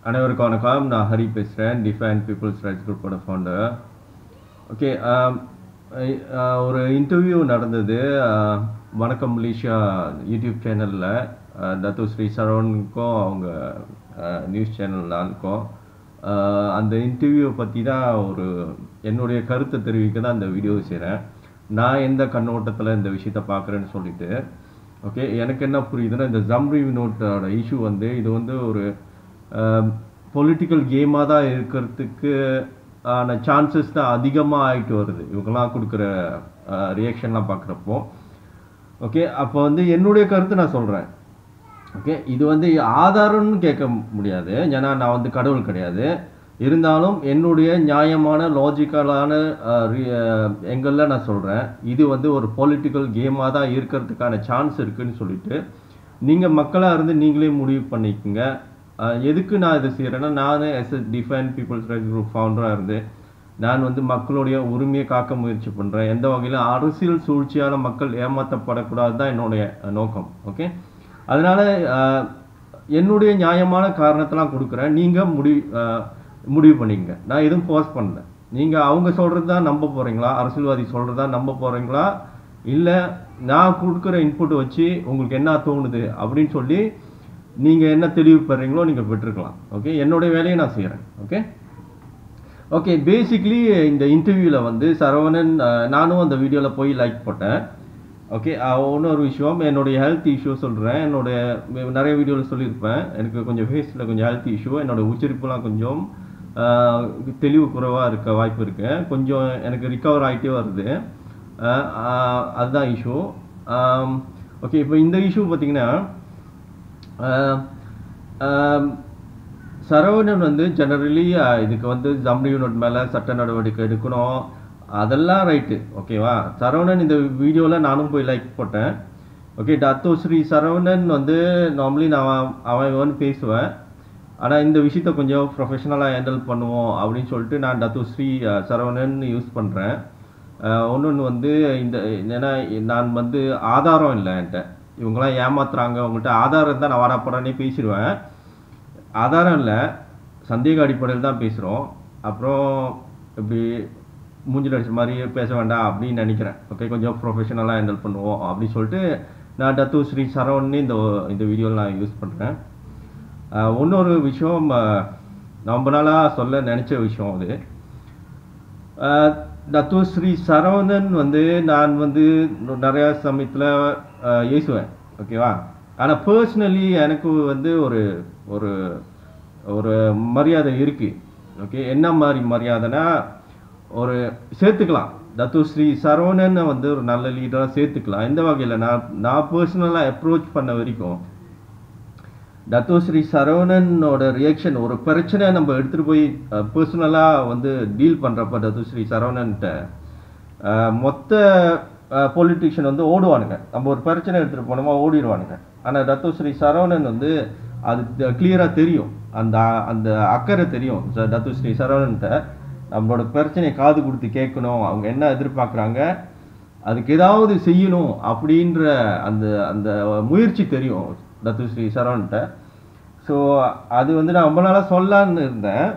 அனைவருக்கும் வணக்கம். நான் ஹரி பேசுகிறேன், டிஃபைன் பீப்புள்ஸ் ரைட்ஸ் குரூப்போட ஃபவுண்டர். ஓகே, ஒரு இன்டர்வியூ நடந்தது வணக்கம் மலேசியா யூடியூப் சேனலில். டத்து ஸ்ரீ சரவணுக்கும் அவங்க நியூஸ் சேனல்னாலுக்கும் அந்த இன்டர்வியூவை பற்றி தான் என்னுடைய கருத்தை தெரிவிக்க தான் அந்த வீடியோ செய்கிறேன். நான் எந்த கண்ணோட்டத்தில் இந்த விஷயத்தை பார்க்குறேன்னு சொல்லிட்டு. ஓகே, எனக்கு என்ன புரியுதுன்னா, இந்த ஜம்ரி நோட்டோட இஷ்யூ இது ஒரு பொலிட்டிக்கல் கேமாக தான் இருக்கிறதுக்கு ஆன சான்சஸ் தான் அதிகமாக ஆகிட்டு வருது இவங்கெல்லாம் கொடுக்குற ரியாக்ஷன்லாம் பார்க்குறப்போ. ஓகே, அப்போ என்னுடைய கருத்து நான் சொல்கிறேன். ஓகே, இது ஆதாரம்னு கேட்க முடியாது, ஏன்னா நான் கடவுள் கிடையாது. இருந்தாலும் என்னுடைய நியாயமான லாஜிக்கலான எங்களில் நான் சொல்கிறேன், இது ஒரு பொலிட்டிக்கல் கேமாக தான் இருக்கிறதுக்கான சான்ஸ் இருக்குதுன்னு சொல்லிட்டு நீங்கள் மக்களாக இருந்து நீங்களே முடிவு பண்ணிக்கோங்க. எதுக்கு நான் இதை செய்கிறேன்னா, நான் as define people's rights group ஃபவுண்டராக இருந்து நான் மக்களுடைய உரிமையை காக்க முயற்சி பண்ணுறேன். எந்த வகையில் அரசியல் சூழ்ச்சியான மக்கள் ஏமாற்றப்படக்கூடாது தான் என்னுடைய நோக்கம். ஓகே, அதனால் என்னுடைய நியாயமான காரணத்தெல்லாம் கொடுக்குறேன். நீங்கள் முடிவு பண்ணிக்கங்க. நான் எதுவும் போஸ்ட் பண்ணல. நீங்கள் அவங்க சொல்கிறது தான் நம்ப போகிறீங்களா, அரசியல்வாதி சொல்கிறது தான் நம்ப போகிறீங்களா, இல்லை நான் கொடுக்குற இன்புட் வச்சு உங்களுக்கு என்ன தோணுது அப்படின்னு சொல்லி நீங்கள் என்ன தெளிவு பெறீங்களோ நீங்கள் பெற்றுக்கலாம். ஓகே, என்னுடைய வேலையை நான் செய்கிறேன். ஓகே, பேசிக்லி இந்த இன்டர்வியூவில் சரவணன், நானும் அந்த வீடியோவில் போய் லைக் போட்டேன். ஓகே, இன்னொரு விஷயம், என்னுடைய ஹெல்த் இஷ்யூ சொல்கிறேன். நிறைய வீடியோவில் சொல்லியிருப்பேன், எனக்கு கொஞ்சம் ஃபேஸில் கொஞ்சம் ஹெல்த் இஷ்யூ, என்னோடய உச்சரிப்புலாம் கொஞ்சம் தெளிவு குறைவாக இருக்க வாய்ப்பு இருக்குது. கொஞ்சம் எனக்கு ரிகவர் ஆகிட்டே வருது, அதுதான் இஷ்யூ. ஓகே, இப்போ இந்த இஷ்யூ பார்த்திங்கன்னா, சரவணன் ஜெனரலி இதுக்கு ஜம்ரி யூனிட் மேலே சட்ட நடவடிக்கை எடுக்கணும், அதெல்லாம் ரைட்டு. ஓகேவா, சரவணன் இந்த வீடியோவில் நானும் போய் லைக் போட்டேன். Okay, Datuk Seri Saravanan normally நான் அவன் பேசுவேன், ஆனால் இந்த விஷயத்த கொஞ்சம் ப்ரொஃபஷனலாக ஹேண்டில் பண்ணுவோம் அப்படின்னு சொல்லிட்டு நான் டத்து ஸ்ரீ சரவணன் யூஸ் பண்ணுறேன். ஒன்று இந்த என்னென்னா, நான் ஆதாரம் இல்லை என்கிட்ட, இவங்களாம் ஏமாத்துறாங்க, அவங்கள்ட்ட ஆதாரம் தான் நான் வாடாப்படானே பேசிடுவேன். ஆதாரம் இல்லை, சந்தேக அடிப்படையில் தான் பேசுகிறோம். அப்புறம் இப்படி மூஞ்சில் அடிச்ச மாதிரி பேச வேண்டாம் அப்படின்னு நினைக்கிறேன். ஓகே, கொஞ்சம் ப்ரொஃபஷனலாக ஹேண்டில் பண்ணுவோம் அப்படின்னு சொல்லிட்டு நான் டத்து ஸ்ரீ சரவணன் இந்த வீடியோவில் நான் யூஸ் பண்ணுறேன். இன்னொரு விஷயம், ரொம்ப நாளாக சொல்ல நினச்ச விஷயம், அது டத்து ஸ்ரீ சரவணன் நான் நிறையா சமயத்தில் ஏசுவேன். ஓகேவா, ஆனால் பர்சனலி எனக்கு ஒரு ஒரு ஒரு மரியாதை இருக்குது. ஓகே, என்ன மாதிரி மரியாதைனா, சேர்த்துக்கலாம் டத்து ஸ்ரீ சரவணன் ஒரு நல்ல லீடராக சேர்த்துக்கலாம். எந்த வகையில் நான் பர்சனலாக அப்ரோச் பண்ண வரைக்கும் டத்து ஸ்ரீ சரவணனோட ரியாக்ஷன், ஒரு பிரச்சனை நம்ம எடுத்துகிட்டு போய் பர்சனலாக டீல் பண்ணுறப்ப டத்து ஸ்ரீ சரவணன்கிட்ட மொத்த பொலிட்டிஷியன் ஓடுவானுங்க. நம்ம ஒரு பிரச்சனை எடுத்துகிட்டு போனோமா ஓடிடுவானுங்க. ஆனால் டத்து ஸ்ரீ சரவணன் அது கிளியராக தெரியும், அந்த அந்த அக்கறை தெரியும் டத்து ஸ்ரீ சரவணன்கிட்ட. நம்மளோட பிரச்சனையை காது கொடுத்து கேட்கணும், அவங்க என்ன எதிர்பார்க்குறாங்க, அதுக்கு ஏதாவது செய்யணும் அப்படின்ற அந்த அந்த முயற்சி தெரியும் டத்து ஸ்ரீ சரவணன்கிட்ட. ஸோ அது நான் ரொம்ப நாளாக சொல்லலான்னு இருந்தேன்.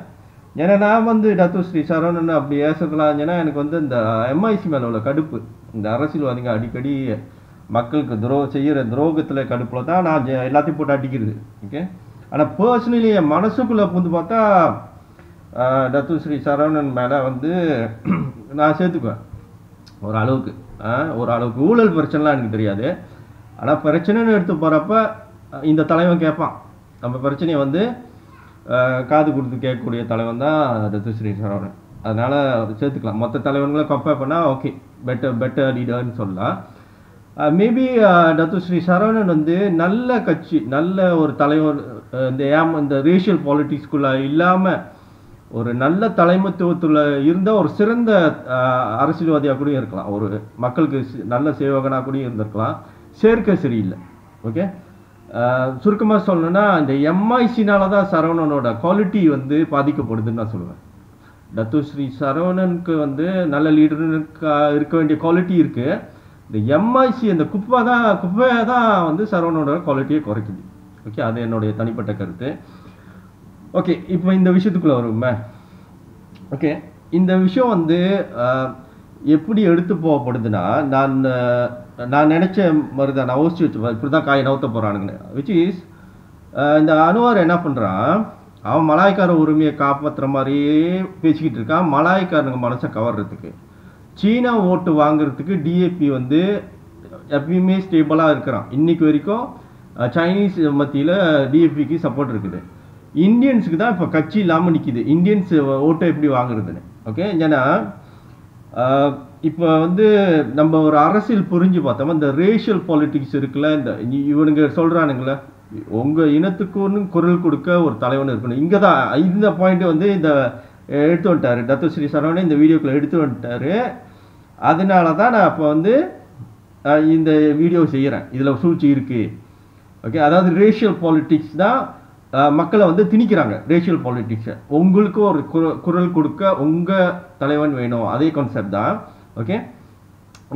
ஏன்னா நான் டத்து ஸ்ரீ சரவணன் அப்படி ஏசக்கலாம். ஏன்னா எனக்கு இந்த எம்ஐசி மேலே உள்ள கடுப்பு, இந்த அரசியல்வாதிங்க அடிக்கடி மக்களுக்கு செய்கிற துரோகத்தில் கடுப்பில் தான் நான் எல்லாத்தையும் போட்டு அடிக்கிறது. ஓகே, ஆனால் பர்சனலி என் மனசுக்குள்ளே பார்த்தா டத்து ஸ்ரீ சரவணன் மேலே நான் சேர்த்துக்குவேன் ஓரளவுக்கு. ஊழல் பிரச்சனைலாம் எனக்கு தெரியாது, ஆனால் பிரச்சனைன்னு எடுத்து போகிறப்ப இந்த தலைவன் கேட்பான், நம்ம பிரச்சனையை காது கொடுத்து கேட்கக்கூடிய தலைவன் தான் டத்து ஸ்ரீ சரவணன். அதனால் சேர்த்துக்கலாம். மொத்த தலைவன்களை கம்பேர் பண்ணால் ஓகே, பெட்டர் லீடர்னு சொல்லலாம். மேபி டத்து ஸ்ரீ சரவணன் நல்ல கட்சி, நல்ல ஒரு தலைவர், இந்த ரேஷியல் பாலிட்டிக்ஸ்குள்ளே இல்லாமல் ஒரு நல்ல தலைமைத்துவத்தில் இருந்தால் ஒரு சிறந்த அரசியல்வாதியாக கூட இருக்கலாம், ஒரு மக்களுக்கு நல்ல சேவகனாக கூட இருந்திருக்கலாம். சேர்க்கை சரியில்லை. ஓகே, சுருக்கமாக சொல்லணும்னா, இந்த எம்ஐசினால தான் சரவணனோட குவாலிட்டி பாதிக்கப்படுதுன்னு நான் சொல்லுவேன். டத்து ஸ்ரீ சரவணனுக்கு நல்ல லீடருக்கு இருக்க வேண்டிய குவாலிட்டி இருக்குது. இந்த எம்ஐசி அந்த குப்பையை தான் சரவணனோட குவாலிட்டியை குறைக்குது. ஓகே, அது என்னுடைய தனிப்பட்ட கருத்து. ஓகே, இப்போ இந்த விஷயத்துக்குள்ள வருமே. ஓகே, இந்த விஷயம் வந்து எப்படி எடுத்து போகப்படுதுன்னா, நான் நினைச்ச மாதிரி தான் நான் யோசிச்சு வச்சு இப்படி தான் காய் நவுத்த போறானுங்கன்னு. விச் இஸ் இந்த அனுவார் என்ன பண்றான், அவன் மலாய்க்கார உரிமையை காப்பாற்றுற மாதிரியே பேசிக்கிட்டு இருக்கான், மலாய்க்காரனுங்க மனசை கவர்றதுக்கு. சீனா ஓட்டு வாங்குறதுக்கு டிஏபி வந்து எப்பயுமே ஸ்டேபிளாக இருக்கிறான். இன்னைக்கு வரைக்கும் சைனீஸ் மத்தியில் டிஏபிக்கு சப்போர்ட் இருக்குது. இந்தியன்ஸுக்கு தான் இப்போ கட்சி இல்லாமல் நிற்கிது, இந்தியன்ஸ் ஓட்டை எப்படி வாங்குறதுன்னு. ஓகே, ஏன்னா இப்போ வந்து நம்ம ஒரு அரசியல் புரிஞ்சு பார்த்தோம், இந்த ரேஷியல் பாலிட்டிக்ஸ் இருக்குல்ல, இந்த இவனுங்க சொல்கிறானுங்களே உங்கள் இனத்துக்குன்னு குரல் கொடுக்க ஒரு தலைவன் இருக்கணும். இங்கே தான் இந்த பாயிண்ட் வந்து இந்த எடுத்து வந்துட்டார் டத்தோஸ்ரீ சரவணன், இந்த வீடியோக்குள்ளே எடுத்து வந்துட்டார். அதனால தான் நான் இப்போ வந்து இந்த வீடியோ செய்கிறேன். இதில் சூழ்ச்சி இருக்குது. ஓகே, அதாவது ரேஷியல் பாலிட்டிக்ஸ் தான் மக்களை வந்து திணிக்கிறாங்க. ரேஷியல் பாலிட்டிக்ஸை உங்களுக்கு ஒரு குரல் கொடுக்க உங்கள் தலைவன் வேணும், அதே கான்செப்ட் தான். ஓகே,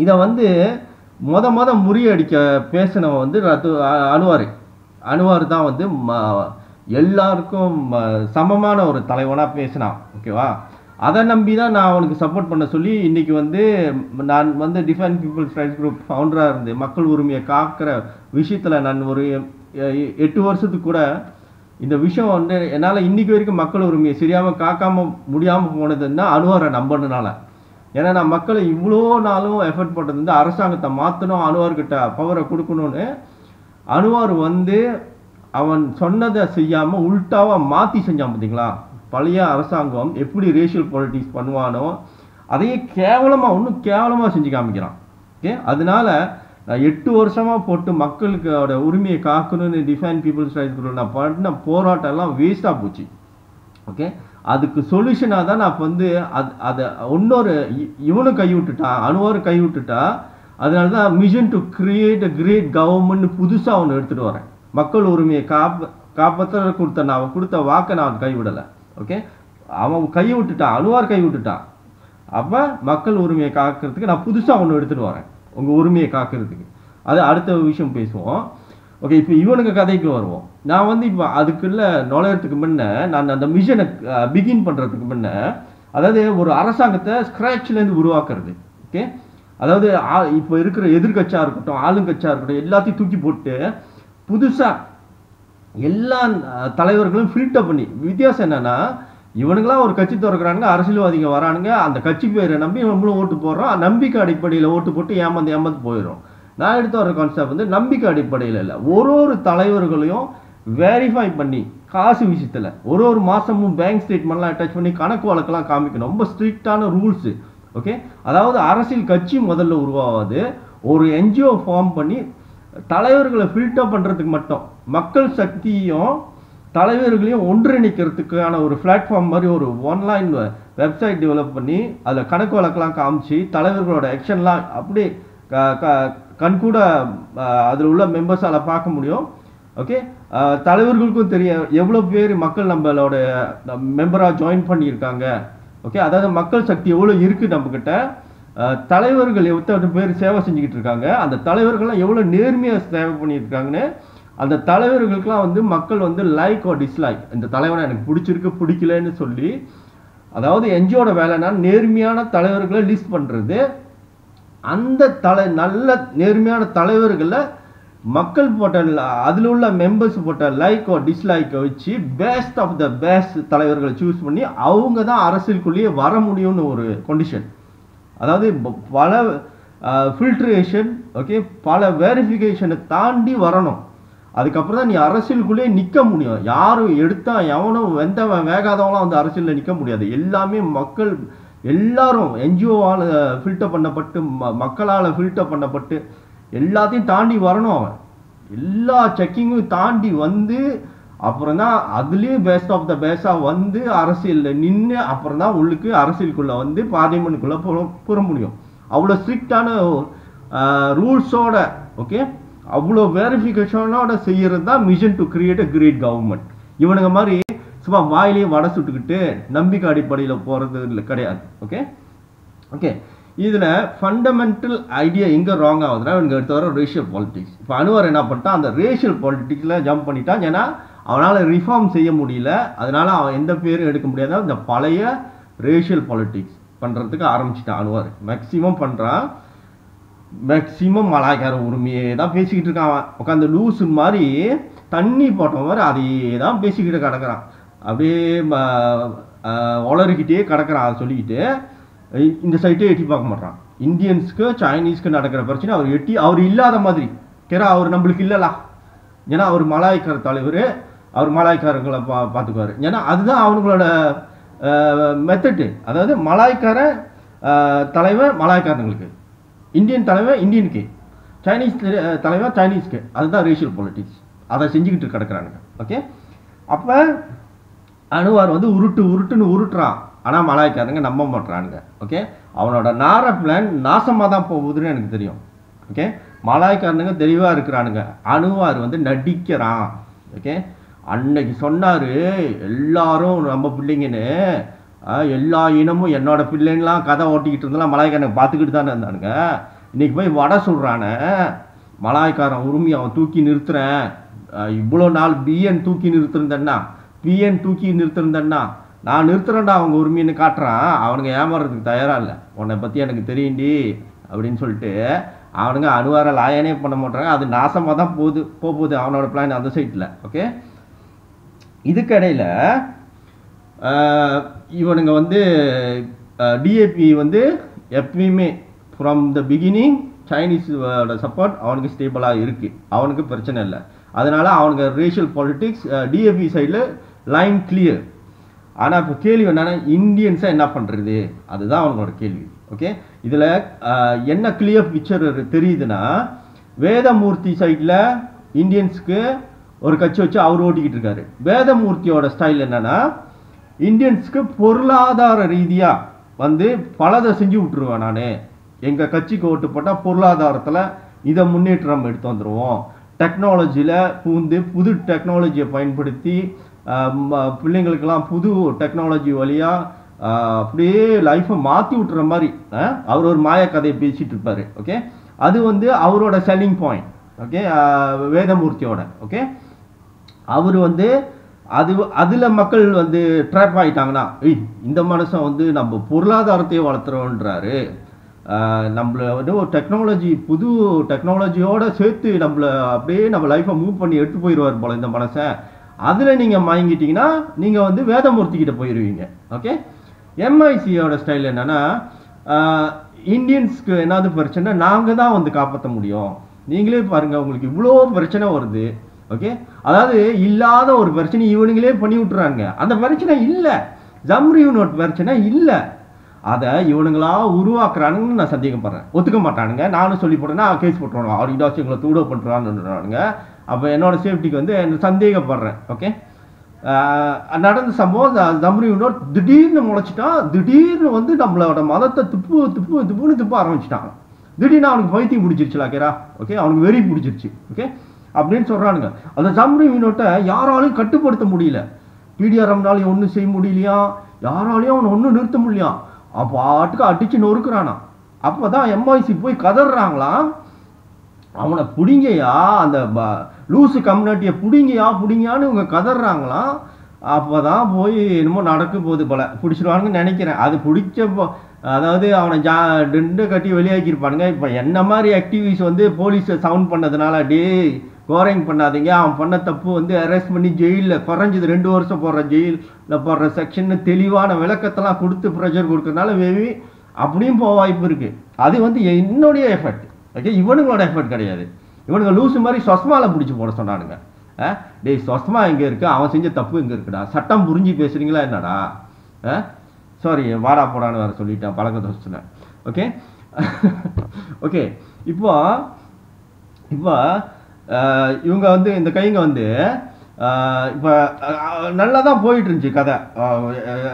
இதை வந்து மொத முறியடிக்க பேசினவன் வந்து அனுவார் தான் வந்து எல்லாருக்கும் சமமான ஒரு தலைவனாக பேசினான். ஓகேவா, அதை நம்பி தான் நான் அவனுக்கு சப்போர்ட் பண்ண சொல்லி இன்னைக்கு வந்து நான் வந்து டிஃபெண்ட் பீப்புள்ஸ் ரைட்ஸ் குரூப் ஃபவுண்டராக இருந்து மக்கள் உரிமையை காக்கிற விஷயத்தில் நான் ஒரு 8 வருஷத்துக்கு கூட இந்த விஷயம் வந்து என்னால் இன்னைக்கு வரைக்கும் மக்கள் உரிமையை சரியாமல் காக்காம முடியாமல் போனதுன்னா அனுவாரை நம்பினால. ஏன்னா நான் மக்களை இவ்வளோ நாளும் எஃபர்ட் பண்ணுறது வந்து அரசாங்கத்தை மாற்றணும், அனுவார்கிட்ட பவரை கொடுக்கணும்னு. அனுவார் வந்து அவன் சொன்னதை செய்யாமல் உல்ட்டாவாக மாற்றி செஞ்சான். பார்த்தீங்களா, பழைய அரசாங்கம் எப்படி ரேஷியல் பாலிட்டிக்ஸ் பண்ணுவானோ அதையே இன்னும் கேவலமாக செஞ்சு காமிக்கிறான். ஓகே, அதனால நான் 8 வருஷமாக போட்டு மக்களுக்கோட உரிமையை காக்கணும்னு டிஃபெண்ட் பீப்புள்ஸ் ரைட்ஸ் குரூப் நான் பண்ண போராட்டம் எல்லாம் வேஸ்ட்டாக போச்சு. ஓகே, அதுக்கு சொல்யூஷனாக தான் நான் இப்போ வந்து அதை இன்னொரு இவனும் கைவிட்டுட்டான், அனுவாரும் கைவிட்டுட்டா. அதனால தான் mission to create a great government புதுசாக அவனை எடுத்துகிட்டு வரேன். மக்கள் உரிமையை காப்பாற்ற அவன் கொடுத்த வாக்கை நான் கைவிடலை. ஓகே, அவன் கைவிட்டுட்டான், அனுவார் கைவிட்டுட்டான். அப்போ மக்கள் உரிமையை காக்கிறதுக்கு நான் புதுசாக ஒன்று எடுத்துகிட்டு வரேன், உங்கள் உரிமையை காக்கிறதுக்கு. அது அடுத்த விஷயம் பேசுவோம். ஓகே, இப்போ இவனுக்கு கதைக்கு வருவோம். நான் வந்து இப்போ அதுக்குள்ள நுழையறதுக்கு முன்ன நான் அந்த மிஷனை பிகின் பண்ணுறதுக்கு முன்ன, அதாவது ஒரு அரசாங்கத்தை ஸ்க்ராட்ச்லேருந்து உருவாக்குறது. ஓகே, அதாவது இப்போ இருக்கிற எதிர்கட்சியாக இருக்கட்டும் ஆளுங்கட்சியாக இருக்கட்டும் எல்லாத்தையும் தூக்கி போட்டு புதுசாக எல்லா தலைவர்களும் ஃபில்டர் பண்ணி. வித்தியாசம் என்னன்னா, இவனுங்களாம் ஒரு கட்சி திறக்கிறாங்க, அரசியல்வாதிங்க வரானுங்க, அந்த கட்சி பேரை நம்பி நம்மளும் ஓட்டு போடுறோம், நம்பிக்கை அடிப்படையில் ஓட்டு போட்டு ஏமாந்து போயிடும். நான் எடுத்து வர கான்செப்ட் வந்து நம்பிக்கை அடிப்படையில் இல்லை, ஒரு தலைவர்களையும் வெரிஃபை பண்ணி காசு விஷயத்தில் ஒரு மாதமும் பேங்க் ஸ்டேட்மெண்ட்லாம் அட்டாச் பண்ணி கணக்கு வழக்கெல்லாம் காமிக்கணும். ரொம்ப ஸ்ட்ரிக்டான ரூல்ஸு. ஓகே, அதாவது அரசியல் கட்சி முதல்ல உருவாகாது, ஒரு என்ஜிஓ ஃபார்ம் பண்ணி தலைவர்களை ஃபில்டர் பண்ணுறதுக்கு மட்டும் மக்கள் சக்தியும் தலைவர்களையும் ஒன்றிணைக்கிறதுக்கான ஒரு பிளாட்ஃபார்ம் மாதிரி ஒரு ஆன்லைன் வெப்சைட் டெவலப் பண்ணி அதில் கணக்கு வழக்கெல்லாம் காமிச்சு தலைவர்களோட ஆக்ஷன்லாம் அப்படியே கண்கூட அதில் உள்ள மெம்பர்ஸால் பார்க்க முடியும். ஓகே, தலைவர்களுக்கும் தெரியும் எவ்வளோ பேர் மக்கள் நம்மளோட மெம்பராக ஜாயின் பண்ணியிருக்காங்க. ஓகே, அதாவது மக்கள் சக்தி எவ்வளோ இருக்குது நம்மக்கிட்ட, தலைவர்கள் எவ்வளோ பேர் சேவை செஞ்சுக்கிட்டு இருக்காங்க, அந்த தலைவர்கள்லாம் எவ்வளோ நேர்மையாக சேவை பண்ணியிருக்காங்கன்னு அந்த தலைவர்களுக்கெல்லாம் வந்து மக்கள் வந்து லைக் ஆர் டிஸ்லைக், இந்த தலைவனை எனக்கு பிடிச்சிருக்கு பிடிக்கலன்னு சொல்லி, அதாவது என்ஜிஓட வேலைன்னா நேர்மையான தலைவர்களை லிஸ்ட் பண்ணுறது. அந்த நல்ல நேர்மையான தலைவர்களை மக்கள் போட்ட அதில் உள்ள மெம்பர்ஸ் போட்ட லைக் ஆர் டிஸ்லைக்கை வச்சு பெஸ்ட் ஆஃப் த பெஸ்ட் தலைவர்களை சூஸ் பண்ணி அவங்க தான் அரசியலுக்குள்ளேயே வர முடியும்னு ஒரு கண்டிஷன். அதாவது பல ஃபில்ட்ரேஷன், ஓகே, பல வெரிஃபிகேஷனை தாண்டி வரணும். அதுக்கப்புறம் தான் நீ அரசியலுக்குள்ளேயே நிற்க முடியும். யாரும் எவனும் வெந்தவன் வேகாதவங்களாம் வந்து அரசியலில் நிற்க முடியாது. எல்லாமே மக்கள் எல்லாரும் என்ஜிஓவால் ஃபில்டர் பண்ணப்பட்டு மக்களால் ஃபில்டர் பண்ணப்பட்டு எல்லாத்தையும் தாண்டி வரணும். அவன் எல்லா செக்கிங்கும் தாண்டி வந்து அப்புறம் தான் அதுலேயும் பெஸ்ட் ஆஃப் த பெஸ்டாக வந்து அரசியலில் நின்று அப்புறம் தான் உள்ளுக்கு அரசியலுக்குள்ளே வந்து பார்லிமெண்ட்டுக்குள்ளே போக முடியும். அவ்வளோ ஸ்ட்ரிக்டான ரூல்ஸோட, ஓகே, அவ்வளோ வெரிஃபிகேஷனோட செய்கிறது தான் mission to create a great government. இவனுங்க மாதிரி சும்மா வாயிலேயே வடை சுட்டுக்கிட்டு நம்பிக்கை அடிப்படையில் போகிறது இல்லை, கிடையாது. ஓகே ஓகே இதில் ஃபண்டமெண்டல் ஐடியா எங்கே ராங் ஆகுதுன்னா இவனுக்கு எடுத்து வர ரேஷியல் பாலிட்டிக்ஸ். இப்போ அனுவார் என்ன பண்ணிட்டான், அந்த ரேஷியல் பாலிட்டிக்ஸில் ஜம்ப் பண்ணிட்டான். ஏன்னா அவனால் ரிஃபார்ம் செய்ய முடியல. அதனால அவன் எந்த பேரும் எடுக்க முடியாத இந்த பழைய ரேஷியல் பாலிட்டிக்ஸ் பண்ணுறதுக்கு ஆரம்பிச்சிட்டான் அனுவார். மேக்சிமம் பண்ணுறான். மேக்சிமம் மலாய்க்கார உரிமையே தான் பேசிக்கிட்டு இருக்கான். அவன் உட்காந்து லூசு மாதிரி தண்ணி போட்ட மாதிரி அதையே தான் பேசிக்கிட்டு கிடக்கிறான். அப்படியே வளர்கிட்டே கிடக்கிறான். அதை சொல்லிக்கிட்டு இந்த சைட்டே எட்டி பார்க்க மாட்டான். இந்தியன்ஸ்க்கு சைனீஸ்க்கு நடக்கிற பிரச்சனை அவர் இல்லாத மாதிரி கேரா. அவர் நம்மளுக்கு இல்லலா, ஏன்னா அவர் மலாய்க்கார தலைவர், அவர் மலாய்க்காரர்களை பார்த்துக்குவார். ஏன்னா அதுதான் அவங்களோட மெத்தட்டு. அதாவது மலாய்க்கார தலைவர் மலாய்க்காரங்களுக்கு, இந்தியன் தலைவர் இந்தியனுக்கு, சைனீஸ் தலைவர் சைனீஸ்க்கு. அதுதான் ரேஷியல் பாலிட்டிக்ஸ். அதை செஞ்சுக்கிட்டு கிடக்குறானுங்க. ஓகே, அப்போ அனுவார் வந்து உருட்டுன்னு உருட்டுறான். ஆனால் மலாய்க்காரங்க நம்ப மாட்டுறானுங்க. ஓகே, அவனோட நார பிளான் நாசமாக தான் போகுதுன்னு எனக்கு தெரியும். ஓகே, மலாய்க்காரனுங்க தெளிவாக இருக்கிறானுங்க. அனுவார் வந்து நடிக்கிறான். ஓகே, அன்னைக்கு சொன்னார் எல்லாரும் நம்ம பிள்ளைங்கன்னு, எல்லா இனமும் என்னோட பிள்ளைங்களாம் கதை ஓட்டிக்கிட்டு இருந்தாலும் மலாய்க்காரனுக்கு பார்த்துக்கிட்டு தானே இருந்தானுங்க. இன்னைக்கு போய் வடை சொல்கிறானே, மலாய்க்காரன் உரிமை அவன் தூக்கி நிறுத்துறேன். இவ்வளோ நாள் பிஎன் தூக்கி நிறுத்திருந்தேன்னா, பிஎன் தூக்கி நிறுத்திருந்தேன்னா நான் நிறுத்துறேன்டா அவங்க உரிமைன்னு காட்டுறான். அவனுங்க ஏமாறதுக்கு தயாராக இல்லை. உன்னை பற்றி எனக்கு தெரியுண்டி அப்படின்னு சொல்லிட்டு அவனுங்க அனுவார லாயனே பண்ண மாட்டாங்க. அது நாசமாக தான் போகுது அவனோட பிளான் அந்த சைட்டில். ஓகே, இதுக்கடையில் இவனுங்க வந்து டிஏபி வந்து எப்பயுமே ஃப்ரம் த பிகினிங் சைனீஸோட சப்போர்ட் அவனுக்கு ஸ்டேபிளாக இருக்குது. அவனுக்கு பிரச்சனை இல்லை. அதனால் அவனுக்கு ரேஷியல் பாலிட்டிக்ஸ் டிஏபி சைடில் லைன் கிளியர். ஆனால் இப்போ கேள்வி என்னன்னா, இந்தியன்ஸை என்ன பண்ணுறது, அதுதான் அவங்களோட கேள்வி. ஓகே, இதில் என்ன கிளியர் பிக்சர் தெரியுதுன்னா, வேதமூர்த்தி சைடில் இந்தியன்ஸுக்கு ஒரு கட்சி வச்சு அவர் ஓட்டிக்கிட்டு இருக்காரு. வேதமூர்த்தியோட ஸ்டைல் என்னன்னா, இந்தியன்ஸுக்கு பொருளாதார ரீதியாக வந்து பலதை செஞ்சு விட்டுருவேன். நான் எங்கள் கட்சிக்கு ஓட்டு போட்டால் பொருளாதாரத்தில் இதை முன்னேற்றம் எடுத்து வந்துடுவோம். டெக்னாலஜியில் பூந்து புது டெக்னாலஜியை பயன்படுத்தி பிள்ளைங்களுக்கெல்லாம் புது டெக்னாலஜி வழியாக அப்படியே லைஃப்பை மாற்றி விட்டுற மாதிரி அவர் ஒரு மாய கதையை பேசிகிட்டு இருப்பார். ஓகே, அது வந்து அவரோட செல்லிங் பாயிண்ட். ஓகே, வேதமூர்த்தியோட. ஓகே, அவர் வந்து அதில் மக்கள் வந்து ட்ராப் ஆகிட்டாங்கன்னா, இந்த மனுஷன் வந்து நம்ம பொருளாதாரத்தையே வளர்த்துறோன்றாரு, நம்மளை வந்து ஒரு டெக்னாலஜி புது டெக்னாலஜியோடு சேர்த்து நம்மளை அப்படியே நம்ம லைஃப்பை மூவ் பண்ணி எடுத்து போயிடுவார் போல் இந்த மனுஷன். அதில் நீங்கள் வாங்கிட்டீங்கன்னா நீங்கள் வந்து வேதமூர்த்தி கிட்ட போயிடுவீங்க. ஓகே, எம்ஐசியோட ஸ்டைல் என்னென்னா, இந்தியன்ஸ்க்கு என்னது பிரச்சனை நாங்கள் தான் வந்து காப்பாற்ற முடியும். நீங்களே பாருங்கள், உங்களுக்கு இவ்வளோ பிரச்சனை வருது. ஓகே, அதாவது இல்லாத ஒரு பிரச்சனை இவனுங்களே பண்ணி விட்டுறாங்க. அந்த பிரச்சனை இல்லை, ஜம்ரியூனோட் பிரச்சனை இல்லை, அதை இவனுங்களா உருவாக்குறானுங்கன்னு நான் சந்தேகப்படுறேன். ஒத்துக்க மாட்டானுங்க. நானும் சொல்லி போட்டேன்னா கேஸ் போட்டுருவானுங்க, அவர் இடாச்சும் எங்களை தூட பண்ணுறான்னு. அப்போ என்னோட சேஃப்டிக்கு வந்து சந்தேகப்படுறேன். ஓகே, நடந்த சம்பவம் ஜம்ரியூனோட் திடீர்னு முளைச்சிட்டான். திடீர்னு வந்து நம்மளோட மதத்தை துப்புன்னு ஆரம்பிச்சிட்டான். திடீர்னு அவனுக்கு பைத்தியம் பிடிச்சிருச்சுலா கேரா. ஓகே, அவனுக்கு வெறி பிடிச்சிருச்சு. ஓகே, அப்படின்னு சொல்கிறானுங்க. அந்த ஜம்ரியூனோட்டை யாராலையும் கட்டுப்படுத்த முடியல. பிடிஆர்எம்னாலையும் ஒன்றும் செய்ய முடியலையா, யாராலையும் அவனை ஒன்றும் நிறுத்த முடியலையா. அப்போ ஆட்டுக்கு அடிச்சு நொறுக்குறானா. அப்போ தான் எம்ஐசி போய் கதறாங்களாம், அவனை பிடிங்கயா, அந்த லூசு கம்யூனிட்டியை பிடிங்கயான்னு இவங்க கதறாங்களாம். அப்போ தான் போய் என்னமோ நடக்கும் போது போல பிடிச்சிருவானுங்கன்னு நினைக்கிறேன். அது பிடிச்சப்போ அதாவது அவனை ரெண்டு கட்டி வெளியாக்கியிருப்பானுங்க. இப்போ என்ன மாதிரி ஆக்டிவிஸ்ட் வந்து போலீஸை சவுண்ட் பண்ணதுனால கோரிங் பண்ணாதீங்க, அவன் பண்ண தப்பு வந்து அரெஸ்ட் பண்ணி ஜெயிலில் குறைஞ்சது 2 வருஷம் போடுற ஜெயிலில் போடுற செக்ஷன்னு தெளிவான விளக்கத்தெல்லாம் கொடுத்து ப்ரெஷர் கொடுக்கறதுனால மேபி அப்படியும் போக வாய்ப்பு இருக்குது. அது வந்து என்னுடைய எஃபெக்ட். ஓகே, இவனுங்களோட எஃபெக்ட் கிடையாது. இவனுங்க லூசு மாதிரி சொஸ்மாவில் பிடிச்சி போட சொன்னானுங்க. டேய் சொஸ்மா எங்கே இருக்குது, அவன் செஞ்ச தப்பு எங்கே இருக்குடா, சட்டம் புரிஞ்சு பேசுகிறீங்களா என்னடா. சாரி வாடா போடான்னு வேறு சொல்லிட்டேன், பழக்கத்தை வச்சுனேன். ஓகே ஓகே, இப்போ இவங்க வந்து இந்த கைங்க வந்து இப்போ நல்லா தான் போயிட்டு இருந்துச்சு கதை.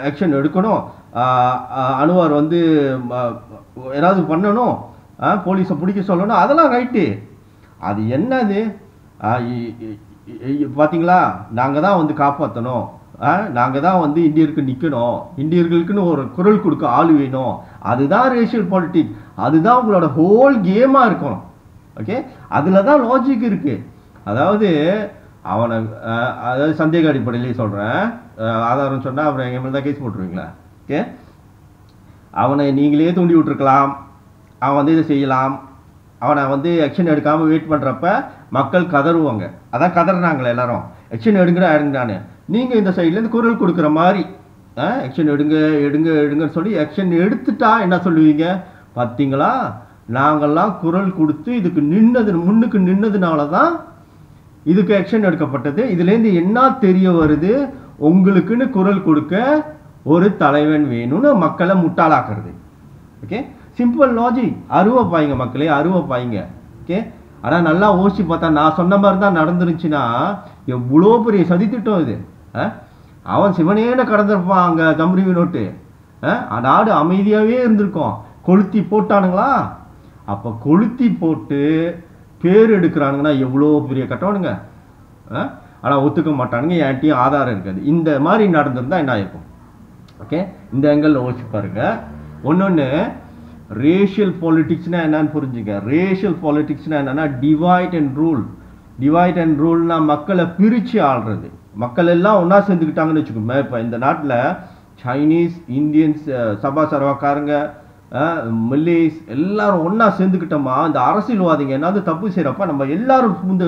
ஆக்ஷன் எடுக்கணும், அனுவார் வந்து ஏதாவது பண்ணணும், போலீஸை பிடிக்க சொல்லணும், அதெல்லாம் ரைட்டு. அது என்னது பார்த்தீங்களா, நாங்கள் தான் வந்து காப்பாற்றணும், நாங்கள் தான் வந்து இந்தியருக்கு நிற்கணும், இந்தியர்களுக்குன்னு ஒரு குரல் கொடுக்க ஆள் வேணும். அதுதான் ரேஷியல் பாலிட்டிக்ஸ். அதுதான் உங்களோட ஹோல் கேமாக இருக்கணும். ஓகே, அதில் தான் லாஜிக் இருக்குது. அதாவது அவனை அதாவது சந்தேக அடிப்படையிலேயே சொல்கிறேன், ஆதாரம் சொன்னால் அப்புறம் எங்கள் மேலே தான் கேஸ் போட்டுருவீங்களா? ஓகே, அவனை நீங்களே தூண்டி விட்டுருக்கலாம், அவன் வந்து இதை செய்யலாம். அவனை வந்து ஆக்ஷன் எடுக்காமல் வெயிட் பண்ணுறப்ப மக்கள் கதறுவாங்க. அதான் கதறினாங்களே எல்லாரும், ஆக்ஷன் எடுங்கடான்னு. நீங்கள் இந்த சைட்லேருந்து குரல் கொடுக்குற மாதிரி ஆக்ஷன் எடுங்க எடுங்க எடுங்கன்னு சொல்லி ஆக்ஷன் எடுத்துட்டா என்ன சொல்லுவீங்க? பார்த்தீங்களா, நாங்கள்லாம் குரல் கொடுத்து இதுக்கு முன்னுக்கு நின்னதுனால தான் இதுக்கு ஆக்ஷன் எடுக்கப்பட்டது. இதுலேருந்து என்ன தெரிய வருது? உங்களுக்குன்னு குரல் கொடுக்க ஒரு தலைவன் வேணும்னு மக்களை முட்டாளாக்குறது. Okay, simple logic. அருவப்பாய்ங்க மக்களே, அருவப்பாய்ங்க. ஓகே, ஆனால் நல்லா யோசிச்சு பார்த்தா நான் சொன்ன மாதிரி தான் நடந்துருந்துச்சுன்னா எவ்வளோ பெரிய சதித்திட்டம் இது. அவன் சிவனேன்னு கடந்திருப்பான் அங்கே தம்ரி வினோட்டு. நாடு அமைதியாகவே இருந்திருக்கும். கொளுத்தி போட்டானுங்களா? அப்போ கொளுத்தி போட்டு பேர் எடுக்கிறானுங்கன்னா எவ்வளோ பெரிய கட்டணுங்க. ஆனால் ஒத்துக்க மாட்டானுங்க, என்கிட்டயும் ஆதாரம் இருக்காது. இந்த மாதிரி நடந்திருந்தா என்ன ஆயிருக்கும்? ஓகே, இந்த ஆங்கிள் யோசிச்சு பாருங்க. ஒன்னொன்று, ரேஷியல் பாலிட்டிக்ஸ்னா என்னன்னு புரிஞ்சுங்க. ரேஷியல் பாலிட்டிக்ஸ்னா என்னன்னா divide and rule. Divide and ரூல்னா மக்களை பிரித்து ஆள்றது. மக்கள் எல்லாம் ஒன்றா சேர்ந்துக்கிட்டாங்கன்னு வச்சுக்கோங்க. இப்போ இந்த நாட்டில் சைனீஸ், இந்தியன்ஸ், சபா சர்வாக்காரங்க, மல்லேஸ் எல்லாரும் ஒன்றா சேர்ந்துக்கிட்டோமா, இந்த அரசியல்வாதிங்க என்னது தப்பு செய்கிறப்ப நம்ம எல்லாரும் வந்து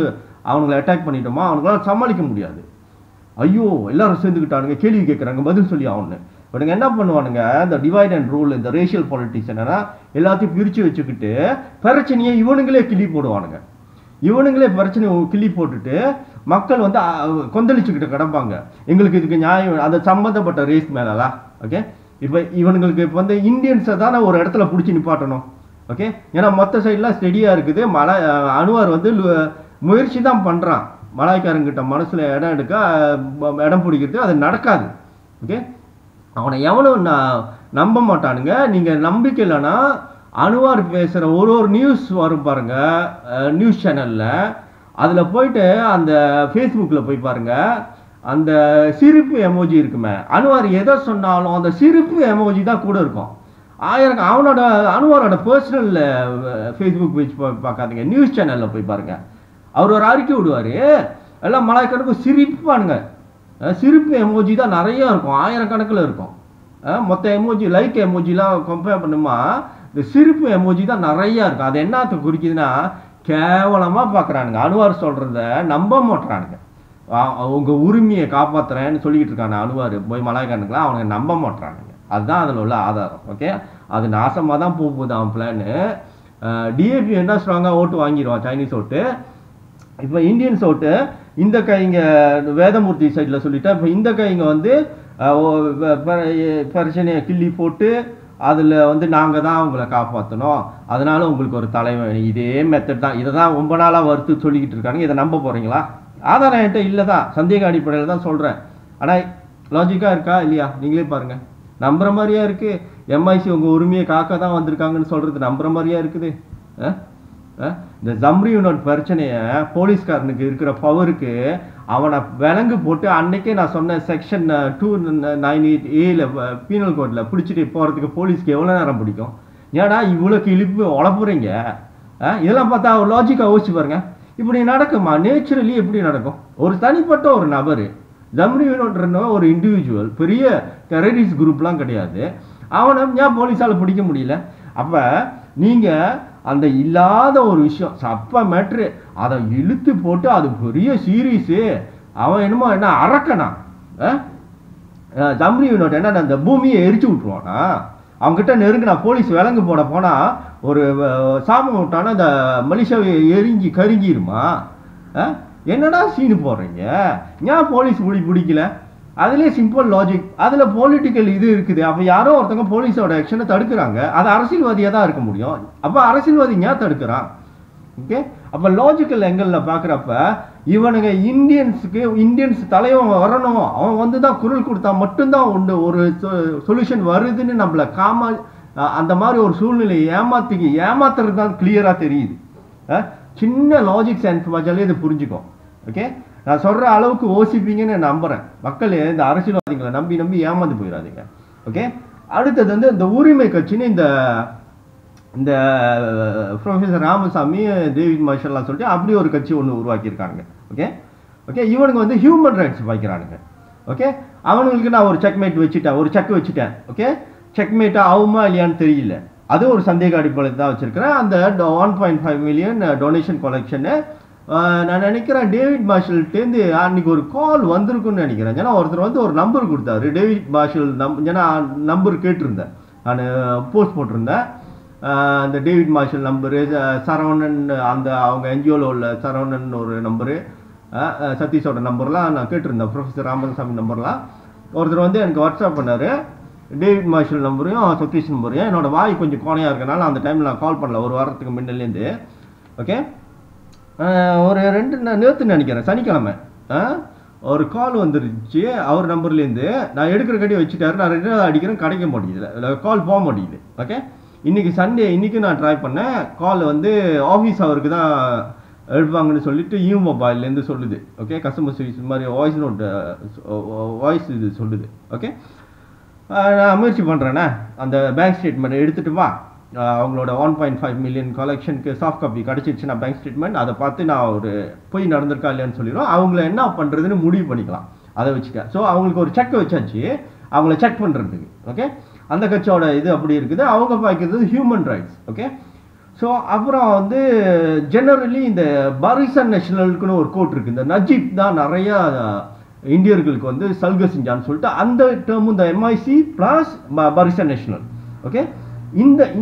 அவங்கள அட்டாக் பண்ணிட்டோமா, அவங்களால சமாளிக்க முடியாது. ஐயோ எல்லாரும் சேர்ந்துக்கிட்டானுங்க, கேள்வி கேட்குறாங்க, பதில் சொல்லி ஆகணும். இவனுங்க என்ன பண்ணுவானுங்க, இந்த டிவைட் அண்ட் ரூல், இந்த ரேஷியல் பாலிட்டிக்ஸ் என்னன்னா எல்லாத்தையும் பிரித்து வச்சுக்கிட்டு பிரச்சனையை இவனுங்களே கிள்ளி போடுவானுங்க. இவனுங்களே பிரச்சனை கிள்ளி போட்டுட்டு மக்கள் வந்து கொந்தளிச்சுக்கிட்டு கிடப்பாங்க. எங்களுக்கு இதுக்கு நியாயம், அது சம்மந்தப்பட்ட ரேஸ் மேலலாம். ஓகே, இப்போ இவனுங்களுக்கு இப்போ வந்து இந்தியன்ஸை தானே ஒரு இடத்துல பிடிச்சி நிப்பாட்டணும். ஓகே, ஏன்னா மொத்த சைட்லாம் ஸ்டெடியாக இருக்குது. அனுவார் வந்து முயற்சி தான் பண்ணுறான் மலாய்க்காரங்கிட்ட மனசில் இடம் பிடிக்கிறது. அது நடக்காது. ஓகே, அவனை எவனும் நம்ப மாட்டானுங்க. நீங்கள் நம்பிக்கை இல்லைன்னா அனுவார் பேசுகிற ஒரு நியூஸ் வரும் பாருங்க, நியூஸ் சேனலில், அதில் போயிட்டு அந்த ஃபேஸ்புக்கில் போய் பாருங்க, அந்த சிரிப்பு எமோஜி இருக்குமே, அனுவார் எதை சொன்னாலும் அந்த சிரிப்பு எமோஜி தான் கூட இருக்கும். அவனோட அனுவாரோட பர்சனல் ஃபேஸ்புக் பேஜ் பார்க்காதீங்க, நியூஸ் சேனலில் போய் பாருங்க. அவர் ஒரு அறிக்கை விடுவார், எல்லாம் மலாய்க்கணக்கு சிரிப்பானுங்க. சிரிப்பு எமோஜி தான் நிறையா இருக்கும், ஆயிரக்கணக்கில் இருக்கும். மொத்த எமோஜி லைக் எமோஜிலாம் கம்பேர் பண்ணுமா, இந்த சிரிப்பு எமோஜி தான் நிறையா இருக்கும். அது என்னத்தை குறிக்குதுன்னா கேவலமாக பார்க்குறானுங்க. அனுவார் சொல்கிறத நம்ப மாட்டுறானுங்க. உங்கள் உரிமையை காப்பாற்றுறேன்னு சொல்லிக்கிட்டு இருக்காங்க அனுவார் போய் மலாய்க்கானுங்களாம், அவனுங்க நம்ப மாட்டுறானுங்க. அதுதான் அதில் உள்ள ஆதாரம். ஓகே, அது நாசமாக தான் போகுது அவன் பிளான்னு. டிஏபி என்ன ஸ்ட்ராங்காக ஓட்டு வாங்கிடுவான், சைனீஸ் ஓட்டு. இப்போ இந்தியன்ஸ் ஓட்டு இந்த கைங்க வேதமூர்த்தி சைடில் சொல்லிட்டேன். இப்போ இந்த கைங்க வந்து பிரச்சனையை கிள்ளி போட்டு அதில் வந்து நாங்கள் தான் அவங்கள காப்பாற்றணும், அதனால உங்களுக்கு ஒரு தலைவன். இதே மெத்தட் தான், இதை தான் ரொம்ப நாளாக வறுத்து சொல்லிக்கிட்டு இருக்காங்க. இதை நம்ப போகிறீங்களா? ஆதாரம் என்கிட்ட இல்லை தான், சந்தேக அடிப்படையில் தான் சொல்கிறேன். ஆனால் லாஜிக்காக இருக்கா இல்லையா நீங்களே பாருங்கள். நம்புகிற மாதிரியா இருக்குது? எம்ஐசி உங்கள் உரிமையை காக்க தான் வந்திருக்காங்கன்னு சொல்கிறது நம்புகிற மாதிரியா இருக்குது? இந்த ஜம்ரி யூனிட் பிரச்சனையை போலீஸ்காரனுக்கு இருக்கிற பவருக்கு அவனை விலங்கு போட்டு அன்னைக்கே நான் சொன்ன செக்ஷன் 298A பீனல் கோட்டில் பிடிச்சிட்டு போகிறதுக்கு போலீஸ்க்கு எவ்வளோ நேரம் பிடிக்கும்? ஏன்னா இவ்வளோக்கு இழுப்பு உழப்புறீங்க. இதெல்லாம் பார்த்தா லாஜிக்காக யோசிச்சு பாருங்க. இப்படி நடக்குமா? நேச்சுரலி எப்படி நடக்கும்? ஒரு தனிப்பட்ட ஒரு நபர், ஜம்ரி யூனிட்ன்ற ஒரு இண்டிவிஜுவல், பெரிய டெரரிஸ்ட் குரூப்லாம் கிடையாது, அவனை ஏன் போலீஸால் பிடிக்க முடியல? அப்போ நீங்கள் அந்த இல்லாத ஒரு விஷயம் சப்ப மேட்ரு அதை இழுத்து போட்டு அது பெரிய சீரீஸு. அவன் என்னமோ என்ன அரக்கனா? ஜம்ரி யூனிட் என்ன அந்த பூமியை எரிச்சு விட்ருவானா? அவங்ககிட்ட நெருங்கினா போலீஸ் விலங்கு போட போனால் ஒரு சாமம் விட்டானா அந்த மலேசியாவை எரிஞ்சி கருங்கிருமா? என்னடா சீனு போடுறீங்க? ஏன் போலீஸ் பிடிக்கல? அதுலேயே சிம்பிள் லாஜிக், அதில் பொலிட்டிக்கல் இது இருக்குது. அப்போ யாரோ ஒருத்தவங்க போலீஸோட ஆக்ஷனை தடுக்கிறாங்க, அது அரசியல்வாதியாக தான் இருக்க முடியும். அப்போ அரசியல்வாதி ஏன் தடுக்கிறான்? ஓகே, அப்போ லாஜிக்கல் எங்கலில் பார்க்குறப்ப இவனுங்க இந்தியன்ஸ் தலைவன் வரணும், அவன் வந்து தான் குரல் கொடுத்தா மட்டும்தான் உண்டு ஒரு சொல்யூஷன் வருதுன்னு நம்மளை அந்த மாதிரி ஒரு சூழ்நிலையை ஏமாத்துறது தான் கிளியராக தெரியுது. சின்ன லாஜிக் சென்ஸ் வச்சாலே இது புரிஞ்சுக்கும். ஓகே, நான் சொல்கிற அளவுக்கு யோசிப்பீங்கன்னு நம்புகிறேன். மக்கள் இந்த அரசியல்வாதிகளை நம்பி ஏமாந்து போயிடாதீங்க. ஓகே, அடுத்தது வந்து இந்த உரிமை கட்சின்னு இந்த ப்ரொஃபஸர் ராமசாமி, டேவிட் மார்ஷல்லாம் சொல்லிட்டு அப்படி ஒரு கட்சி ஒன்று உருவாக்கியிருக்காங்க. ஓகே, ஓகே, இவனுக்கு வந்து ஹியூமன் ரைட்ஸ் வைக்கிறானுங்க. ஓகே, அவனுங்களுக்கு நான் ஒரு செக்மேட் வச்சுட்டேன், ஒரு செக் வச்சுட்டேன். ஓகே, செக்மேட்டாக ஆகுமா இல்லையான்னு தெரியல, அது ஒரு சந்தேக அடிப்படையில் தான் வச்சுருக்கிறேன். அந்த 1.5 மில்லியன் டொனேஷன் கலெக்ஷனு நான் நினைக்கிறேன் டேவிட் மார்ஷல்ட்டேருந்து அன்றைக்கி ஒரு கால் வந்திருக்குன்னு நினைக்கிறேன். ஏன்னா ஒருத்தர் வந்து ஒரு நம்பர் கொடுத்தாரு, டேவிட் மார்ஷல் ஏன்னா நம்பர் கேட்டிருந்தேன், நான் போஸ்ட் போட்டிருந்தேன். அந்த டேவிட் மார்ஷல் நம்பரு, சரவணன் அந்த அவங்க என்ஜிஓவில் உள்ள சரவணன் ஒரு நம்பரு, சதீஷோட நம்பர்லாம் நான் கேட்டிருந்தேன், ப்ரொஃபஸர் ராமசாமி நம்பர்லாம். ஒருத்தர் வந்து எனக்கு வாட்ஸ்அப் பண்ணார், டேவிட் மார்ஷல் நம்பரையும் சதீஷ் நம்பரையும். என்னோட வாய் கொஞ்சம் கோணையாக இருக்கனால அந்த டைமில் நான் கால் பண்ணல, ஒரு வாரத்துக்கு முன்னிலேருந்து. ஓகே, ஒரு நேற்று நினைக்கிறேன் சனிக்கிழமை ஒரு கால் வந்துருச்சு அவர் நம்பர்லேருந்து. நான் எடுக்கிற கட்டி வச்சுட்டாரு, நான் 2 அடிக்கிறேன், கிடைக்க மாட்டேங்குது, கால் போக மாட்டேங்குது. ஓகே, இன்றைக்கி சண்டே, இன்றைக்கும் நான் ட்ரை பண்ணேன், கால் வந்து ஆஃபீஸ் அவருக்கு தான் எடுப்பாங்கன்னு சொல்லிட்டு மொபைல்லேருந்து சொல்லுது. ஓகே, கஸ்டமர் சர்வீஸ் மாதிரி வாய்ஸ் நோட்டு வாய்ஸ் இது சொல்லுது. ஓகே, நான் முயற்சி பண்ணுறேண்ணே, அந்த பேங்க் ஸ்டேட்மெண்ட் எடுத்துகிட்டு வா, அவங்களோட 1.5 மில்லியன் கலெக்ஷனுக்கு சாஃப்ட் காப்பி கிடச்சிருச்சுன்னா பேங்க் ஸ்டேட்மெண்ட், அதை பார்த்து நான் ஒரு போய் நடந்திருக்கா இல்லையான்னு சொல்லிடுவோம், அவங்கள என்ன பண்ணுறதுன்னு முடிவு பண்ணிக்கலாம், அதை வச்சுக்க. ஸோ அவங்களுக்கு ஒரு செக் வச்சாச்சு, அவங்கள செக் பண்ணுறதுக்கு. ஓகே, அந்த கட்சியோட இது அப்படி இருக்குது, அவங்க பார்க்குறது ஹியூமன் ரைட்ஸ். ஓகே, ஸோ அப்புறம் வந்து ஜெனரலி இந்த பாரிசன் நேஷனலுக்குன்னு ஒரு கோட் இருக்குது, இந்த நஜீப் தான் நிறையா இந்தியர்களுக்கு வந்து சல்கை செஞ்சான்னு சொல்லிட்டு அந்த டேர்மு இந்த MIC ப்ளஸ் பாரிசன் நேஷனல். ஓகே,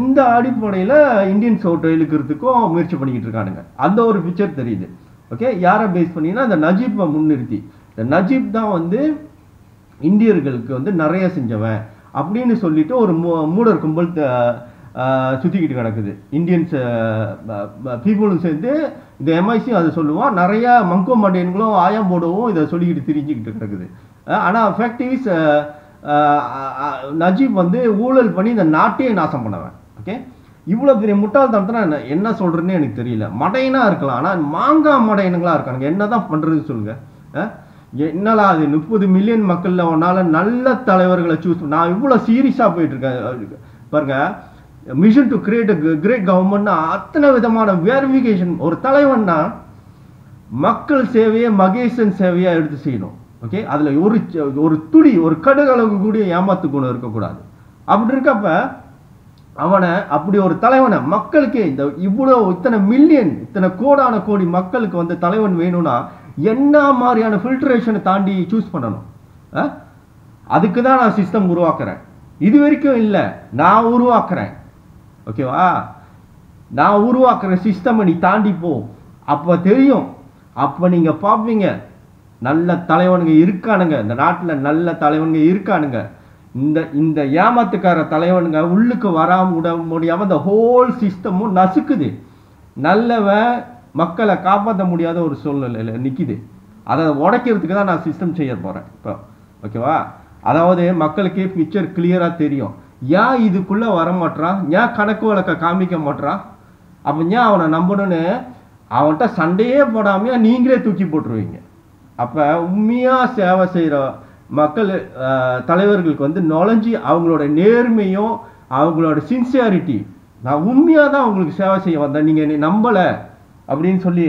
இந்த அடிப்படையில் இந்தியன்ஸ் ஓட்டை இழுக்கிறதுக்கும் முயற்சி பண்ணிக்கிட்டு இருக்கானுங்க. அந்த ஒரு பிக்சர் தெரியுது. ஓகே, யாரை பேஸ் பண்ணினா இந்த நஜீப்பை முன்னிறுத்தி, இந்த நஜீப் தான் வந்து இந்தியர்களுக்கு வந்து நிறைய செஞ்சவன் அப்படின்னு சொல்லிட்டு ஒரு மூடர் கும்பல் சுற்றிக்கிட்டு கிடக்குது. இந்தியன்ஸ் பீப்புளும் சேர்ந்து இந்த MIC அதை சொல்லுவான், நிறையா மங்கோ மண்டேன்களும் ஆயாம்போடவும் இதை சொல்லிக்கிட்டு திரிஞ்சிக்கிட்டு கிடக்குது. ஆனால் ஃபேக்டிவ்ஸ் நஜீப் வந்து ஊழல் பண்ணி இந்த நாட்டையே நாசம் பண்ணவன். ஓகே, இவ்வளோ பெரிய முட்டாள்தனத்தை நான் என்ன சொல்கிறேன்னு எனக்கு தெரியல. மடையனாக இருக்கலாம், ஆனால் மாங்காய் மடையனுங்களாக இருக்கானுங்க. என்ன தான் பண்ணுறதுன்னு சொல்லுங்கள். என்னலா அது 30 மில்லியன் மக்களில் உன்னால் நல்ல தலைவர்களை சூஸ் பண்ண, நான் இவ்வளோ சீரியஸாக போயிட்டுருக்கேன் பாருங்க. மிஷன் டு கிரியேட் கிரேட் கவர்மெண்ட்னா அத்தனை விதமான வேரிஃபிகேஷன். ஒரு தலைவன்னா மக்கள் சேவையை மகேசன் சேவையாக எடுத்து செய்யணும். ஓகே, அதில் ஒரு துடி ஒரு கடுகளவுக்கு கூடிய ஏமாத்து குணம் இருக்கக்கூடாது. அப்படி இருக்கப்ப அவனை அப்படி ஒரு தலைவனை மக்களுக்கே இந்த இவ்வளோ இத்தனை மில்லியன் இத்தனை கோடான கோடி மக்களுக்கு வந்து தலைவன் வேணும்னா என்ன மாதிரியான ஃபில்ட்ரேஷனை தாண்டி சூஸ் பண்ணணும். அதுக்கு தான் நான் சிஸ்டம் உருவாக்குறேன். இது வரைக்கும் இல்லை, நான் உருவாக்குறேன். ஓகேவா, நான் உருவாக்குற சிஸ்டம் நீ தாண்டி போ, அப்போ தெரியும். அப்போ நீங்கள் பார்ப்பீங்க நல்ல தலைவனுங்க இருக்கானுங்க, இந்த நாட்டில் நல்ல தலைவனுங்க இருக்கானுங்க. இந்த ஏமாத்துக்கார தலைவனுங்க உள்ளுக்கு வராம முடியாமல் இந்த ஹோல் சிஸ்டமும் நசுக்குது. நல்லவன் மக்களை காப்பாற்ற முடியாத ஒரு சூழ்நிலையில் நிற்கிது. அதை உடைக்கிறதுக்கு தான் நான் சிஸ்டம் செய்ய போகிறேன் இப்போ. ஓகேவா, அதாவது மக்களுக்கே பிக்சர் கிளியராக தெரியும். ஏன் இதுக்குள்ளே வர மாட்டான், ஏன் கணக்கு வழக்க காமிக்க மாட்டான், அப்போ ஏன் அவனை நம்பணும்னு அவன்கிட்ட சண்டையே போடாமையா நீங்களே தூக்கி போட்டுருவீங்க. அப்போ உண்மையாக சேவை செய்கிற மக்கள் தலைவர்களுக்கு வந்து நுழைஞ்சி அவங்களோட நேர்மையும் அவங்களோட சின்சியாரிட்டி, நான் உண்மையாக தான் அவங்களுக்கு சேவை செய்ய வந்தேன், நீங்கள் என்னை நம்பலை அப்படின்னு சொல்லி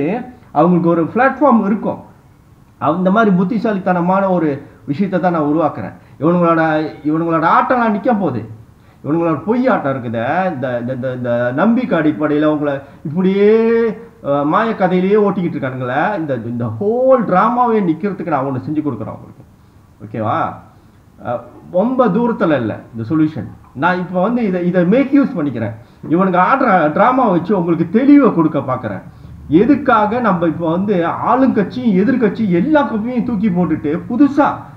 அவங்களுக்கு ஒரு பிளாட்ஃபார்ம் இருக்கும். அந்த மாதிரி புத்திசாலித்தனமான ஒரு விஷயத்தை தான் நான் உருவாக்குறேன். இவனுங்களோட ஆட்டம்லாம் நிற்க போகுது. இவனுங்களோட பொய் ஆட்டம் இருக்குது. இந்த நம்பிக்கை அடிப்படையில் உங்களை இப்படியே மாய கதையிலேயே ஓட்டிக்கிட்டு இருக்கானுங்களே, இந்த ஹோல் ட்ராமாவே நிற்கிறதுக்கு நான் ஒன்று செஞ்சு கொடுக்குறேன் அவங்களுக்கு. ஓகேவா, ரொம்ப தூரத்தில் இல்லை இந்த சொல்யூஷன். நான் இப்போ வந்து இதை மேக் யூஸ் பண்ணிக்கிறேன். இவனுக்கு ஆடுற ட்ராமா வச்சு உங்களுக்கு தெளிவை கொடுக்க பார்க்குறேன். எதுக்காக நம்ம இப்போ வந்து ஆளுங்கட்சி எதிர்கட்சி எல்லா கட்சியும் தூக்கி போட்டுட்டு புதுசாக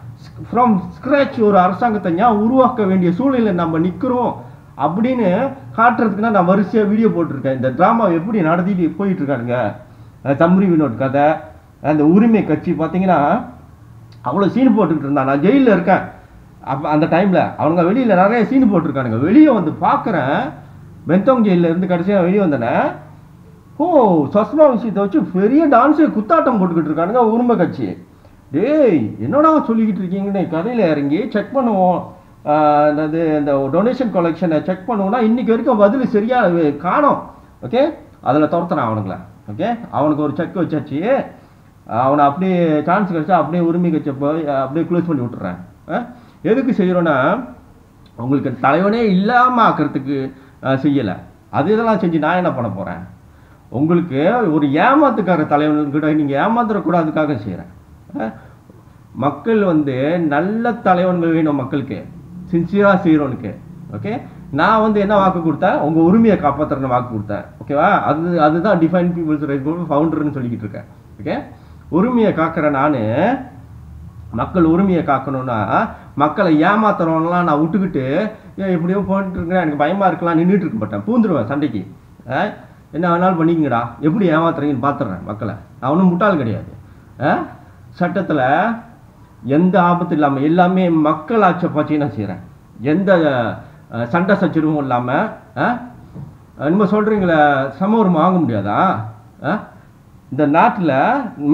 ஃப்ரம் ஸ்க்ராச் ஒரு அரசாங்கத்தை ஏன் உருவாக்க வேண்டிய சூழ்நிலை நம்ம நிற்கிறோம் அப்படின்னு காட்டுறதுக்குன்னா நான் வரிசையாக வீடியோ போட்டிருக்கேன். இந்த ட்ராமா எப்படி நடத்திட்டு போயிட்டு இருக்கானுங்க. தம்ரி வினோட் கதை, அந்த உரிமை கட்சி பார்த்தீங்கன்னா அவ்வளோ சீன் போட்டுக்கிட்டு இருந்தான். நான் ஜெயிலில் இருக்கேன் அப்போ அந்த டைமில் அவங்க வெளியில் நிறைய சீன் போட்டிருக்கானுங்க. வெளியே வந்து பார்க்குறேன், பெந்தோங் ஜெயிலில் இருந்து கடைசியாக வெளியே வந்தேனே, சஸ்மா விஷயத்தை வச்சு பெரிய டான்ஸு குத்தாட்டம் போட்டுக்கிட்டு இருக்கானுங்க உரிமை கட்சி. டேய் என்னடா சொல்லிக்கிட்டு இருக்கீங்கன்னு கதையில் இறங்கி செக் பண்ணுவோம். இந்த டொனேஷன் கலெக்ஷனை செக் பண்ணுவோம்னா இன்றைக்கி வரைக்கும் பதில் சரியாக காணோம். ஓகே, அதில் துரத்துறான் அவனுங்கள. ஓகே, அவனுக்கு ஒரு செக் வச்சாச்சு. அவனை அப்படியே சான்ஸ் கிடைச்சா அப்படியே உரிமை கட்சப்போ அப்படியே க்ளோஸ் பண்ணி விட்டுறேன். எதுக்கு செய்கிறோன்னா உங்களுக்கு தலைவனே இல்லாமல் ஆக்கிறதுக்கு செய்யலை. அது இதெல்லாம் செஞ்சு நான் என்ன பண்ண போகிறேன்? உங்களுக்கு ஒரு ஏமாத்துக்கார தலைவன்கிட்ட நீங்கள் ஏமாத்துறக்கூடாதுக்காக செய்கிறேன். மக்கள் வந்து நல்ல தலைவன்கள் வேணும், மக்களுக்கு சின்சியராக செய்கிறவனுக்கு. ஓகே, நான் வந்து என்ன வாக்கு கொடுத்தேன்? உங்கள் உரிமையை காப்பாற்றுறேன்னு வாக்கு கொடுத்தேன். ஓகேவா? அதுதான் டிஃபைன் பீப்புள்ஸ் ரைட்ஸ் குரூப் ஃபவுண்டர்னு சொல்லிக்கிட்டு இருக்கேன். ஓகே, உரிமையை காக்கிற நான் மக்கள் உரிமையை காக்கணும்னா மக்களை ஏமாத்துறவனெலாம் நான் விட்டுக்கிட்டு எப்படியோ போயிட்டு இருக்கிறேன், எனக்கு பயமாக இருக்கலாம், நின்றுட்டு இருக்க மாட்டேன், பூந்துருவேன் சண்டைக்கு. என்ன வேணாலும் பண்ணிக்கங்கடா, எப்படி ஏமாத்துறீங்கன்னு பார்த்துட்றேன் மக்களை. நான் ஒன்றும் முட்டாள் கிடையாது. சட்டத்தில் எந்த ஆபத்து இல்லாமல் எல்லாமே மக்கள் ஆட்சி பாய்ச்சி நான் செய்கிறேன். எந்த சண்டை சச்சரவும் இல்லாமல். நம்ம சொல்கிறீங்களே சமூகம் வாங்க முடியாதா? இந்த நாட்டில்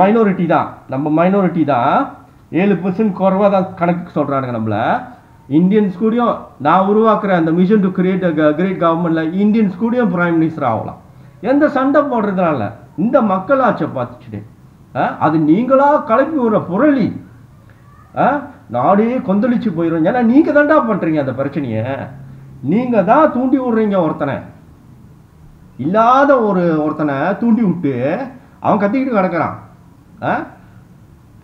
மைனாரிட்டி தான், நம்ம மைனாரிட்டி தான், 7% குறைவாக தான் கணக்கு சொல்கிறானுங்க நம்மளை. இந்தியன்ஸ் கூடயும் நான் உருவாக்குற அந்த மிஷன் டு கிரியேட் கிரேட் கவர்மெண்ட்டில் இந்தியன்ஸ் கூடயும் பிரைம் மினிஸ்டர் ஆகலாம். எந்த சண்டை போடுறதுனால இந்த மக்கள் ஆட்சியை பார்த்துச்சுட்டு அது நீங்களாக கிளப்பி விடுற புரளி நாடே கொந்தளிச்சு போயிடும். ஏன்னா நீங்கள் தாண்டா பண்ணுறீங்க அந்த பிரச்சனையை, நீங்கள் தான் தூண்டி விடுறீங்க. ஒருத்தனை இல்லாத ஒருத்தனை தூண்டி விட்டு அவன் கத்திக்கிட்டு கிடக்கிறான்.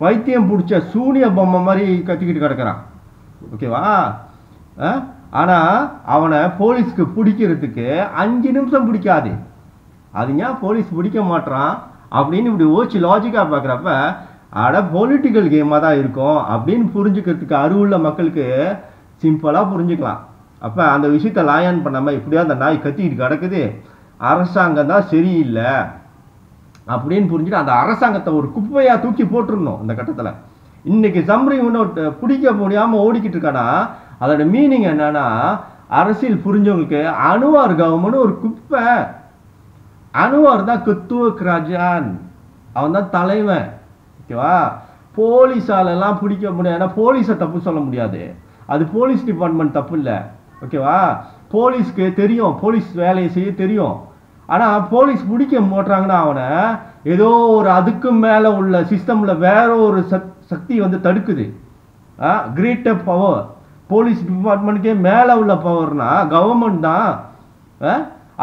பைத்தியம் பிடிச்ச சூனிய பொம்மை மாதிரி கத்திக்கிட்டு கிடக்கிறான். ஓகேவா? ஆனால் அவனை போலீஸ்க்கு பிடிக்கிறதுக்கு 5 நிமிஷம் பிடிக்காது. அது ஏன் போலீஸ் பிடிக்க மாட்டான் அப்படின்னு இப்படி ஓச்சு லாஜிக்காக பார்க்குறப்ப அட பொலிட்டிக்கல் கேமாக தான் இருக்கும் அப்படின்னு புரிஞ்சுக்கிறதுக்கு அறிவுள்ள மக்களுக்கு சிம்பிளாக புரிஞ்சுக்கலாம். அப்போ அந்த விஷயத்தை லாயான் பண்ணாமல் இப்படியா அந்த நாய் கத்திக்கிட்டு கிடக்குது, அரசாங்கம் தான் சரியில்லை அப்படின்னு புரிஞ்சுட்டு அந்த அரசாங்கத்தை ஒரு குப்பையாக தூக்கி போட்டுருணும். இந்த கட்டத்தில் இன்னைக்கு ஜம்ரி இன்னொரு பிடிக்க முடியாமல் ஓடிக்கிட்டு இருக்கானா அதோட மீனிங் என்னன்னா, அரசியல் புரிஞ்சவங்களுக்கு அனுவார் கவர்மெண்ட் ஒரு குப்பை. அனுவார் தான் குத்துவக் ராஜான், அவன் தான் தலைவன். ஓகேவா? போலீஸாலெல்லாம் பிடிக்க முடியாது. ஏன்னா போலீஸை தப்பு சொல்ல முடியாது, அது போலீஸ் டிபார்ட்மெண்ட் தப்பு இல்லை. ஓகேவா? போலீஸ்க்கு தெரியும், போலீஸ் வேலையை செய்ய தெரியும். ஆனால் போலீஸ் பிடிக்க போட்டுறாங்கன்னா அவனை ஏதோ ஒரு அதுக்கு மேலே உள்ள சிஸ்டமில் வேற ஒரு சக்தி வந்து தடுக்குது. கிரேட்டர் பவர் போலீஸ் டிபார்ட்மெண்ட்டுக்கே மேலே உள்ள பவர்னா கவர்மெண்ட் தான்.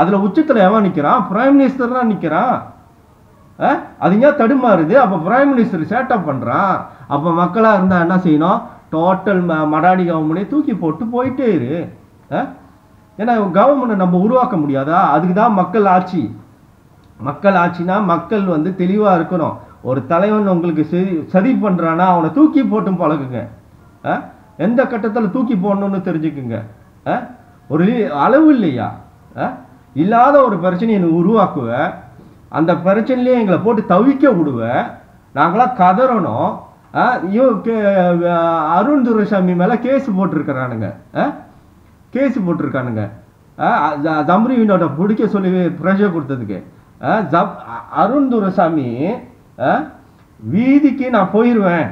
அதில் உச்சத்தில் எவன் நிற்கிறான்? பிரைம் மினிஸ்டர் தான் நிற்கிறான். அது ஏன் தடுமாறுது? அப்போ பிரைம் மினிஸ்டர் சேட்டப் பண்ணுறான். அப்போ மக்களாக இருந்தால் என்ன செய்யணும்? டோட்டல் மடாடி கவர்மெண்ட்டே தூக்கி போட்டு போயிட்டே இரு. ஏன்னா கவர்மெண்ட்டை நம்ம உருவாக்க முடியாதா? அதுக்கு தான் மக்கள் ஆட்சி. மக்கள் ஆட்சினா மக்கள் வந்து தெளிவாக இருக்கணும். ஒரு தலைவன் உங்களுக்கு சரி பண்ணுறான்னா அவனை தூக்கி போட்டும் பழகுங்க. எந்த கட்டத்தில் தூக்கி போடணும்னு தெரிஞ்சுக்குங்க. ஒரு அளவு இல்லையா? இல்லாத ஒரு பிரச்சனையை நீ உருவாக்குவேன், அந்த பிரச்சனையிலேயே எங்களை போட்டு தவிக்க விடுவேன், நாங்களாம் கதறணும். அருண் துரைசாமி மேலே கேஸ் போட்டிருக்கிறானுங்க. கேஸ் போட்டிருக்கானுங்க ஜம்ரி வினோட பிடிக்க சொல்லி ப்ரெஷர் கொடுத்ததுக்கு. அருண் துரைசாமி வீதிக்கு நான் போயிடுவேன்,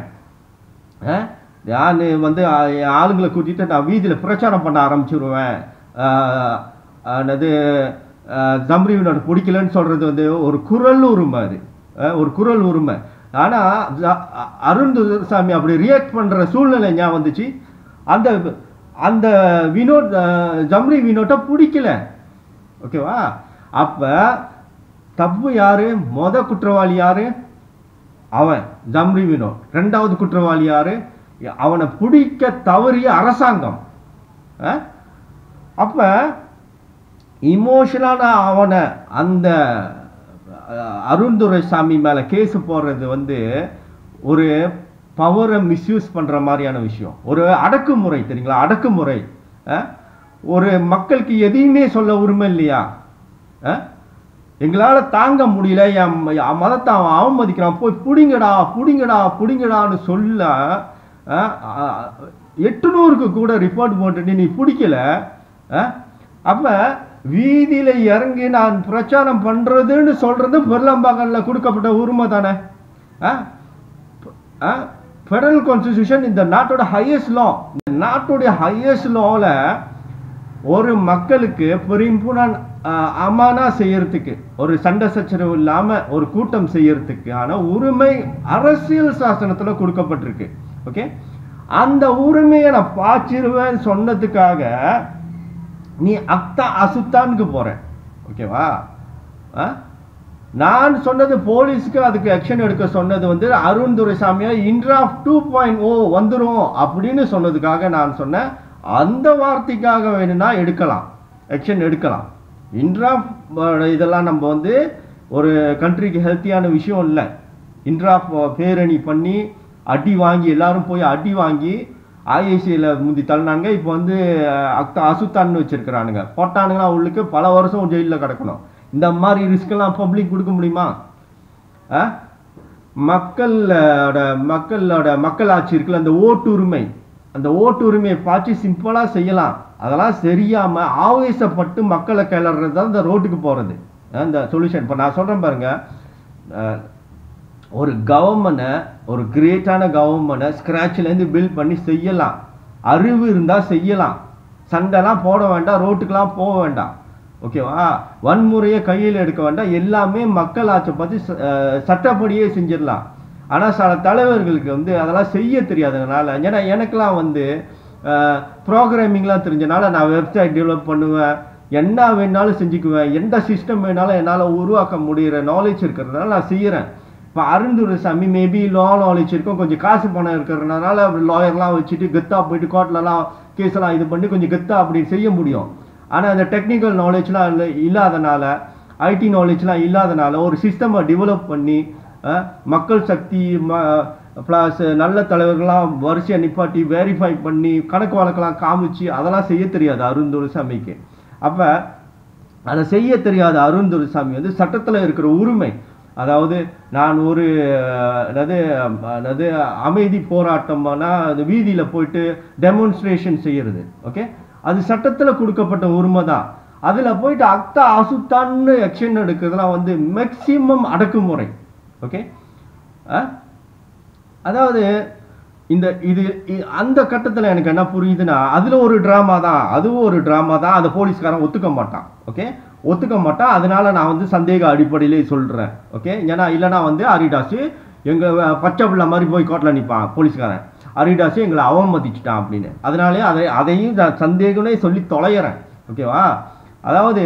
நான் வந்து ஆளுங்களை கூட்டிகிட்டு நான் வீதியில் பிரச்சாரம் பண்ண ஆரம்பிச்சிருவேன். அது ஜம்ரி வினோட பிடிக்கலன்னு சொல்கிறது வந்து ஒரு குரல் உரிமை, அது ஒரு குரல் உரிமை. ஆனால் அருண் துரைசாமி அப்படி ரியாக்ட் பண்ணுற சூழ்நிலை ஏன் வந்துச்சு? அந்த அந்த வினோட் ஜம்ரி வினோட்டை பிடிக்கல. ஓகேவா? அப்போ தப்பு யாரு? குற்றவாளி யாரு? அவன் ஜம்ரி வினோட். ரெண்டாவது குற்றவாளி யாரு? அவனை பிடிக்க தவறிய அரசாங்கம். அப்ப இமோஷனலான அவனை அந்த அருண் துரைசாமி மேல கேஸ் போடுறது வந்து ஒரு பவரை மிஸ்யூஸ் பண்ற மாதிரியான விஷயம். ஒரு அடக்குமுறை, தெரியுங்களா? அடக்குமுறை. ஒரு மக்களுக்கு எதையுமே சொல்ல உரிமை இல்லையா? எங்களால் தாங்க முடியல, என் மதத்தை அவன் அவமதிக்கிறான், போய் பிடிங்கடா பிடிங்கடா பிடிங்கடான்னு சொல்ல 800க்கு கூட ரிப்போர்ட் போட்டுட்டு நீ பிடிக்கல. அப்போ வீதியில் இறங்கி நான் பிரச்சாரம் பண்ணுறதுன்னு சொல்கிறது பெரும்பாகனில் கொடுக்கப்பட்ட உரிமை தானே? ஃபெடரல் கான்ஸ்டிடியூஷன் இந்த நாட்டோட ஹையஸ்ட் லா. இந்த நாட்டுடைய ஹையஸ்ட் லாவில் ஒரு மக்களுக்கு பெரும்புடன் அமானா செய்யறதுக்கு, ஒரு சண்டை சச்சரவு இல்லாம ஒரு கூட்டம் செய்யறதுக்கான உரிமை அரசியல் சாசனத்துல கொடுக்கப்பட்டிருக்கு. ஓகே, அந்த உரிமையை நான் பாய்ச்சிருவேன் சொன்னதுக்காக நீ அக்தா அசுத்தானுக்கு போற. ஓகேவா? நான் சொன்னது போலீஸ்க்கு அதுக்கு ஆக்ஷன் எடுக்க சொன்னது வந்து அருண் துரைசாமியா இன்ட்ராஃப்ட் 2.0 வந்துரும் அப்படின்னு சொன்னதுக்காக நான் சொன்னேன். அந்த வார்த்தைக்காக வேணும்னா எடுக்கலாம், ஆக்ஷன் எடுக்கலாம். இன்ட்ராஃப்ட் இதெல்லாம் நம்ம வந்து ஒரு கண்ட்ரிக்கு ஹெல்த்தியான விஷயம் இல்லை. இன்ட்ராஃப்ட் பேரணி பண்ணி அடி வாங்கி எல்லாரும் போய் அடி வாங்கி ஐஐசியில் முந்தி தள்ளினாங்க. இப்போ வந்து அக்தா அசுத்தான்னு வச்சிருக்கிறானுங்க, போட்டானுங்களா உள்ளுக்கு பல வருஷம் ஜெயிலில் கிடக்கணும். இந்த மாதிரி ரிஸ்கெல்லாம் பப்ளிக் கொடுக்க முடியுமா? மக்களோட மக்களாட்சி இருக்குல்ல, அந்த ஓட்டுரிமை, அந்த ஓட்டுரிமையை பார்த்து சிம்பிளாக செய்யலாம். அதெல்லாம் சரியாமல் ஆவேசப்பட்டு மக்களை கிளறது தான் இந்த ரோட்டுக்கு போகிறது இந்த சொல்யூஷன். இப்போ நான் சொல்கிறேன் பாருங்க, ஒரு கவர்மெண்ட்டை, ஒரு கிரேட்டான கவர்மெண்ட்டை ஸ்க்ராட்ச்லேருந்து பில்ட் பண்ணி செய்யலாம். அறிவு இருந்தால் செய்யலாம். சண்டைலாம் போட வேண்டாம், ரோட்டுக்கெலாம் போக வேண்டாம். ஓகேவா? வன்முறையை கையில் எடுக்க வேண்டாம். எல்லாமே மக்கள் ஆட்சி பற்றி சட்டப்படியே செஞ்சிடலாம். ஆனால் சில தலைவர்களுக்கு வந்து அதெல்லாம் செய்ய தெரியாததுனால, ஏன்னா எனக்கெல்லாம் வந்து ப்ரோக்ராமிங்லாம் தெரிஞ்சனால நான் வெப்சைட் டெவலப் பண்ணுவேன், என்ன வேணாலும் செஞ்சுக்குவேன், எந்த சிஸ்டம் வேணாலும் என்னால் உருவாக்க முடிகிற நாலேஜ் இருக்கிறதுனால நான் செய்கிறேன். இப்போ அருண் துரைசாமி மேபி லா நாலேஜ் இருக்கும், கொஞ்சம் காசு பணம் இருக்கிறதுனால லாயர்லாம் வச்சுட்டு கெத்தாக போயிட்டு கோர்ட்லலாம் கேஸெல்லாம் இது பண்ணி கொஞ்சம் கெத்தாக அப்படி செய்ய முடியும். ஆனால் அந்த டெக்னிக்கல் நாலேஜ்லாம் இல்லாதனால, ஐடி நாலேஜ்லாம் இல்லாதனால ஒரு சிஸ்டமை டெவலப் பண்ணி மக்கள் சக்தி ப்ளஸ் நல்ல தலைவர்கள்லாம் வரிசையை நிப்பாட்டி வெரிஃபை பண்ணி கணக்கு வழக்கெல்லாம் காமிச்சு அதெல்லாம் செய்ய தெரியாது அருண் துரைசாமிக்கு. அப்போ அதை செய்ய தெரியாத அருண் துரைசாமி வந்து சட்டத்தில் இருக்கிற உரிமை, அதாவது நான் ஒரு அமைதி போராட்டம்னா அது வீதியில் போயிட்டு டெமான்ஸ்ட்ரேஷன் செய்யறது, ஓகே, அது சட்டத்தில் கொடுக்கப்பட்ட உரிமை தான். அதில் போயிட்டு அக்தா அசுத்தான்னு ஆக்ஷன் எடுக்கிறதுலாம் வந்து மேக்சிமம் அடக்குமுறை. ஓகே, அதாவது இது அந்த கட்டத்தில் எனக்கு என்ன புரியுதுன்னா, அதில் ஒரு ட்ராமா தான், அதுவும் ஒரு ட்ராமா தான். அதை போலீஸ்காரன் ஒத்துக்க மாட்டான். ஓகே, ஒத்துக்க மாட்டான். அதனால நான் வந்து சந்தேக அடிப்படையிலே சொல்கிறேன். ஓகே, ஏன்னா இல்லைனா வந்து அரிடாஸு எங்கள் பச்சை பிள்ளை மாதிரி போய் கோர்ட்டில் நிற்பான் போலீஸ்காரன், அரிடாஸு எங்களை அவமதிச்சிட்டான் அப்படின்னு. அதனாலே அதையும் நான் சந்தேகம்னே சொல்லி தொலைகிறேன். ஓகேவா? அதாவது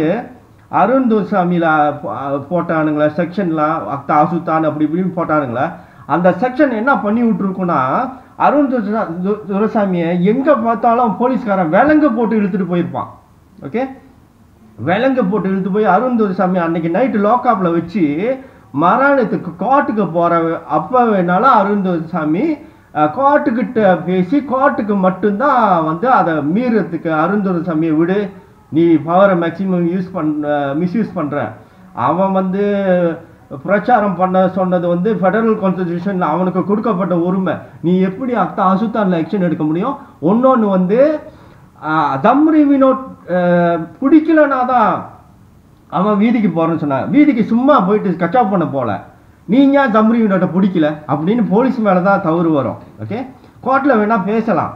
அருண் துரைசாமியில் போட்டானுங்களா செக்ஷன்லாம் அக்தா அசுத்தான் அப்படி இப்படின்னு போட்டானுங்களா, அந்த செக்ஷன் என்ன பண்ணி விட்டுருக்குன்னா, அருண் துரைசாமியை எங்கே பார்த்தாலும் போலீஸ்காரன் விலங்கு போட்டு இழுத்துட்டு போயிருப்பான். ஓகே, விலங்கு போட்டு இழுத்து போய் அருண் துரைசாமி அன்னைக்கு நைட்டு லோக்காப்பில் வச்சு மரணத்துக்கு கோர்ட்டுக்கு போகிற அப்போ வேணாலும் அருண் துரைசாமி கோர்ட்டுக்கிட்ட பேசி கோர்ட்டுக்கு மட்டும்தான் வந்து அதை மீறத்துக்கு அருண் துரைசாமியை விடு, நீ பவரை மேக்சிமம் மிஸ்யூஸ் பண்ணுற, அவன் வந்து பிரச்சாரம் பண்ண சொன்னது வந்து ஃபெடரல் கான்ஸ்டிடியூஷன் அவனுக்கு கொடுக்கப்பட்ட உரிமை, நீ எப்படி அக்தா அசுத்தானில் ஆக்ஷன் எடுக்க முடியும்? ஒன்னொன்று வந்து தம்ரி வினோட் பிடிக்கலனா தான் அவன் வீதிக்கு போகிறேன்னு சொன்னான். வீதிக்கு சும்மா போயிட்டு கச்சாப் பண்ண போல, நீங்க ஏன் தம்ரி வினோட்டை பிடிக்கல அப்படின்னு போலீஸ் மேலே தான் தவறு வரும். ஓகே, கோர்ட்டில் வேணால் பேசலாம்.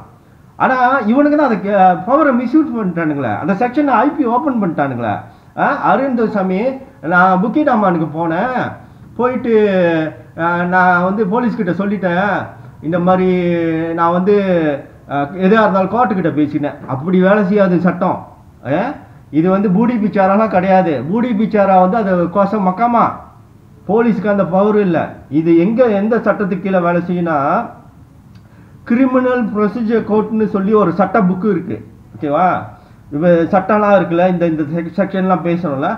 ஆனால் இவனுக்கு தான் அதை பவரை மிஸ்யூஸ் பண்ணிட்டானுங்களே, அந்த செக்ஷனை ஐபி ஓப்பன் பண்ணிட்டானுங்களே. அருண் துரைசாமி, நான் புக்கிட் அம்மானுக்கு போனேன், போயிட்டு நான் வந்து போலீஸ்கிட்ட சொல்லிட்டேன், இந்த மாதிரி நான் வந்து எதாக இருந்தாலும் கோர்ட்டுக்கிட்ட பேசினேன். அப்படி வேலை செய்யாது சட்டம். இது வந்து பூடி பிச்சாரெல்லாம் கிடையாது. பூடி பிச்சாரா வந்து அது கோசம் மக்காமா, போலீஸுக்கு அந்த பவர் இல்லை. இது எந்த சட்டத்துக்கு கீழே வேலை செய்யும்னா, கிரிமினல் ப்ரொசீஜர் கோர்ட்னு சொல்லி ஒரு சட்ட புக்கு இருக்கு. ஓகேவா? இப்போ சட்டம்லாம் இருக்குல்ல, இந்த செக்ஷன்லாம் பேசணும்ல,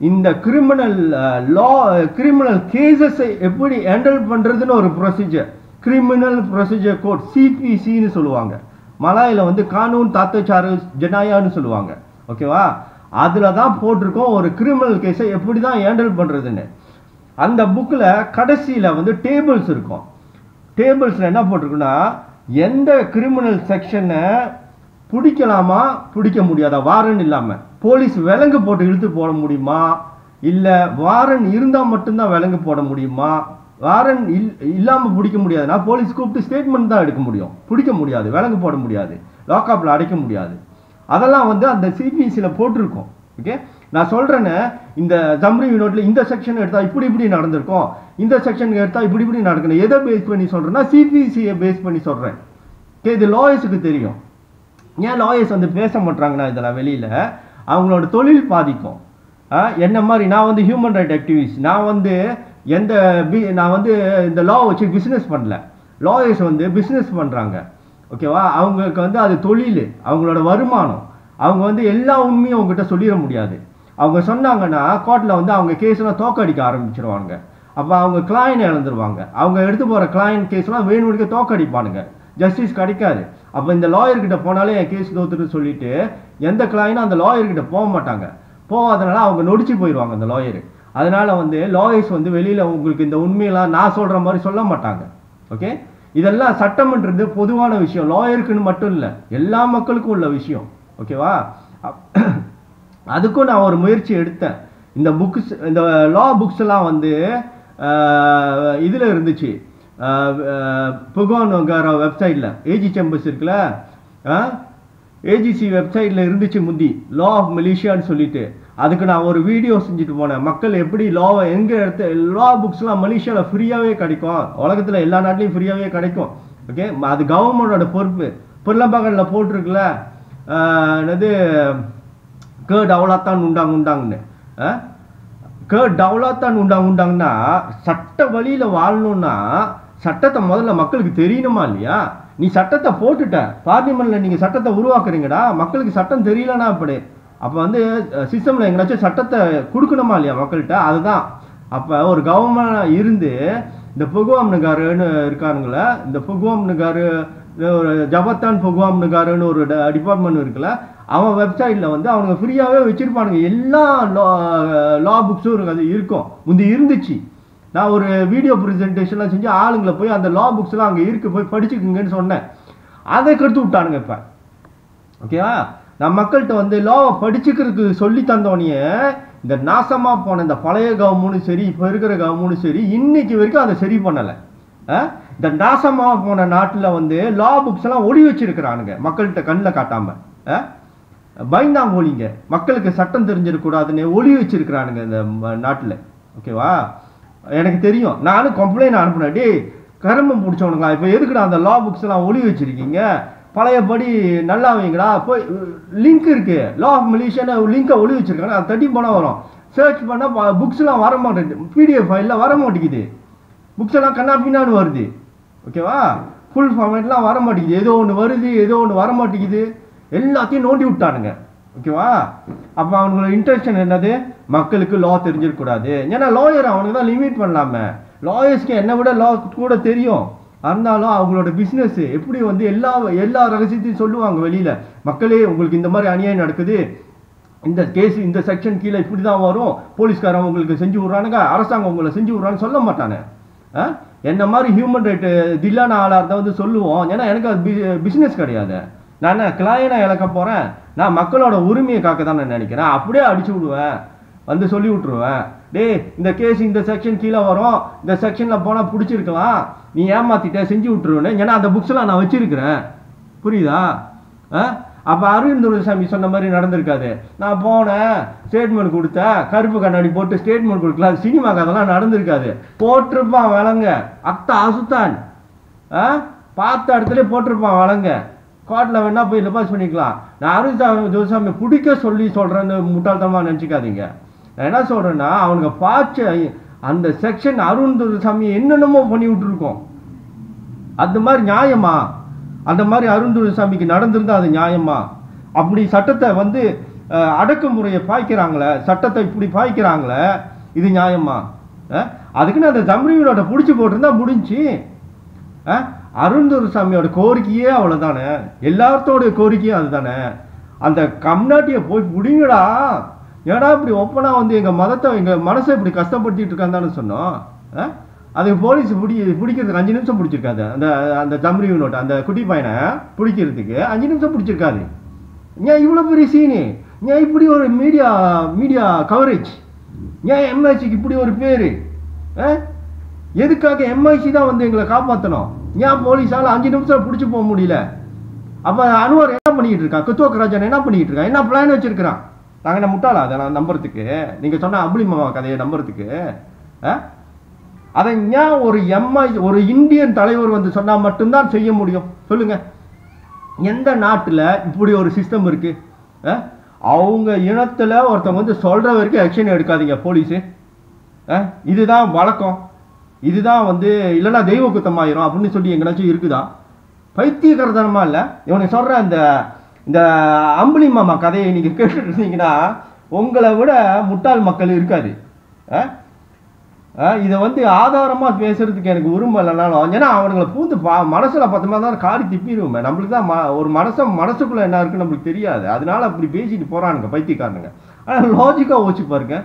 இந்த கிரிமினல் கிரிமினல் கேசஸை எப்படி ஹேண்டில் பண்ணுறதுன்னு ஒரு ப்ரொசீஜர், கிரிமினல் ப்ரொசீஜர் கோட், சிபிசின்னு சொல்லுவாங்க. மலாயில் வந்து கானூன் தாத்தச்சாரு ஜனாயான்னு சொல்லுவாங்க. ஓகேவா? அதில் தான் போட்டிருக்கோம் ஒரு கிரிமினல் கேஸை எப்படி தான் ஹேண்டில் பண்ணுறதுன்னு. அந்த புக்கில் கடைசியில் வந்து டேபிள்ஸ் இருக்கும். டேபிள்ஸில் என்ன போட்டிருக்குன்னா, எந்த கிரிமினல் செக்ஷனை பிடிக்கலாமா பிடிக்க முடியாதா, வாரன் இல்லாமல் போலீஸ் விலங்கு போட்டு இழுத்து போட முடியுமா, இல்லை வாரன் இருந்தால் மட்டும்தான் விலங்கு போட முடியுமா, வாரன் இல்லாமல் பிடிக்க முடியாதுன்னா போலீஸ் கூப்பிட்டு ஸ்டேட்மெண்ட் தான் எடுக்க முடியும், பிடிக்க முடியாது, விலங்கு போட முடியாது, லாக்அப்பில் அடைக்க முடியாது. அதெல்லாம் வந்து அந்த சிபிசியில் போட்டிருக்கோம். ஓகே, நான் சொல்கிறேன்னு இந்த ஜம்ரி யூனிட்ல இந்த செக்ஷன் எடுத்தால் இப்படி நடந்திருக்கும், இந்த செக்ஷன் எடுத்தால் இப்படி நடக்கணும். எதை பேஸ் பண்ணி சொல்கிறேன்னா சிபிசியை பேஸ் பண்ணி சொல்கிறேன். ஓகே, இது லாயர்ஸுக்கு தெரியும். ஏன் லாயர்ஸ் வந்து பேச மாட்டாங்கன்னா இதெல்லாம் வெளியில் அவங்களோட தொழில் பாதிக்கும். என்ன மாதிரி நான் வந்து ஹியூமன் ரைட் ஆக்டிவிஸ்ட், நான் வந்து இந்த லா வச்சு பிஸ்னஸ் பண்ணல. லாயர்ஸ் வந்து பிஸ்னஸ் பண்ணுறாங்க. ஓகேவா, அவங்களுக்கு வந்து அது தொழில், அவங்களோட வருமானம். அவங்க வந்து எல்லா உண்மையும் அவங்ககிட்ட சொல்லிட முடியாது. அவங்க சொன்னாங்கன்னா கோர்ட்டில் வந்து அவங்க கேஸ்லாம் தோக்கடிக்க ஆரம்பிச்சிருவாங்க. அப்போ அவங்க கிளையனை இழந்துருவாங்க. அவங்க எடுத்து போகிற கிளையன் கேஸ்லாம் வேணும்னுக்கு தோக்கடிப்பானுங்க, ஜஸ்டிஸ் கிடைக்காது. அப்போ இந்த லாயர்கிட்ட போனாலே என் கேஸ் தோத்துட்டு சொல்லிட்டு எந்த கிளையனும் அந்த லாயர்கிட்ட போக மாட்டாங்க. போகாதனால அவங்க நொடிச்சு போயிடுவாங்க அந்த லாயரு. அதனால வந்து லாயர்ஸ் வந்து வெளியில் உங்களுக்கு இந்த உண்மையெல்லாம் நான் சொல்கிற மாதிரி சொல்ல மாட்டாங்க. ஓகே, இதெல்லாம் சட்டம்ன்றது பொதுவான விஷயம், லாயருக்குன்னு மட்டும் இல்லை, எல்லா மக்களுக்கும் உள்ள விஷயம். ஓகேவா, அதுக்கும் நான் ஒரு முயற்சி எடுத்தேன். இந்த புக்ஸ், இந்த லா புக்ஸ் எல்லாம் வந்து இதில் இருந்துச்சு, புகான்கார வெப்சைட்டில், ஏஜி சேம்பர்ஸ் இருக்குல்ல, ஏஜிசி வெப்சைட்டில் இருந்துச்சு முந்தி, லா ஆஃப் மலேசியான்னு சொல்லிட்டு. அதுக்கு நான் ஒரு வீடியோ செஞ்சுட்டு போனேன். மக்கள் எப்படி லாவை எங்கே எடுத்து, லா புக்ஸ்லாம் மலேசியாவில் ஃப்ரீயாகவே கிடைக்கும், உலகத்தில் எல்லா நாட்டிலையும் ஃப்ரீயாகவே கிடைக்கும். ஓகே, அது கவர்மெண்டோட பொறுப்பு. பொருளம்பாக்கல்ல போட்டிருக்குல்ல, என்னது டவுலாத்தான் உண்டாங்கன்னு, டவுலாத்தான் உண்டாங்கன்னா சட்ட வழியில் வாழணும்னா சட்டத்தை முதல்ல மக்களுக்கு தெரியணுமா இல்லையா? நீ சட்டத்தை போட்டுட்ட, பார்லிமெண்ட்ல நீங்கள் சட்டத்தை உருவாக்குறீங்கடா, மக்களுக்கு சட்டம் தெரியலன்னா அப்படி அப்போ வந்து சிஸ்டமில் எங்கேனாச்சும் சட்டத்தை கொடுக்கணுமா இல்லையா மக்கள்கிட்ட? அதுதான். அப்போ ஒரு கவர்மெண்ட் இருந்து இந்த புகுவாம்னுகாருன்னு இருக்கானுங்கள, இந்த புகுவாம்னுகாரு, ஒரு ஜபத்தான் புகுவாம்னுகாருன்னு ஒரு டிபார்ட்மெண்ட் இருக்குல்ல, அவன் வெப்சைட்டில் வந்து அவனுங்க ஃப்ரீயாகவே வச்சுருப்பானுங்க. எல்லா லா புக்ஸும் அது இருக்கும், முந்தி இருந்துச்சு. நான் ஒரு வீடியோ ப்ரெசன்டேஷன்லாம் செஞ்சு ஆளுங்களை போய் அந்த லா புக்ஸ்லாம் அங்கே இருக்கு, போய் படிச்சுக்குங்கன்னு சொன்னேன். அதை கெடுத்து விட்டானுங்க இப்போ. ஓகேவா, நான் மக்கள்கிட்ட வந்து லாவை படிச்சுக்கிறதுக்கு சொல்லி தந்தோடனே இந்த நாசமாக போன இந்த பழைய கவர்மெண்ட்டும் சரி, இப்போ இருக்கிற கவர்மெண்ட்டும் சரி, இன்னைக்கு வரைக்கும் அதை சரி பண்ணலை. இந்த நாசமாக போன நாட்டில் வந்து லா புக்ஸ் எல்லாம் ஒளி வச்சிருக்கிறானுங்க, மக்கள்கிட்ட கண்ணில் காட்டாமல். பயந்தாங்கோலிங்க, மக்களுக்கு சட்டம் தெரிஞ்சிடக்கூடாதுன்னு ஒளி வச்சிருக்கிறானுங்க இந்த நாட்டில். ஓகேவா, எனக்கு தெரியும், நானும் கம்ப்ளைண்ட் அனுப்புனேன். டே கரும்பம் பிடிச்சவனுங்களா, இப்போ எதுக்குடா அந்த லா புக்ஸ் எல்லாம் ஒளி வச்சிருக்கீங்க, பழையபடி நல்லா வைங்கடா. போய் லிங்க் இருக்கு, லா ஆஃப் மலேசியான்னு லிங்கை ஒளி வச்சிருக்காங்க, அது தட்டி போனால் வரும். சர்ச் பண்ணால் புக்ஸ்லாம் வர மாட்டேங்குது, பிடிஎஃப் ஃபைலில் வர மாட்டேங்குது, புக்ஸ் எல்லாம் கண்ணா பின்னான்னு வருது. ஓகேவா, ஃபுல் ஃபார்மேட்லாம் வர மாட்டேங்குது, ஏதோ ஒன்று வருது, ஏதோ ஒன்று வர மாட்டேங்குது, எல்லாத்தையும் நோண்டி விட்டானுங்க. ஓகேவா, அப்போ அவங்களோட இன்டென்ஷன் என்னது, மக்களுக்கு லா தெரிஞ்சிடக்கூடாது. ஏன்னா லாயர் அவனுக்கு தான் லிமிட் பண்ணலாமே, லாயர்ஸ்க்கு என்னை விட லா கூட தெரியும். இருந்தாலும் அவங்களோட பிஸ்னஸ் எப்படி வந்து எல்லா ரகசியத்தையும் சொல்லுவாங்க வெளியில். மக்களே உங்களுக்கு இந்த மாதிரி அநியாயம் நடக்குது, இந்த கேஸ் இந்த செக்ஷன் கீழே இப்படி தான் வரும், போலீஸ்காரன் உங்களுக்கு செஞ்சு விட்றானுங்க, அரசாங்கம் உங்களை செஞ்சு விட்றான்னு சொல்ல மாட்டானே. என்ன மாதிரி ஹியூமன் ரைட்டு தில்லான ஆளாக இருந்தால் வந்து சொல்லுவோம். ஏன்னா எனக்கு அது பிஸ்னஸ் கிடையாது, நான் கிளையனை இழக்க போகிறேன், நான் மக்களோட உரிமையை காக்க தான் நான் நினைக்கிறேன். அப்படியே அடிச்சு விடுவேன், வந்து சொல்லி விட்ருவேன். டே இந்த கேஸ் இந்த செக்ஷன் கீழே வரும், இந்த செக்ஷனில் போனால் பிடிச்சிருக்கலாம், நீ ஏமாற்றிட்ட செஞ்சு விட்ருவேன்னு. ஏன்னா அந்த புக்ஸ்லாம் நான் வச்சுருக்கிறேன், புரியுதா? அப்போ அருண்துரைசாமி சொன்ன மாதிரி நடந்திருக்காது. நான் போனேன், ஸ்டேட்மெண்ட் கொடுத்தேன், கருப்பு கண்ணாடி போட்டு ஸ்டேட்மெண்ட் கொடுக்கலாம், சினிமாக்கு அதெல்லாம் நடந்திருக்காது. போட்டிருப்பான் வழங்க, அத்தா அசுத்தான் பார்த்த இடத்துல போட்டிருப்பான் வழங்க, கோர்ட்டில் வேணா போய் டெபாசிட் பண்ணிக்கலாம். நான் அருண்துரைசாமி பிடிக்க சொல்லி சொல்கிறேன்னு முட்டாள்தனமாக நினச்சிக்காதீங்க. நான் என்ன சொல்கிறேன்னா, அவனுக்கு பார்த்த அந்த செக்ஷன் அருண்துரைசாமி என்னென்னமோ பண்ணி விட்டுருக்கோம். அந்த மாதிரி நியாயமா? அந்த மாதிரி அருண்துரைசாமிக்கு நடந்திருந்தா அது நியாயமா? அப்படி சட்டத்தை வந்து அடக்குமுறையை பாய்க்கிறாங்களே, சட்டத்தை இப்படி பாய்க்கிறாங்களே, இது நியாயமா? அதுக்குன்னு அந்த ஜம்ரியோட பிடிச்சி போட்டிருந்தா முடிஞ்சு. அருண்துரைசாமியோட கோரிக்கையே அவ்வளோதானே, எல்லாத்தோடைய கோரிக்கையும் அதுதானே. அந்த கம்நாட்டியை போய் பிடிங்கடா, ஏடா இப்படி ஒப்பனா வந்து எங்கள் மதத்தை எங்கள் மனசை இப்படி கஷ்டப்படுத்திட்டு இருக்கான்னு தானே சொன்னோம். அதுக்கு போலீஸ் பிடிக்கிறதுக்கு 5 நிமிஷம் பிடிச்சிருக்காது. அந்த ஜம்ரியோட அந்த குட்டி பையனை பிடிக்கிறதுக்கு 5 நிமிஷம் பிடிச்சிருக்காது. ஏன் இவ்வளோ பெரிய சீனு? ஏன் இப்படி ஒரு மீடியா கவரேஜ்? ஏன் எம்ஐசிக்கு இப்படி ஒரு பேர்? எதுக்காக எம்ஐசி தான் வந்து எங்களை காப்பாற்றணும்? ஏன் போலீஸால் 5 நிமிஷம் பிடிச்சி போக முடியல? அப்போ அனுவர் என்ன பண்ணிக்கிட்டு இருக்கான், குத்துவக் ராஜன் என்ன பண்ணிக்கிட்டு இருக்கான், என்ன பிளான் வச்சிருக்கிறான்? நாங்கள் என்ன முட்டாளா அதை நான் நம்புறதுக்கு? நீங்கள் சொன்ன அம்புலி மாமா கதையை நம்புறதுக்கு? அதை ஏன் ஒரு இந்தியன் தலைவர் வந்து சொன்னால் மட்டும்தான் செய்ய முடியும் சொல்லுங்க? எந்த நாட்டில் இப்படி ஒரு சிஸ்டம் இருக்கு? அவங்க இனத்தில் ஒருத்தவங்க வந்து சொல்ற வரைக்கும் ஆக்ஷன் எடுக்காதீங்க போலீஸு. இதுதான் வழக்கம், இதுதான் வந்து இல்லைன்னா தெய்வ குத்தமாயிரும் அப்படின்னு சொல்லி எங்கேனாச்சும் இருக்குதா? பைத்தியகரதனமா இல்லை? இவனுக்கு சொல்ற இந்த அம்புலி மாமா கதையை நீங்க கேட்டுட்டு இருந்தீங்கன்னா உங்களை விட முட்டாள் மக்கள் இருக்காது. இதை வந்து ஆதாரமா பேசுறதுக்கு எனக்கு உரிமை இல்லைனாலும், ஏன்னா அவனுங்களை பூந்து மனசுல பத்தமா தான் காரி திப்பிடுவோமே. நம்மளுக்கு தான் ஒரு மனசுக்குள்ள என்ன இருக்குன்னு நம்மளுக்கு தெரியாது. அதனால அப்படி பேசிட்டு போறானுங்க பைத்தியக்காரனுங்க. ஆனா லாஜிக்கா யோசிச்சு பாருங்க.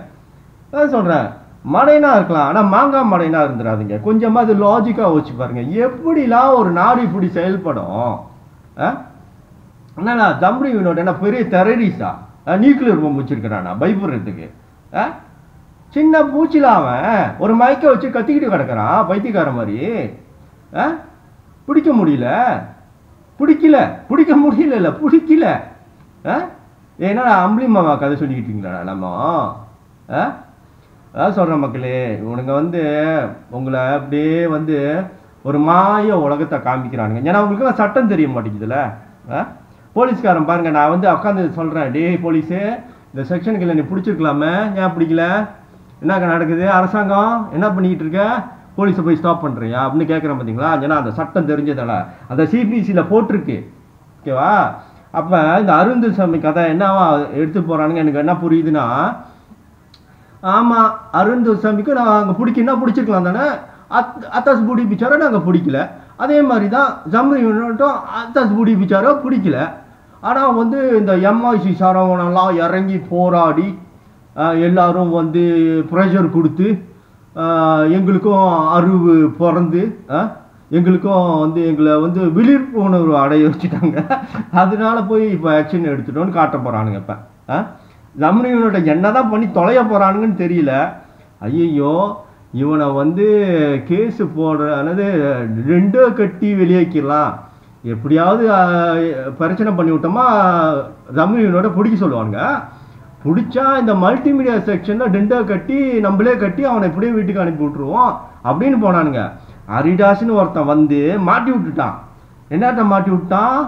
அதான் சொல்றேன், மடைனா இருக்கலாம், ஆனா மாங்காய் மடைனா இருந்துடாதீங்க. கொஞ்சமா அது லாஜிக்கா யோசிச்சு பாருங்க. எப்படிலாம் ஒரு நாடு இப்படி செயல்படும்? என்னடா ஜம்ரி வினோட் என்ன பெரிய டெரரிஸ்டா? நியூக்ளியர் பாம்பு வச்சிருக்கிறானா பயப்படுறதுக்கு? சின்ன பூச்சில அவன் ஒரு மயக்க வச்சு கத்திக்கிட்டு கிடக்கிறான் பைத்தியக்கார மாதிரி. பிடிக்க முடியல, பிடிக்க முடியல. ஏன்னா அம்புலி மாமா கதை சொல்லிக்கிட்டு இருக்கீங்களா நம்ம? அதான் சொல்கிறேன் மக்களே, இவனுங்க வந்து உங்களை அப்படியே வந்து ஒரு மாய உலகத்தை காமிக்கிறானுங்க. ஏன்னா உங்களுக்கு சட்டம் தெரிய மாட்டேங்குதுல்ல. போலீஸ்காரன் பாருங்க, நான் வந்து உட்காந்து சொல்கிறேன், டே போலீஸு இந்த செக்ஷனுக்கு இல்லை நீ பிடிச்சிருக்கலாமே, ஏன் பிடிக்கல? என்ன நடக்குது? அரசாங்கம் என்ன பண்ணிக்கிட்டு இருக்க? போலீஸை போய் ஸ்டாப் பண்ணுறியா அப்படின்னு கேட்குறேன் பார்த்தீங்களா? ஏன்னா அந்த சட்டம் தெரிஞ்சதால அந்த சிபிசியில் போட்டிருக்கு. ஓகேவா? அப்போ இந்த அருந்தசாமி கதை என்னவா எடுத்து போகிறானுங்க எனக்கு என்ன புரியுதுன்னா, ஆமாம் அருந்தசாமிக்கு நான் அங்கே பிடிச்சிருக்கலாம் தானே, அத்தாஸ் பூடி பிச்சாரோ நாங்கள் பிடிக்கல. அதே மாதிரி தான் ஜம்ரி யூனிட்டும் அத்தாஸ் பூடி பிச்சாரோ பிடிக்கல. ஆனால் வந்து இந்த எம்ஐசி சரவணெல்லாம் இறங்கி போராடி எல்லாரும் வந்து ப்ரெஷர் கொடுத்து எங்களுக்கும் அறிவு பிறந்து எங்களுக்கும் வந்து எங்களை வந்து விழிப்புணர்வு அடைய வச்சுட்டாங்க. அதனால போய் இப்போ ஆக்ஷன் எடுத்துட்டோன்னு காட்ட போகிறானுங்க. இப்போ ஜம்ரி யூனிட்டை என்ன தான் பண்ணி தொலைய போகிறானுங்கன்னு தெரியல. ஐயோ, இவனை வந்து கேஸு போடுறது 2 கட்டி வெளியேக்கிடலாம், எப்படியாவது பிரச்சனை பண்ணி விட்டோமா ஜம்ரி யூனிட்டை பிடிக்க சொல்லுவானுங்க. பிடிச்சா இந்த மல்டிமீடியா செக்ஷனில் 2 கட்டி நம்மளே கட்டி அவனை இப்படியே வீட்டுக்கு அனுப்பி விட்டுருவோம் அப்படின்னு போனானுங்க. ஹரிதாஸ்னு ஒருத்தன் வந்து மாட்டி விட்டுட்டான். என்னட்ட மாட்டி விட்டான்?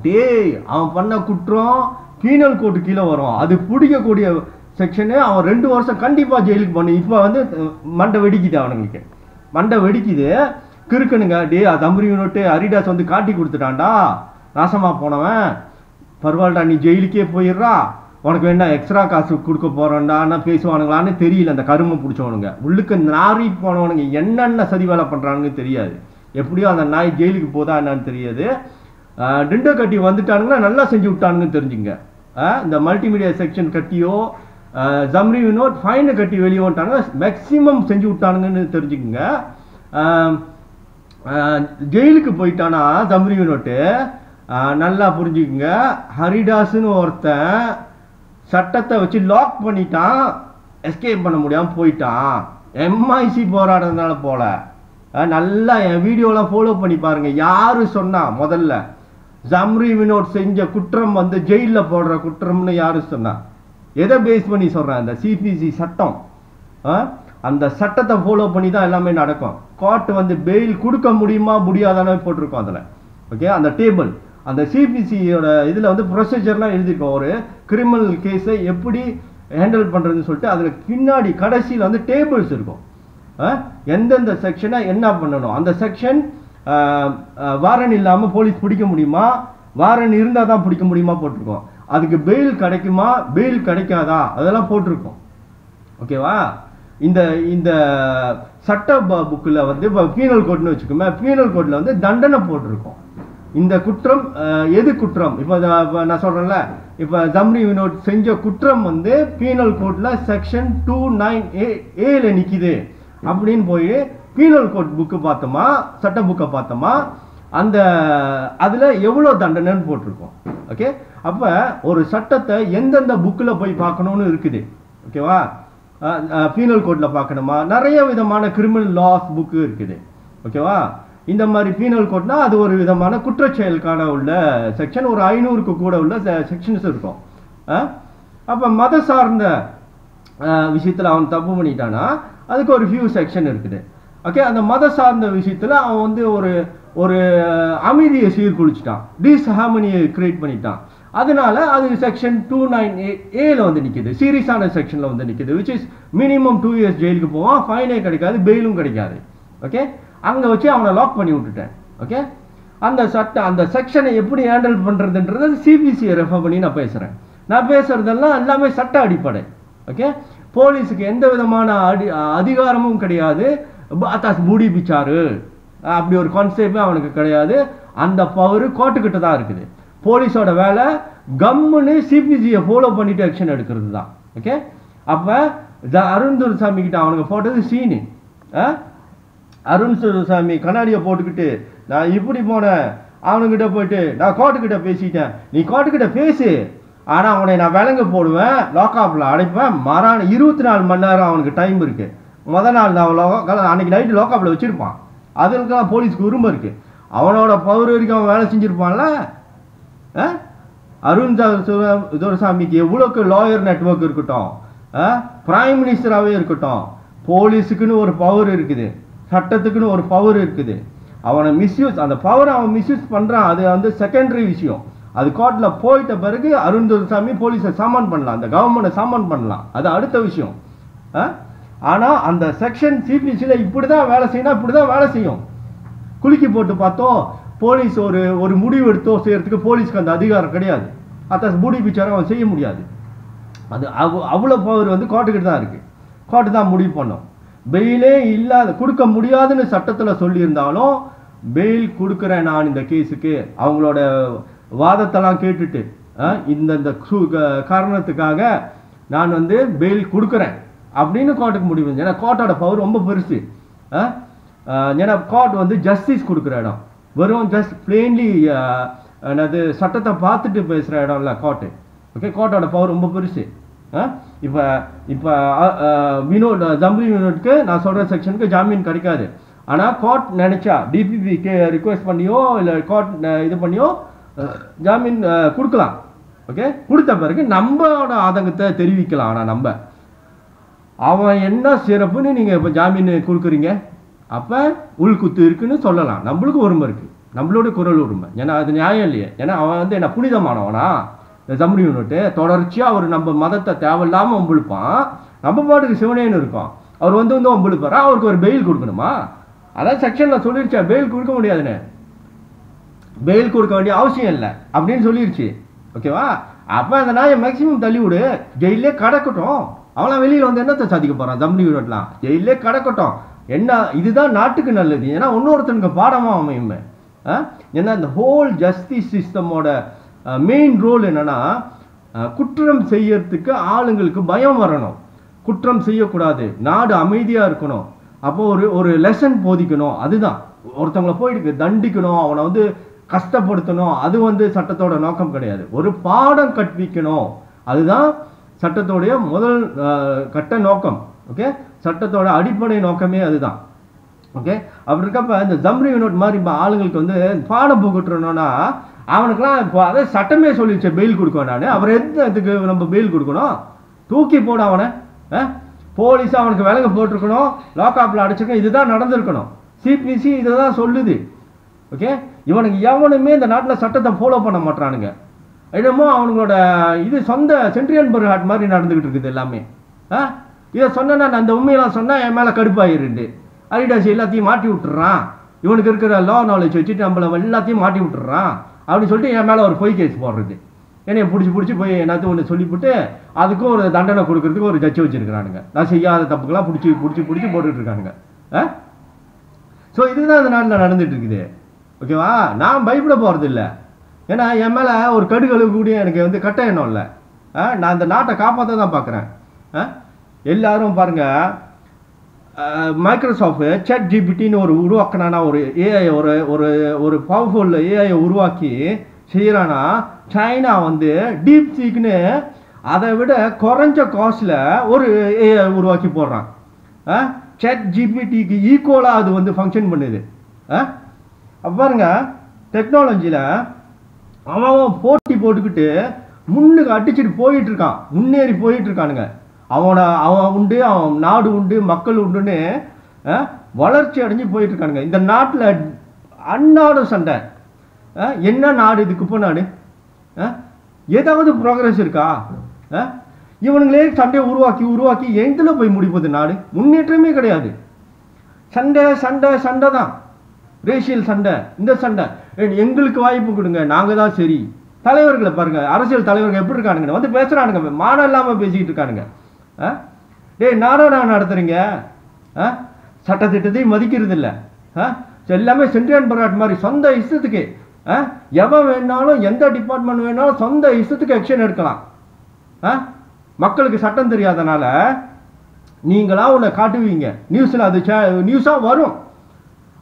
டேய், அவன் பண்ண குற்றம் பீனல் கோட்டு கீழே வரும், அது பிடிக்கக்கூடிய செக்ஷனு, அவன் 2 வருஷம் கண்டிப்பாக ஜெயிலுக்கு பண்ணி. இப்போ வந்து மண்டை வெடிக்குது, அவனுங்களுக்கு மண்டை வெடிக்குது. கிறுக்கணுங்க, டே ஜம்ரி யூனிட்டு ஹரிதாஸ் வந்து காட்டி கொடுத்துட்டான்டா, நாசமாக போனவன், பரவாயில்லடா நீ ஜெயிலுக்கே போயிடுறா, உனக்கு வேணா எக்ஸ்ட்ரா காசு கொடுக்க போகிறோண்டான்னு பேசுவானுங்களான்னு தெரியல. அந்த கருமை பிடிச்சவனுங்க உள்ளுக்கு நாரி போனவனுங்க என்னென்ன சதி வேலை பண்ணுறானுங்கன்னு தெரியாது. எப்படியோ அந்த நாய் ஜெயிலுக்கு போதா என்னன்னு தெரியாது. 2 கட்டி வந்துட்டானுங்கன்னா நல்லா செஞ்சு விட்டானுங்கன்னு தெரிஞ்சுங்க. இந்த மல்டிமீடியா செக்ஷன் கட்டியோ ஜம்ரி வினோட் ஃபைனை கட்டி வெளியே வந்துட்டானுங்க, மேக்சிமம் செஞ்சு விட்டானுங்கன்னு தெரிஞ்சுக்குங்க. ஜெயிலுக்கு போயிட்டானா ஜம்ரி வினோட்டு நல்லா புரிஞ்சுக்குங்க. ஹரிதாஸ்னு ஒருத்தன் சட்டத்தை வச்சு லாக் பண்ணிட்டான், எஸ்கேப் பண்ண முடியாமல் போயிட்டான். எம்ஐசி போராடுறதுனால போல. நல்லா என் வீடியோலாம் ஃபாலோ பண்ணி பாருங்க. யாரு சொன்னா முதல்ல ஜம்ரி வினோட் செஞ்ச குற்றம் வந்து ஜெயிலில் போடுற குற்றம்னு யாரு சொன்னா? எதை பேஸ் பண்ணி சொல்றேன்? அந்த சிபிசி சட்டம். அந்த சட்டத்தை ஃபாலோ பண்ணி தான் எல்லாமே நடக்கும். கோர்ட் வந்து பெயில் கொடுக்க முடியுமா முடியாதானே போட்டிருக்கோம் அதில். ஓகே, அந்த டேபிள் அந்த சிபிசியோட இதில் வந்து ப்ரொசீஜர்லாம் எழுதியிருக்கோம். ஒரு கிரிமினல் கேஸை எப்படி ஹேண்டில் பண்ணுறதுன்னு சொல்லிட்டு அதில் பின்னாடி கடைசியில் வந்து டேபிள்ஸ் இருக்கும். எந்தெந்த செக்ஷனை என்ன பண்ணணும், அந்த செக்ஷன் வாரண்ட் இல்லாமல் போலீஸ் பிடிக்க முடியுமா, வாரண்ட் இருந்தால் தான் பிடிக்க முடியுமா போட்டிருக்கோம். அதுக்கு பெயில் கிடைக்குமா பெயில் கிடைக்காதா அதெல்லாம் போட்டிருக்கோம். ஓகேவா? இந்த இந்த சட்ட புக்கில் வந்து இப்போ பீனல் கோட்னு வச்சுக்கோமே, பீனல் கோட்டில் வந்து தண்டனை போட்டிருக்கோம். இந்த குற்றம் எது குற்றம்? இப்போ நான் சொல்கிறேன்ல, இப்போ ஜம்ரி வினோட் செஞ்ச குற்றம் வந்து பீனல் கோட்டில் செக்ஷன் 298A நிற்கிது அப்படின்னு போய் பீனல் கோட் புக்கு பார்த்தோமா, சட்ட புக்கை பார்த்தோமா, அந்த அதில் எவ்வளோ தண்டனைன்னு போட்டிருக்கோம். ஓகே, அப்போ ஒரு சட்டத்தை எந்தெந்த புக்கில் போய் பார்க்கணுன்னு இருக்குது. ஓகேவா? பீனல் கோட்டில் பார்க்கணுமா, நிறைய விதமான கிரிமினல் லாஸ் புக்கு இருக்குது. ஓகேவா? இந்த மாதிரி பீனல் கோட்னா அது ஒரு விதமான குற்றச்செயலுக்கான உள்ள செக்ஷன், ஒரு 500க்கு கூட உள்ள செக்ஷன்ஸ் இருக்கும். அப்போ மத சார்ந்த விஷயத்தில் அவன் தப்பு பண்ணிட்டானா அதுக்கு ஒரு ஃபியூ செக்ஷன் இருக்குது. ஓகே, அந்த மத சார்ந்த விஷயத்தில் அவன் வந்து ஒரு அமைதியை சீர்குலைச்சிட்டான், டிஸ்ஹார்மனியை கிரியேட் பண்ணிட்டான். அதனால அது செக்ஷன் 298A வந்து நிற்குது, சீரியஸான செக்ஷனில் வந்து நிற்குது. விச் இஸ் மினிமம் 2 years ஜெயிலுக்கு போவான், ஃபைனே கிடைக்காது, பெயிலும் கிடைக்காது. ஓகே, அங்கே வச்சு அவனை லாக் பண்ணி விட்டுட்டேன். ஓகே, அந்த செக்ஷனை எப்படி ஹேண்டில் பண்ணுறதுன்றது சிபிசியை ரெஃபர் பண்ணி நான் பேசுகிறேன். நான் பேசுறதெல்லாம் எல்லாமே சட்ட அடிப்படை. ஓகே, போலீஸுக்கு எந்த விதமான அதிகாரமும் கிடையாது. மூடி பிச்சாரு அப்படி ஒரு கான்செப்டே அவனுக்கு கிடையாது. அந்த பவர் கோர்ட்டுக்கிட்ட தான் இருக்குது. போலீஸோட வேலை கம்முன்னு சிபிசியை ஃபாலோ பண்ணிட்டு ஆக்ஷன் எடுக்கிறது தான். ஓகே, அப்போ அருண் துரைசாமி கிட்ட அவனுக்கு போட்டது சீனு. அருண் துரைசாமி கண்ணாடியை போட்டுக்கிட்டு நான் இப்படி போனேன், அவனுக்கிட்ட போயிட்டு நான் கோர்ட்டுக்கிட்ட பேசிட்டேன், நீ கோர்ட்டுக்கிட்ட பேசு, ஆனால் அவனை நான் விலங்க போடுவேன், லாக்அப்பில் அடைப்பேன், 24 மணி நேரம் அவனுக்கு டைம் இருக்குது. முதல் நாள் நான் அன்னைக்கு நைட்டு லாக்அப்பில் வச்சுருப்பான். அதுக்கெல்லாம் போலீஸ்க்கு உரிமை இருக்குது. அவனோட பவர் வரைக்கும் அவன் வேலை செஞ்சுருப்பான்ல. அருண் துரைசாமிக்கு எவ்வளோக்கு லாயர் நெட்வொர்க் இருக்கட்டும், பிரைம் மினிஸ்டராகவே இருக்கட்டும், போலீஸுக்குன்னு ஒரு பவர் இருக்குது, சட்டத்துக்குன்னு ஒரு பவர் இருக்குது. அவனை மிஸ்யூஸ், அந்த பவரை அவன் மிஸ்யூஸ் பண்ணுறான், அது வந்து செகண்டரி விஷயம். அது கோர்ட்டில் போயிட்ட பிறகு அருண் துரைசாமி போலீஸை சாமான் பண்ணலாம், அந்த கவர்மெண்ட்டை சாமான் பண்ணலாம், அது அடுத்த விஷயம். ஆனால் அந்த செக்ஷன் சிபிசியில் இப்படி தான் வேலை செய்யணும், இப்படி தான் வேலை செய்யும். குலுக்கி போட்டு பார்த்தோம், போலீஸ் ஒரு முடிவு எடுத்தோ செய்யறதுக்கு போலீஸ்க்கு அந்த அதிகாரம் கிடையாது. அதான் மூடி பிச்சாரம் அவன் செய்ய முடியாது. அது அவ்வளோ பவர் வந்து கோர்ட்டுக்கிட்ட தான் இருக்குது. கோர்ட்டு தான் முடிவு பண்ணோம். பெயிலே இல்லாத கொடுக்க முடியாதுன்னு சட்டத்தில் சொல்லியிருந்தாலும் பெயில் கொடுக்குறேன் நான் இந்த கேஸுக்கு, அவங்களோட வாதத்தெல்லாம் கேட்டுட்டு இந்த காரணத்துக்காக நான் வந்து பெயில் கொடுக்குறேன் அப்படின்னு கோர்ட்டுக்கு முடிவு. ஏன்னா கோர்ட்டோட பவர் ரொம்ப பெருசு. ஏன்னா கோர்ட் வந்து ஜஸ்டிஸ் கொடுக்குற இடம், வெறும் ஜஸ்ட் பிளெயின்லி என்னது சட்டத்தை பார்த்துட்டு பேசுகிற இடம் இல்லை கோர்ட்டு. ஓகே, கோர்ட்டோட பவர் ரொம்ப பெருசு. இப்போ ஜம்பி வினோட்க்கு நான் சொல்கிற செக்ஷனுக்கு ஜாமீன் கிடைக்காது. ஆனால் கோர்ட் நினச்சா டிபிபிக்கு ரிக்வெஸ்ட் பண்ணியோ இல்லை கோர்ட் இது பண்ணியோ ஜாமீன் கொடுக்கலாம். ஓகே, கொடுத்த பிறகு நம்மளோட ஆதங்கத்தை தெரிவிக்கலாம். ஆனால் அவன் என்ன சிறப்புன்னு நீங்கள் இப்போ ஜாமீன் கொடுக்குறீங்க, அப்போ உள்குத்து இருக்குன்னு சொல்லலாம். நம்மளுக்கு உரிமை இருக்குது, நம்மளோட குரல் உரிமை. ஏன்னா அது நியாயம் இல்லையே. ஏன்னா அவன் வந்து என்ன புனிதமானவனா? இந்த ஜம்பி யூனிட்டு தொடர்ச்சியாக அவர் நம்ம மதத்தை தேவையில்லாமல் ஒம்பிழுப்பான், நம்ம பாட்டுக்கு சிவனேன்னு இருக்கோம். அவர் வந்து ஒம்பிழுப்பாரா? அவருக்கு ஒரு பெயில் கொடுக்கணுமா? அதான் செக்ஷனில் சொல்லிருச்சா பெயில் கொடுக்க முடியாதுன்னு, பெயில் கொடுக்க வேண்டிய அவசியம் இல்லை அப்படின்னு சொல்லிருச்சு. ஓகேவா? அப்போ அந்த நாயை மேக்சிமம் தள்ளி விடு, ஜெயிலே கடக்கட்டும். அவளாம் வெளியில் வந்து என்னத்தை சாதிக்க போகிறான்? ஜம்பி யூனிட்லாம் ஜெயிலே கடக்கட்டும். என்ன, இதுதான் நாட்டுக்கு நல்லது. ஏன்னா இன்னொருத்தனுக்கு பாடமாக அமையுமே. ஏன்னா இந்த ஹோல் ஜஸ்டிஸ் சிஸ்டமோட மெயின் ரோல் என்னன்னா, குற்றம் செய்யறதுக்கு ஆளுங்களுக்கு பயம் வரணும், குற்றம் செய்யக்கூடாது, நாடு அமைதியாக இருக்கணும். அப்போ ஒரு லெசன் போதிக்கணும். அதுதான் ஒருத்தவங்களை போயிட்டு தண்டிக்கணும், அவனை வந்து கஷ்டப்படுத்தணும், அது வந்து சட்டத்தோட நோக்கம் கிடையாது. ஒரு பாடம் கற்பிக்கணும், அதுதான் சட்டத்தோடைய முதல் கட்ட நோக்கம். ஓகே, சட்டத்தோட அடிப்படை நோக்கமே அதுதான். ஓகே, அப்படி இருக்கப்ப இந்த ஜம்பி யூனிட் மாதிரி ஆளுங்களுக்கு வந்து பாடம் புகட்டுறோம்னா அவனுக்குலாம் இப்போ அதே சட்டமே சொல்லிடுச்சு பெயில் கொடுக்க நான். அப்புறம் எதுக்கு நம்ம பெயில் கொடுக்கணும்? தூக்கி போட அவனை. போலீஸ் அவனுக்கு விலங்கு போட்டிருக்கணும், லாக்அப்பில் அடைச்சிருக்கணும். இதுதான் நடந்திருக்கணும். சிபிசி இதை தான் சொல்லுது. ஓகே, இவனுக்கு எவனுமே இந்த நாட்டில் சட்டத்தை ஃபாலோ பண்ண மாட்டானுங்க. என்னமோ அவங்களோட இது சொந்த சென்ட்ரியன் பர்ஹாட் மாதிரி நடந்துக்கிட்டு இருக்குது எல்லாமே. இதை சொன்னா நான் அந்த உண்மையெல்லாம் சொன்னால் என் மேலே கடுப்பாயிருண்டு, அரிடாசி எல்லாத்தையும் மாட்டி விட்டுறான், இவனுக்கு இருக்கிற லா நாலேஜ் வச்சுட்டு நம்மளை எல்லாத்தையும் மாட்டி விட்டுறான் அப்படின்னு சொல்லிட்டு என் மேலே ஒரு பொய் கேஸ் போடுறது. என்னைய பிடிச்சி போய் என்னத்து ஒன்று சொல்லிவிட்டு அதுக்கும் ஒரு தண்டனை கொடுக்கறதுக்கு ஒரு ஜட்ஜி வச்சுருக்கிறானுங்க. நான் செய்யாத தப்புக்கெல்லாம் பிடிச்சி போட்டுட்டு இருக்கானுங்க. ஸோ இதுதான் இந்த நாட்டில் நடந்துட்டு இருக்குது. ஓகேவா? நான் பயப்பட போகிறது இல்லை. ஏன்னா என் மேலே ஒரு கடுகளவு கூடிய எனக்கு வந்து கட்ட எண்ணம் இல்லை. நான் இந்த நாட்டை காப்பாற்ற தான் பார்க்குறேன். எல்லாரும் பாருங்கள், மைக்ரோசாஃப்ட் சாட் ஜிபிடின்னு உருவாக்கினானா, ஒரு ஏஐ ஒரு பவர்ஃபுல் ஏஐயை உருவாக்கி செய்கிறானா, சைனா வந்து டீப் சீக்னு அதை விட குறைஞ்ச காஸ்டில் ஒரு ஏஐ உருவாக்கி போடுறான். சாட் ஜிபிடிக்கு ஈக்குவலாக அது வந்து ஃபங்க்ஷன் பண்ணுது. பாருங்க டெக்னாலஜியில் அவன் போட்டி போட்டுக்கிட்டு முன்னுக்கு அடிச்சுட்டு போயிட்டு இருக்கான், முன்னேறி போயிட்டு இருக்கானுங்க. அவன் உண்டு, அவன் நாடு உண்டு, மக்கள் உண்டுன்னு வளர்ச்சி அடைஞ்சு போயிட்டு இருக்கானுங்க. இந்த நாட்டில் அந்நாடு சண்டை. என்ன நாடு இது? குப்பை நாடு. ஏதாவது ப்ரோக்ரஸ் இருக்கா? இவனுங்களே சண்டையை உருவாக்கி உருவாக்கி எதில் போய் முடிப்பது நாடு? முன்னேற்றமே கிடையாது. சண்டை சண்டை சண்டை தான், ரேஷியல் சண்டை, இந்த சண்டை. எங்களுக்கு வாய்ப்பு கொடுங்க, நாங்கள் தான் சரி. தலைவர்களை பாருங்க, அரசியல் தலைவர்கள் எப்படி இருக்கானுங்க, வந்து பேசுறானுங்க, மானம் இல்லாமல் பேசிக்கிட்டு இருக்கானுங்க. டேய் நாடா நடத்துறீங்க, சட்டத்திட்டத்தையும் மதிக்கிறது இல்லை. எல்லாமே சென்ட்ரியன் பராட் மாதிரி சொந்த இஷ்டத்துக்கு எவன் வேணாலும் எந்த டிபார்ட்மெண்ட் வேணாலும் சொந்த இஷ்டத்துக்கு ஆக்ஷன் எடுக்கலாம். மக்களுக்கு சட்டம் தெரியாதனால நீங்களா உன்னை காட்டுவீங்க, நியூஸில் அது நியூஸாக வரும்.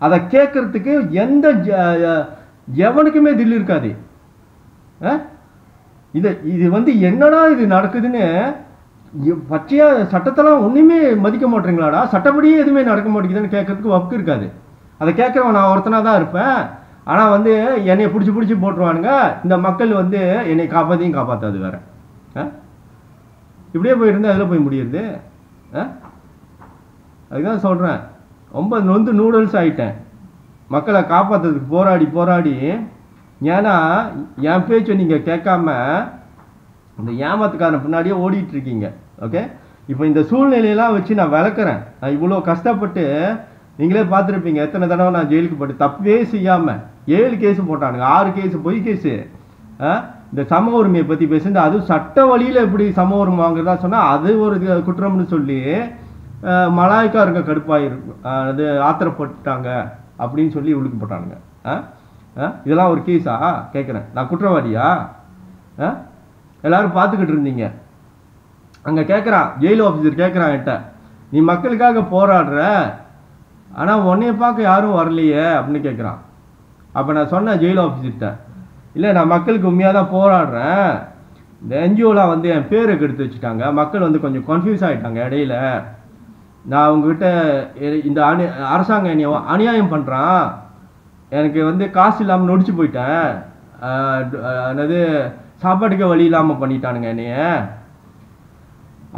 அதை கேட்கறதுக்கு எந்த எவனுக்குமே தில் இருக்காது. இது வந்து என்னடா இது நடக்குதுன்னு பச்சையா சட்டத்தெல்லாம் ஒன்றுமே மதிக்க மாட்டேங்களா, சட்டப்படியே எதுவுமே நடக்க மாட்டேங்குதுன்னு கேட்கறதுக்கு வக்கு இருக்காது. அதை கேட்குறவன் நான் ஒருத்தனாக தான் இருப்பேன். ஆனால் வந்து என்னை பிடிச்சி போட்டுருவானுங்க. இந்த மக்கள் வந்து என்னை காப்பாற்றியும் காப்பாற்றாது வேற. இப்படியே போயிருந்தா அதில் போய் முடியுது. அதுதான் சொல்கிறேன், ரொம்ப நொந்து நூடுல்ஸ் ஆகிட்டேன் மக்களை காப்பாற்றுறதுக்கு போராடி போராடி. ஏன்னா என் பேச்சை நீங்கள் கேட்காம இந்த ஏமாத்துக்காரன் பின்னாடியே ஓடிட்டு இருக்கீங்க. ஓகே, இப்போ இந்த சூழ்நிலையெல்லாம் வச்சு நான் விளக்குறேன். நான் இவ்வளோ கஷ்டப்பட்டு, நீங்களே பார்த்துருப்பீங்க எத்தனை தடவை நான் ஜெயிலுக்கு போட்டு தப்பே செய்யாமல் 7 கேஸு போட்டானுங்க, 6 கேஸு பொய் கேஸு. இந்த சம உரிமையை பற்றி பேசுந்து, அதுவும் சட்ட வழியில் எப்படி சம உரிமை வாங்குறதா சொன்னால் அது ஒரு குற்றம்னு சொல்லி மலாய்க்காரங்க கடுப்பாயிருக்கு, அது ஆத்திரப்பட்டாங்க அப்படின்னு சொல்லி உள்ளுக்கு போட்டானுங்க. இதெல்லாம் ஒரு கேஸா கேட்குறேன், நான் குற்றவாளியா? எல்லாரும் பார்த்துக்கிட்டு இருந்தீங்க. அங்கே கேட்குறான், ஜெயில் ஆஃபீஸர் கேட்குறான் என்கிட்ட, நீ மக்களுக்காக போராடுற ஆனால் உன்னைய பார்க்க யாரும் வரலையே அப்படின்னு கேட்குறான். அப்போ நான் சொன்னேன் ஜெயில் ஆஃபீஸர்கிட்ட, இல்லை நான் மக்களுக்கு உண்மையாக தான் போராடுறேன், இந்த என்ஜிஓலாம் வந்து என் பேரை கெடுத்து வச்சுட்டாங்க, மக்கள் வந்து கொஞ்சம் கன்ஃபியூஸ் ஆகிட்டாங்க இடையில, நான் அவங்ககிட்ட இந்த அரசாங்கம் என்னை அநியாயம் பண்ணுறான், எனக்கு வந்து காசு இல்லாமல் நொடிச்சு போயிட்டேன், என்னது சாப்பாட்டுக்கு வழி இல்லாமல் பண்ணிட்டானுங்க என்னைய.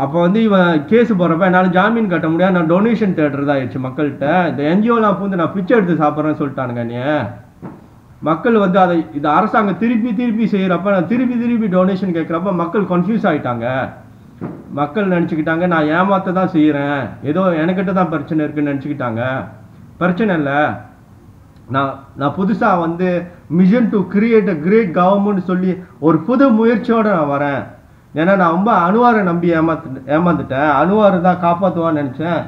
அப்போ வந்து இவன் கேஸு போடுறப்ப என்னால் ஜாமீன் கட்ட முடியாது, நான் டொனேஷன் தேடுறதா ஆயிடுச்சு மக்கள்கிட்ட, இந்த என்ஜிஓலாம் வந்து நான் பிச்சை எடுத்து சாப்பிட்றேன்னு சொல்லிட்டானுங்க என்னைய. மக்கள் வந்து அதை இந்த அரசாங்கம் திருப்பி செய்கிறப்ப நான் திருப்பி டொனேஷன் கேட்குறப்ப மக்கள் கன்ஃபியூஸ் ஆகிட்டாங்க. மக்கள் நினச்சிக்கிட்டாங்க நான் ஏமாத்த தான் செய்கிறேன், ஏதோ எனக்கிட்ட தான் பிரச்சனை இருக்குன்னு நினச்சிக்கிட்டாங்க. பிரச்சனை இல்லை, நான் புதுசாக வந்து mission to create a great government சொல்லி ஒரு புது முயற்சியோடு நான் வரேன். ஏன்னா நான் ரொம்ப அணுவாரை நம்பி ஏமாந்துட்டேன், அணுவார் தான் காப்பாற்றுவான்னு நினச்சேன்.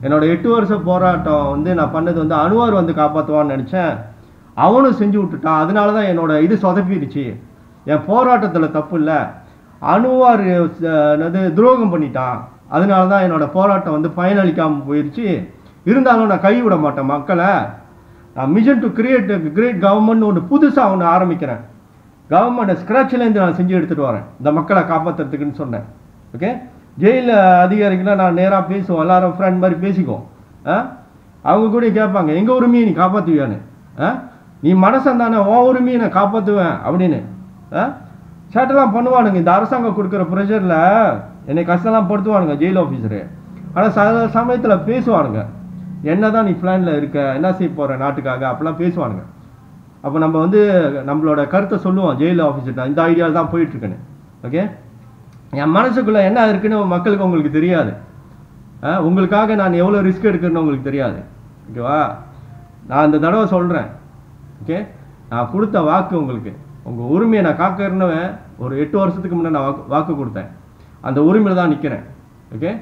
என்னோட 8 வருஷ போராட்டம் வந்து நான் பண்ணது வந்து அணுவார் வந்து காப்பாற்றுவான்னு நினச்சேன், அவனும் செஞ்சு விட்டுட்டான். அதனால தான் என்னோட இது சொதப்பிடுச்சு. என் போராட்டத்தில் தப்பு இல்லை, அணுவார் துரோகம் பண்ணிட்டான், அதனால தான் என்னோட போராட்டம் வந்து பயனளிக்காமல் போயிடுச்சு. இருந்தாலும் நான் கைவிட மாட்டேன் மக்களை. நான் mission to create great government ஒன்று புதுசாக ஒன்று ஆரம்பிக்கிறேன். கவர்மெண்ட்டை ஸ்க்ராட்சிலேருந்து நான் செஞ்சு எடுத்துகிட்டு வரேன் இந்த மக்களை காப்பாற்றுறதுக்குன்னு சொன்னேன். ஓகே, ஜெயில் அதிகாரிகளாம் நான் நேராக பேசுவோம், எல்லாரும் ஃப்ரெண்ட் மாதிரி பேசிக்குவோம். அவங்க கூட கேட்பாங்க எங்கள் உரிமையை நீ காப்பாற்றுவியான்னு, நீ மனசன் தானே உன் உரிமையை நான் காப்பாற்றுவேன் அப்படின்னு சேட்டெல்லாம் பண்ணுவானுங்க. இந்த அரசாங்கம் கொடுக்குற ப்ரெஷரில் என்னை கஷ்டம்லாம் படுத்துவானுங்க ஜெயில் ஆஃபீஸரு. ஆனால் சில சமயத்தில் பேசுவானுங்க, என்ன தான் நீ பிளானில் இருக்க, என்ன செய்ய போகிற நாட்டுக்காக, அப்படிலாம் பேசுவானுங்க. அப்போ நம்ம வந்து நம்மளோட கருத்தை சொல்லுவோம் ஜெயில் ஆஃபீஸர்கிட்ட, இந்த ஐடியாவில் தான் போயிட்டுருக்குன்னு. ஓகே, என் மனசுக்குள்ளே என்ன இருக்குன்னு மக்களுக்கு உங்களுக்கு தெரியாது, உங்களுக்காக நான் எவ்வளோ ரிஸ்க் எடுக்கிறேன்னு உங்களுக்கு தெரியாது. ஓகேவா, நான் இந்த தடவை சொல்கிறேன். ஓகே, நான் கொடுத்த வாக்கு உங்களுக்கு, உங்கள் உரிமையை நான் காக்கிறேன்னு ஒரு 8 வருஷத்துக்கு முன்னே நான் வாக்கு கொடுத்தேன், அந்த உரிமையில் தான் நிற்கிறேன். ஓகே,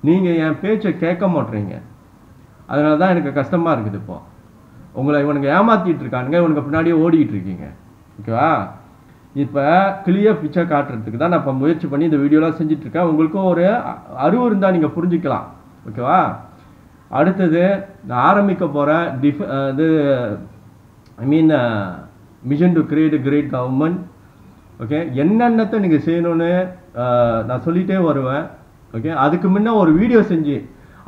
நீங்கள் என் பேச்சை கேட்க மாட்டேறீங்க, அதனால தான் எனக்கு கஷ்டமாக இருக்குது. இப்போது உங்களை இவனுக்கு ஏமாற்றிட்டு இருக்கானுங்க, இவனுக்கு பின்னாடியே ஓடிக்கிட்டு இருக்கீங்க. ஓகேவா, இப்போ கிளியர் பிக்சர் காட்டுறதுக்கு தான் நான் இப்போ முயற்சி பண்ணி இந்த வீடியோலாம் செஞ்சிட்ருக்கேன். உங்களுக்கும் ஒரு அறிவு இருந்தால் நீங்கள் புரிஞ்சுக்கலாம். ஓகேவா, அடுத்தது நான் ஆரம்பிக்க போகிறேன் mission to create great government. Okay, என்னென்னத்தை நீங்கள் செய்யணும்னு நான் சொல்லிகிட்டே வருவேன். ஓகே, அதுக்கு முன்னே ஒரு வீடியோ செஞ்சு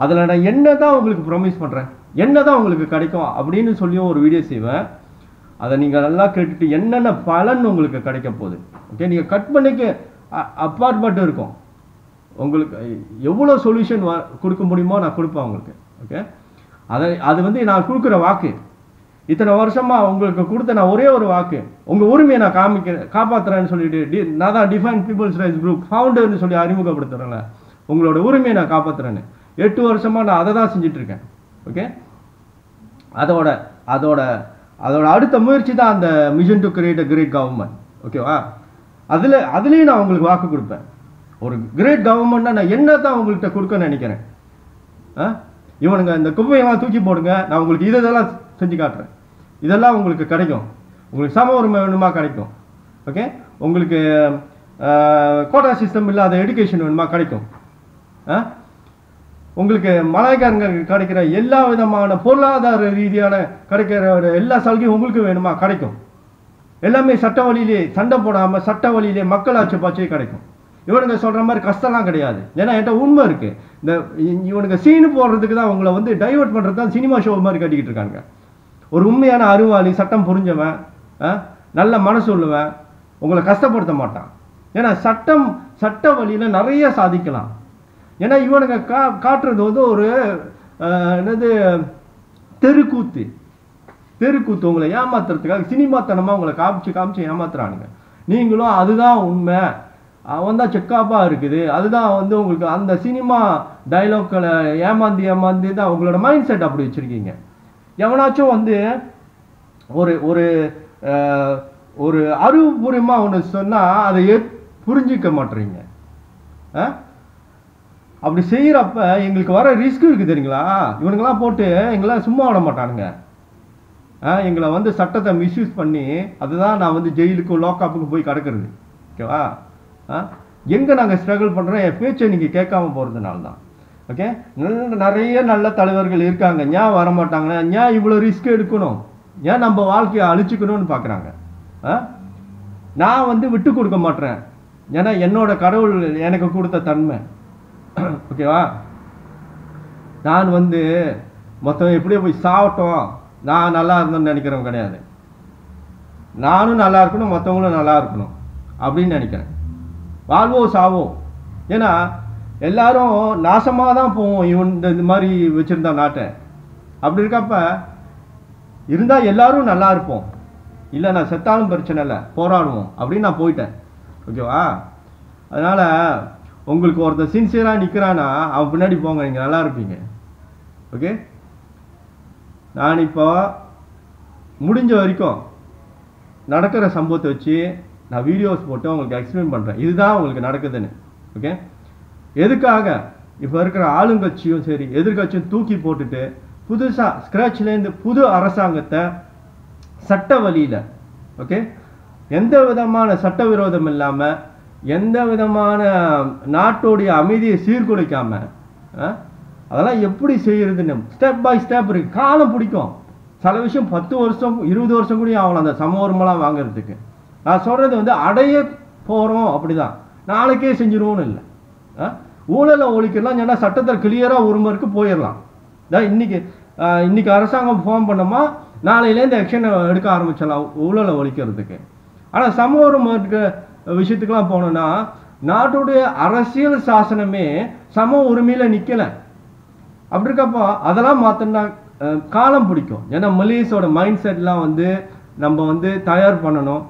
அதில் நான் என்ன தான் உங்களுக்கு ப்ராமிஸ் பண்ணுறேன். என்னதான் உங்களுக்கு கிடைக்கும் அப்படின்னு சொல்லியும் ஒரு வீடியோ செய்வேன். அதை நீங்கள் நல்லா கேட்டுட்டு என்னென்ன பலன் உங்களுக்கு கிடைக்க போகுது. ஓகே, நீங்கள் கட் பண்ணிக்க அப்பாற்பட்டு இருக்கும். உங்களுக்கு எவ்வளோ சொல்யூஷன் கொடுக்க முடியுமோ நான் கொடுப்பேன் உங்களுக்கு. ஓகே, அது வந்து நான் கொடுக்குற வாக்கு. இத்தனை வருஷமாக உங்களுக்கு கொடுத்த நான் ஒரே ஒரு வாக்கு, உங்கள் உரிமையை நான் காப்பாற்றுறேன்னு சொல்லிட்டு நான் தான் டிஃபைன் பீப்புள்ஸ் ரைட்ஸ் குரூப் ஃபவுண்டர்னு சொல்லி அறிமுகப்படுத்துகிறேன்ல, உங்களோட உரிமையை நான் காப்பாற்றுறேன்னு 8 வருஷமாக நான் அதை தான் செஞ்சிட்ருக்கேன். ஓகே, அதோட அதோட அதோட அடுத்த முயற்சி தான் அந்த mission to create a great government. ஓகேவா, அதுலேயும் நான் உங்களுக்கு வாக்கு கொடுப்பேன். ஒரு கிரேட் கவர்மெண்ட்னா நான் என்ன தான் உங்கள்கிட்ட கொடுக்க நினைக்கிறேன். இவனுங்க இந்த குப்பையெல்லாம் தூக்கி போடுங்க, நான் உங்களுக்கு இதெல்லாம் செஞ்சு காட்டுறேன், இதெல்லாம் உங்களுக்கு கிடைக்கும். உங்களுக்கு சம உரிமை வேணுமா கிடைக்கும். ஓகே, உங்களுக்கு கோட்டா சிஸ்டம் இல்லாத எடுகேஷன் வேணுமா கிடைக்கும். உங்களுக்கு மலாய்க்காரங்க கிடைக்கிற எல்லா விதமான பொருளாதார ரீதியான கிடைக்கிற எல்லா சலுகையும் உங்களுக்கு வேணுமா கிடைக்கும். எல்லாமே சட்ட வழியிலே சண்டை போடாமல் சட்ட வழியிலே மக்களாட்சி பாட்சியே கிடைக்கும். இவனுங்க சொல்கிற மாதிரி கஷ்டம்லாம் கிடையாது. ஏன்னா என்கிட்ட உண்மை இருக்குது. இந்த இவனுங்க சீனு போடுறதுக்கு தான் உங்களை வந்து டைவெர்ட் பண்ணுறது தான் சினிமா ஷோ மாதிரி கட்டிக்கிட்டு இருக்காங்க. ஒரு உண்மையான அறிவாளி, சட்டம் புரிஞ்சவன், நல்ல மனசு உள்ளவன் உங்களை கஷ்டப்படுத்த மாட்டான். ஏன்னா சட்ட வழியில் நிறைய சாதிக்கலாம். ஏன்னா இவனுங்க காட்டுறது வந்து ஒரு என்னது தெருக்கூத்து உங்களை ஏமாத்துறதுக்காக சினிமாத்தனமாக உங்களை காமிச்சு ஏமாத்துறானுங்க. நீங்களும் அதுதான் உண்மை, அவன் தான் செக்காப்பாக இருக்குது, அதுதான் வந்து உங்களுக்கு அந்த சினிமா டைலாக்களை ஏமாந்தி தான் உங்களோட மைண்ட் செட் அப்படி வச்சுருக்கீங்க. எவனாச்சும் வந்து ஒரு ஒரு ஒரு அறிவுபூர்வமாக ஒன்று சொன்னால் அதை புரிஞ்சிக்க மாட்டேறீங்க. அப்படி செய்கிறப்ப எங்களுக்கு வர ரிஸ்க் இருக்குது தெரியுங்களா. இவனுங்கெல்லாம் போட்டு எங்களாம் சும்மா விட மாட்டானுங்க. எங்களை வந்து சட்டத்தை மிஸ்யூஸ் பண்ணி அதுதான் நான் வந்து ஜெயிலுக்கும் லாக்அப்புக்கு போய் கிடக்கிறது. ஓகேவா, எங்கே நாங்கள் ஸ்ட்ரகிள் பண்ணுறோம், என் பேச்சை நீங்கள் கேட்காம போகிறதுனால தான். ஓகே, நிறைய நல்ல தலைவர்கள் இருக்காங்க, ஏன் வரமாட்டாங்கன்னா ஏன் இவ்வளோ ரிஸ்க் எடுக்கணும், ஏன் நம்ம வாழ்க்கையை அழிச்சுக்கணும்னு பார்க்குறாங்க. நான் வந்து விட்டு கொடுக்க மாட்டேன், ஏன்னா என்னோட கடவுள் எனக்கு கொடுத்த தன்மை. ஓகேவா, நான் வந்து மொத்தம் எப்படியோ போய் சாப்பிட்டோம் நான் நல்லா இருந்தேன்னு நினைக்கிறவங்க கிடையாது. நானும் நல்லா இருக்கணும், மற்றவங்களும் நல்லா இருக்கணும் அப்படின்னு நினைக்கிறேன். வாழ்வோ சாவோ, ஏன்னா எல்லாரும் நாசமாக தான் போவோம் இவன் இந்த மாதிரி வச்சுருந்தா நாட்டை. அப்படி இருக்கப்ப இருந்தால் எல்லாரும் நல்லா இருப்போம், இல்லை நான் செத்தாலும் பிரச்சனை இல்லை போராடுவோம் அப்படின்னு நான் போயிட்டேன். ஓகேவா, அதனால் உங்களுக்கு ஒருத்தர் சின்சியராக நிற்கிறான்னா அவன் பின்னாடி போங்க, நீங்கள் நல்லா இருப்பீங்க. ஓகே, நான் இப்போ முடிஞ்ச வரைக்கும் நடக்கிற சம்பவத்தை வச்சு நான் வீடியோஸ் போட்டு உங்களுக்கு எக்ஸ்பிளைன் பண்ணுறேன், இதுதான் உங்களுக்கு நடக்குதுன்னு. ஓகே, எதுக்காக இப்போ இருக்கிற ஆளுங்கட்சியும் சரி எதிர்கட்சியும் தூக்கி போட்டுட்டு புதுசாக ஸ்க்ராட்ச்லேருந்து புது அரசாங்கத்தை சட்ட வழியில், ஓகே, எந்த விதமான சட்டவிரோதம் இல்லாமல் எந்த விதமான நாட்டோடைய அமைதியை சீர்குலைக்காமல் அதெல்லாம் எப்படி செய்யறதுன்னு ஸ்டெப் பை ஸ்டெப் இருக்கு. காலம் பிடிக்கும், சில விஷயம் 10 வருஷம் 20 வருஷம் கூட ஆகலாம் அந்த சமூகமெல்லாம் வாங்கிறதுக்கு. நான் சொல்கிறது வந்து அடைய போகிறோம் அப்படிதான், நாளைக்கே செஞ்சிருவோன்னு இல்லை. ஊழலை ஒழிக்கலாம், ஏன்னா சட்டத்தில் கிளியராக உரிமைக்கு போயிடலாம். இன்னைக்கு அரசாங்கம் ஃபார்ம் பண்ணோமா நாளையிலேருந்து ஆக்ஷன் எடுக்க ஆரம்பிச்சிடலாம் ஊழலை ஒழிக்கிறதுக்கு. ஆனால் சமூக விஷயத்துக்கெல்லாம் போனோன்னா நாட்டுடைய அரசியல் சாசனமே சம உரிமையில் நிற்கலை. அப்படி இருக்கப்போ அதெல்லாம் மாற்றினா காலம் பிடிக்கும். ஏன்னா மலேசியோட மைண்ட் செட்லாம் வந்து நம்ம வந்து தயார் பண்ணணும்.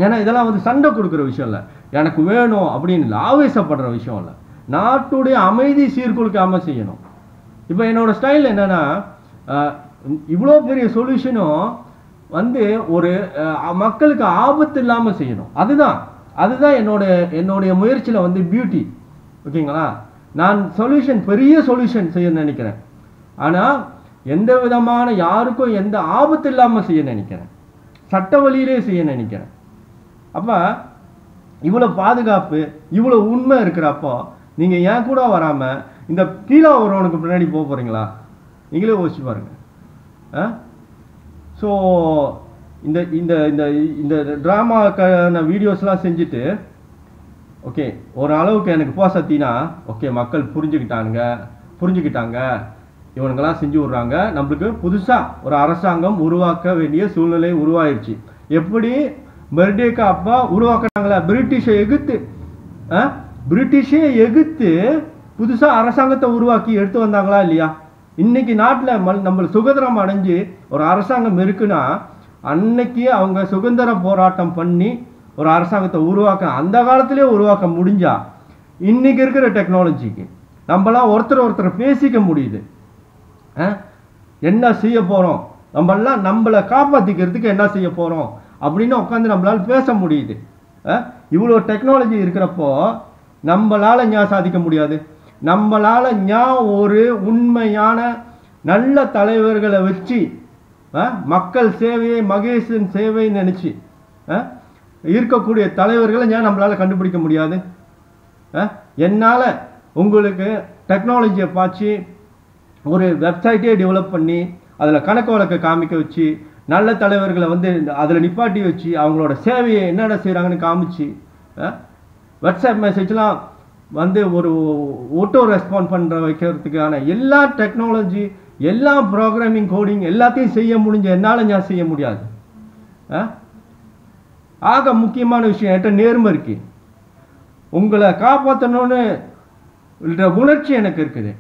ஏன்னா இதெல்லாம் வந்து சண்டை கொடுக்குற விஷயம் இல்லை, எனக்கு வேணும் அப்படின்னு இல்லை, ஆவேசப்படுற விஷயம் இல்லை, நாட்டுடைய அமைதி சீர்குலைக்காமல் செய்யணும். இப்போ என்னோட ஸ்டைல் என்னன்னா இவ்வளோ பெரிய சொல்யூஷனும் வந்து ஒரு மக்களுக்கு ஆபத்து இல்லாமல் செய்யணும். அதுதான் என்னுடைய முயற்சியில் வந்து பியூட்டி. ஓகேங்களா, நான் பெரிய சொல்யூஷன் செய்ய நினைக்கிறேன், ஆனால் எந்த விதமான யாருக்கும் எந்த ஆபத்து இல்லாமல் செய்ய நினைக்கிறேன், சட்ட வழியிலே செய்ய நினைக்கிறேன். அப்போ இவ்வளோ பாதுகாப்பு இவ்வளோ உண்மை இருக்கிறப்போ நீங்கள் ஏன் கூட வராமல் இந்த கீழே வரவனுக்கு பின்னாடி போக போகிறீங்களா? நீங்களே யோசிச்சு பாருங்க. ஸோ இந்த இந்த இந்த இந்த ட்ராமாக்கான வீடியோஸ்லாம் செஞ்சுட்டு ஓகே ஒரு அளவுக்கு எனக்கு போசத்தினா ஓகே மக்கள் புரிஞ்சுக்கிட்டாங்க, இவனுங்கெல்லாம் செஞ்சு விட்றாங்க. நம்மளுக்கு புதுசாக ஒரு அரசாங்கம் உருவாக்க வேண்டிய சூழ்நிலை உருவாயிடுச்சு. எப்படி மெர்டேக்கா அப்பா உருவாக்குறாங்களா, பிரிட்டிஷே எகுத்து புதுசாக அரசாங்கத்தை உருவாக்கி எடுத்து வந்தாங்களா இல்லையா? இன்னைக்கு நாட்டில் நம்ம சுதந்திரம் அடைஞ்சு ஒரு அரசாங்கம் இருக்குன்னா அன்னைக்கு அவங்க சுதந்திர போராட்டம் பண்ணி ஒரு அரசாங்கத்தை உருவாக்க அந்த காலத்திலே உருவாக்க முடிஞ்சா இன்னைக்கு இருக்கிற டெக்னாலஜிக்கு நம்மளாம் ஒருத்தர் பேசிக்க முடியுது. என்ன செய்ய போகிறோம், நம்மளை காப்பாற்றிக்கிறதுக்கு என்ன செய்ய போகிறோம் அப்படின்னு உட்காந்து நம்மளால் பேச முடியுது. இவ்வளோ டெக்னாலஜி இருக்கிறப்போ நம்மளால் ஞா சாதிக்க முடியாது. நம்மளால் ஞா ஒரு உண்மையான நல்ல தலைவர்களை வச்சு மக்கள் சேவையை மகேசன் சேவை நினச்சி இருக்கக்கூடிய தலைவர்களை ஞா நம்மளால் கண்டுபிடிக்க முடியாது. என்னால் உங்களுக்கு டெக்னாலஜியை பார்த்து ஒரு வெப்சைட்டே டெவலப் பண்ணி அதில் கணக்கு வழக்க காமிக்க வச்சு நல்ல தலைவர்களை வந்து அதில் நிப்பாட்டி வச்சு அவங்களோட சேவையை என்னென்ன செய்கிறாங்கன்னு காமிச்சு வாட்ஸ்அப் மெசேஜ்லாம் வந்து ஒரு ஓட்டோ ரெஸ்பாண்ட் பண்ணுற வைக்கிறதுக்கான எல்லா டெக்னாலஜி எல்லா ப்ரோக்ராமிங் கோடிங் எல்லாத்தையும் செய்ய முடிஞ்ச என்னால் ஞா செய்ய முடியாது. ஆக முக்கியமான விஷயம் என்கிட்ட நேர்மை இருக்கு. உங்களை காப்பாற்றணும்னு உணர்ச்சி எனக்கு இருக்குது.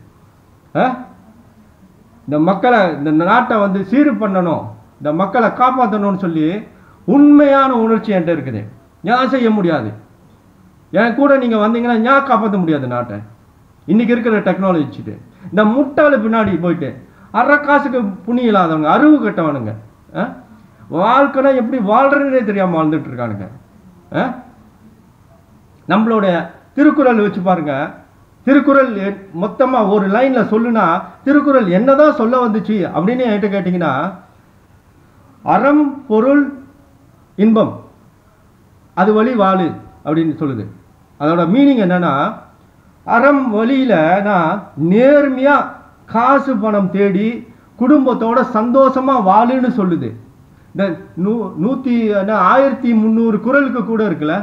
இந்த மக்களை இந்த நாட்டை வந்து சீர் பண்ணணும், இந்த மக்களை காப்பாற்றணும்னு சொல்லி உண்மையான உணர்ச்சி என்கிட்ட இருக்குது. ஞான் செய்ய முடியாது. என் கூட நீங்கள் வந்தீங்கன்னா ஞான் காப்பாற்ற முடியாது நாட்டை இன்னைக்கு இருக்கிற டெக்னாலஜிட்டு. இந்த முட்டாளு பின்னாடி போயிட்டு அரை காசுக்கு புண்ணியம் இல்லாதவங்க அறிவு கட்டவனுங்க வாழ்க்கைனா எப்படி வாழ்றதுனே தெரியாமல் வாழ்ந்துட்டு இருக்கானுங்க. நம்மளோட திருக்குறள் வச்சு பாருங்க. திருக்குறள் மொத்தமாக ஒரு லைனில் சொல்லுனா திருக்குறள் என்னதான் சொல்ல வந்துச்சு அப்படின்னு என்கிட்ட கேட்டிங்கன்னா அறம் பொருள் இன்பம் அது வழி வாழு அப்படின்னு சொல்லுது. அதோட மீனிங் என்னன்னா அறம் வழியில் நான் நேர்மையாக காசு பணம் தேடி குடும்பத்தோட சந்தோஷமாக வாழுன்னு சொல்லுது. இந்த 1300 குறளுக்கு கூட இருக்குல்ல,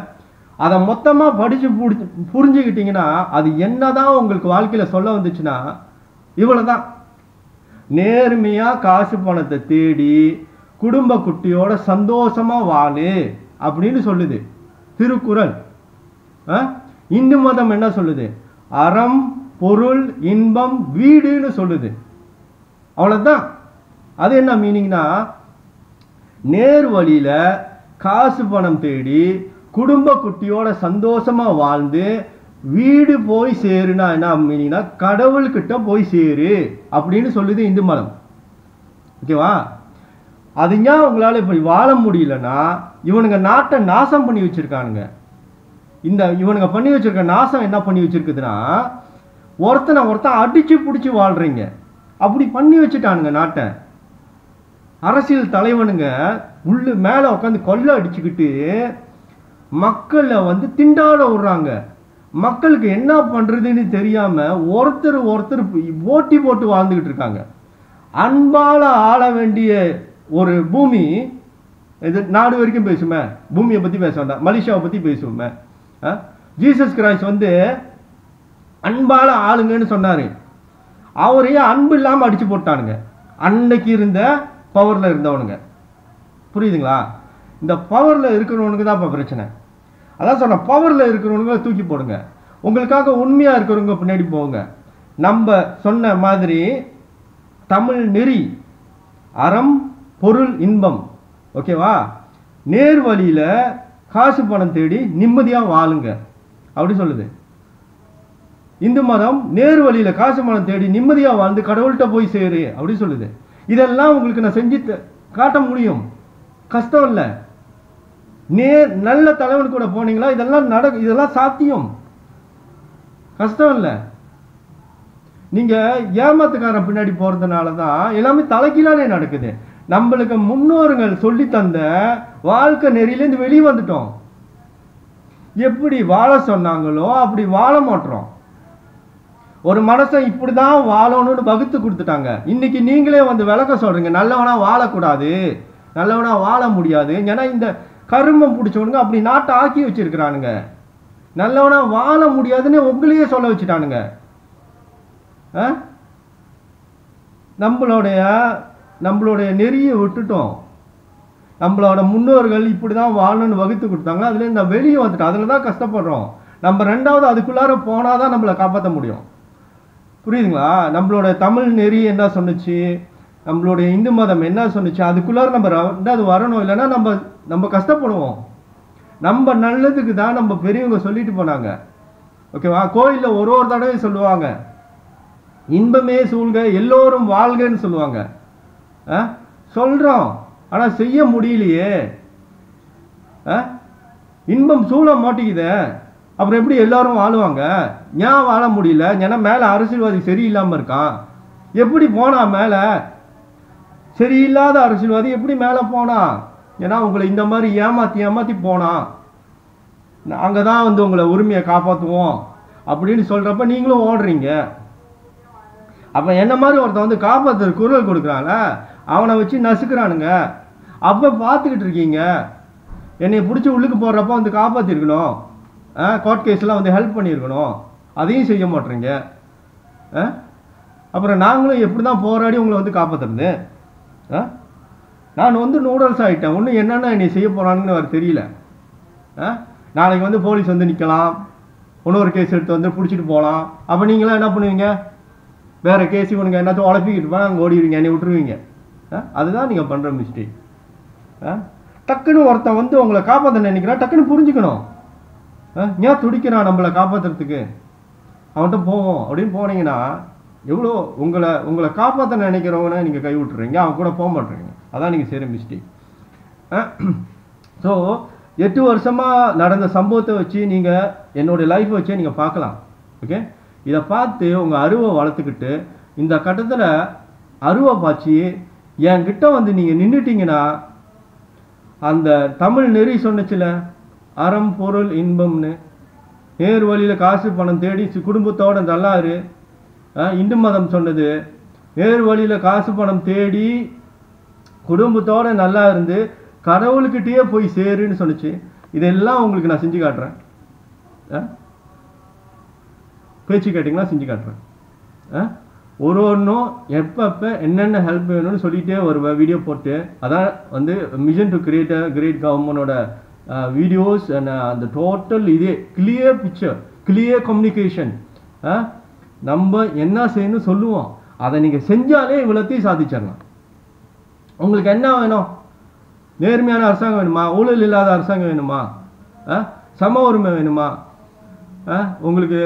அதை மொத்தமாக படித்து புரிஞ்சுக்கிட்டிங்கன்னா அது என்னதான் உங்களுக்கு வாழ்க்கையில் சொல்ல வந்துச்சுன்னா இவ்வளோ தான். நேர்மையாக காசு பணத்தை தேடி குடும்ப குட்டியோட சந்தோஷமாக வாழு அப்படின்னு சொல்லுது திருக்குறள். இந்து மதம் என்ன சொல்லுது? அறம் பொருள் இன்பம் வீடுன்னு சொல்லுது. அவ்வளோதான். அது என்ன மீனிங்னா நேர் வழியில் காசு பணம் தேடி குடும்ப குட்டியோட சந்தோஷமா வாழ்ந்து வீடு போய் சேருனா என்ன மீனிங்னா கடவுள்கிட்ட போய் சேரு அப்படின்னு சொல்லுது இந்து மதம். ஓகேவா? அதுங்க உங்களால் இப்படி வாழ முடியலன்னா இவனுங்க நாட்டை நாசம் பண்ணி வச்சிருக்கானுங்க. இந்த இவனுங்க பண்ணி வச்சிருக்க நாசம் என்ன பண்ணி வச்சிருக்குதுன்னா ஒருத்தன் அடிச்சு பிடிச்சி வாழ்றீங்க. அப்படி பண்ணி வச்சுட்டானுங்க நாட்டை. அரசியல் தலைவனுங்க உள்ளு மேலே உட்காந்து கொள்ளை அடிச்சுக்கிட்டு மக்களை வந்து திண்டாட விடுறாங்க. மக்களுக்கு என்ன பண்ணுறதுன்னு தெரியாமல் ஒருத்தர் போட்டி போட்டு வாழ்ந்துக்கிட்டு இருக்காங்க. அன்பால் ஆள வேண்டிய ஒரு பூமி இது நாடு வரைக்கும் பேசுமே. பூமியை பற்றி பேச வேண்டாம், மலேசியாவை பற்றி பேசுவோமே. ஜீசஸ் கிரைஸ்ட் வந்து அன்பால் ஆளுங்கன்னு சொன்னார். அவரையே அன்பு இல்லாமல் அடித்து போட்டானுங்க அன்னைக்கு இருந்த பவரில் இருந்தவனுங்க. புரியுதுங்களா? இந்த பவரில் இருக்கிறவனுக்கு தான் இப்போ பிரச்சனை. அதான் சொன்ன பவரில் இருக்கிறவனுங்க தூக்கி போடுங்க, உங்களுக்காக உண்மையாக இருக்கிறவங்க பின்னாடி போங்க. நம்ம சொன்ன மாதிரி தமிழ் நெறி அறம் பொருள் இன்பம், ஓகேவா? நேர் வழியில் காசு பணம் தேடி நிம்மதியாக வாழுங்க அப்படி சொல்லுது. இந்து மதம் நேர் வழியில் காசு பணம் தேடி நிம்மதியாக வாழ்ந்து கடவுள்கிட்ட போய் சேரு அப்படி சொல்லுது. இதெல்லாம் உங்களுக்கு நான் செஞ்சு காட்ட முடியும், கஷ்டம் இல்லை. நல்ல தலைவன் கூட போனீங்களா இதெல்லாம் சாத்தியம், கஷ்டம் இல்லை. நீங்க ஏமாத்துக்காரன் பின்னாடி போறதுனால தான் எல்லாமே தலைகீழானே நடக்குது. நம்மளுக்கு முன்னோர்கள் சொல்லி தந்த வாழ்க்கை நெறியிலேருந்து வெளியே வந்துட்டோம். எப்படி வாழ சொன்னாங்களோ அப்படி வாழ மாட்டோம். ஒரு மனசை இப்படிதான் வாழணும்னு வகுத்து கொடுத்துட்டாங்க. இன்னைக்கு நீங்களே வந்து விளக்க சொல்றீங்க நல்லவனா வாழக்கூடாது, நல்லவனா வாழ முடியாது. ஏன்னா இந்த கருமம் பிடிச்சவனுங்க அப்படி நாட்டை ஆக்கி வச்சிருக்கிறானுங்க. நல்லவனா வாழ முடியாதுன்னு உங்களையே சொல்ல வச்சுட்டானுங்க. நம்மளுடைய நெறியை விட்டுட்டோம். நம்மளோட முன்னோர்கள் இப்படி தான் வாழணும்னு வகுத்து கொடுத்தாங்க. அதுலேருந்து நான் வெளியே வந்துட்டோம். அதில் தான் கஷ்டப்படுறோம். நம்ம ரெண்டாவது அதுக்குள்ளார போனால் தான் நம்மளை காப்பாற்ற முடியும். புரியுதுங்களா? நம்மளோட தமிழ் நெறி என்ன சொன்னிச்சு, நம்மளுடைய இந்து மதம் என்ன சொன்னிச்சு, அதுக்குள்ளார நம்ம ரெண்டாவது வரணும். இல்லைன்னா நம்ம கஷ்டப்படுவோம். நம்ம நல்லதுக்கு தான் நம்ம பெரியவங்க சொல்லிட்டு போனாங்க. ஓகேவா? கோயிலில் ஒரு தடவை சொல்லுவாங்க, இன்பமே சூழ்க எல்லோரும் வாழ்கன்னு சொல்லுவாங்க. சொல்கிறோம், ஆனால் செய்ய முடியலையே. இன்பம் சூழ மாட்டேங்குதே, அப்புறம் எப்படி எல்லாரும் வாழுவாங்க? ஏன் வாழ முடியல? ஏன்னா மேலே அரசியல்வாதி சரியில்லாமல் இருக்கான். எப்படி போனா மேலே? சரியில்லாத அரசியல்வாதி எப்படி மேலே போனா? ஏன்னா உங்களை இந்த மாதிரி ஏமாற்றி போனான். நாங்கள் தான் வந்து உங்களை உரிமையை காப்பாற்றுவோம் அப்படின்னு சொல்கிறப்ப நீங்களும் ஓடுறீங்க. அப்போ என்ன மாதிரி ஒருத்தன் வந்து காப்பாற்றுற குரல் கொடுக்குறான்ல, அவனை வச்சு நசுக்கிறானுங்க. அப்போ பார்த்துக்கிட்டு இருக்கீங்க. என்னை பிடிச்சி உள்ளுக்கு போடுறப்ப வந்து காப்பாற்றிருக்கணும். கோர்ட் கேஸ்லாம் வந்து ஹெல்ப் பண்ணியிருக்கணும். அதையும் செய்ய மாட்டேறீங்க. அப்புறம் நாங்களும் எப்படி தான் போராடி உங்களை வந்து காப்பாற்றுறது? நான் வந்து நூடல்ஸ் ஆகிட்டேன். ஒன்றும் என்னென்ன என்னை செய்ய போகிறான்னு அவர் தெரியல. நாளைக்கு வந்து போலீஸ் வந்து நிற்கலாம், இன்னொரு கேஸ் எடுத்து வந்து பிடிச்சிட்டு போகலாம். அப்போ நீங்களாம் என்ன பண்ணுவீங்க? வேறு கேஸ் இவனுங்க என்னச்சும் உழப்பிக்கிட்டு போனால் அங்கே ஓடிடுவீங்க, என்னை விட்டுருவீங்க. அதுதான் நீங்கள் பண்ணுற மிஸ்டேக். டக்குன்னு ஒருத்தன் வந்து உங்களை காப்பாற்ற நினைக்கிறான், டக்குன்னு புரிஞ்சுக்கணும். ஏன் துடிக்கிறான் நம்மளை காப்பாற்றுறதுக்கு? அவன்கிட்ட போவோம் அப்படின்னு போனீங்கன்னா எவ்வளோ உங்களை காப்பாற்ற நினைக்கிறவங்க நீங்கள் கை விட்டுறீங்க, அவன் கூட போக மாட்டேறீங்க. அதான் நீங்கள் செய்கிற மிஸ்டேக். ஸோ 8 வருஷமாக நடந்த சம்பவத்தை வச்சு நீங்கள் என்னுடைய லைஃப்பை வச்சே நீங்கள் பார்க்கலாம். ஓகே, இதை பார்த்து உங்கள் அருவை வளர்த்துக்கிட்டு இந்த கட்டத்தில் அருவை பாய்ச்சி என்கிட்ட வந்து நீங்கள் நின்றுட்டீங்கன்னா, அந்த தமிழ் நெறி சொன்னிச்சுல, அறம் பொருள் இன்பம்னு, நேர் வழியில் காசு பணம் தேடி குடும்பத்தோட நல்லா இரு. இந்து மதம் சொன்னது நேர் வழியில் காசு பணம் தேடி குடும்பத்தோட நல்லா இருந்து கடவுள்கிட்டயே போய் சேருன்னு சொன்னிச்சு. இதெல்லாம் உங்களுக்கு நான் செஞ்சு காட்டுறேன். பேச்சு கேட்டிங்களா? செஞ்சு காட்டுறேன். ஒன்றும் எப்பப்போ என்னென்ன ஹெல்ப் வேணும்னு சொல்லிகிட்டே வருவேன் வீடியோ போட்டு. அதான் வந்து mission to create a great கவர்மெண்டோட வீடியோஸ் அண்ட் அந்த டோட்டல் இதே கிளியர் பிக்சர், கிளியர் கம்யூனிகேஷன். நம்ம என்ன செய்யணும் சொல்லுவோம், அதை நீங்கள் செஞ்சாலே இவ்வளோத்தையும் சாதிச்சிடலாம். உங்களுக்கு என்ன வேணும்? நேர்மையான அரசாங்கம் வேணுமா? ஊழல் இல்லாத அரசாங்கம் வேணுமா? சம உரிமை வேணுமா? உங்களுக்கு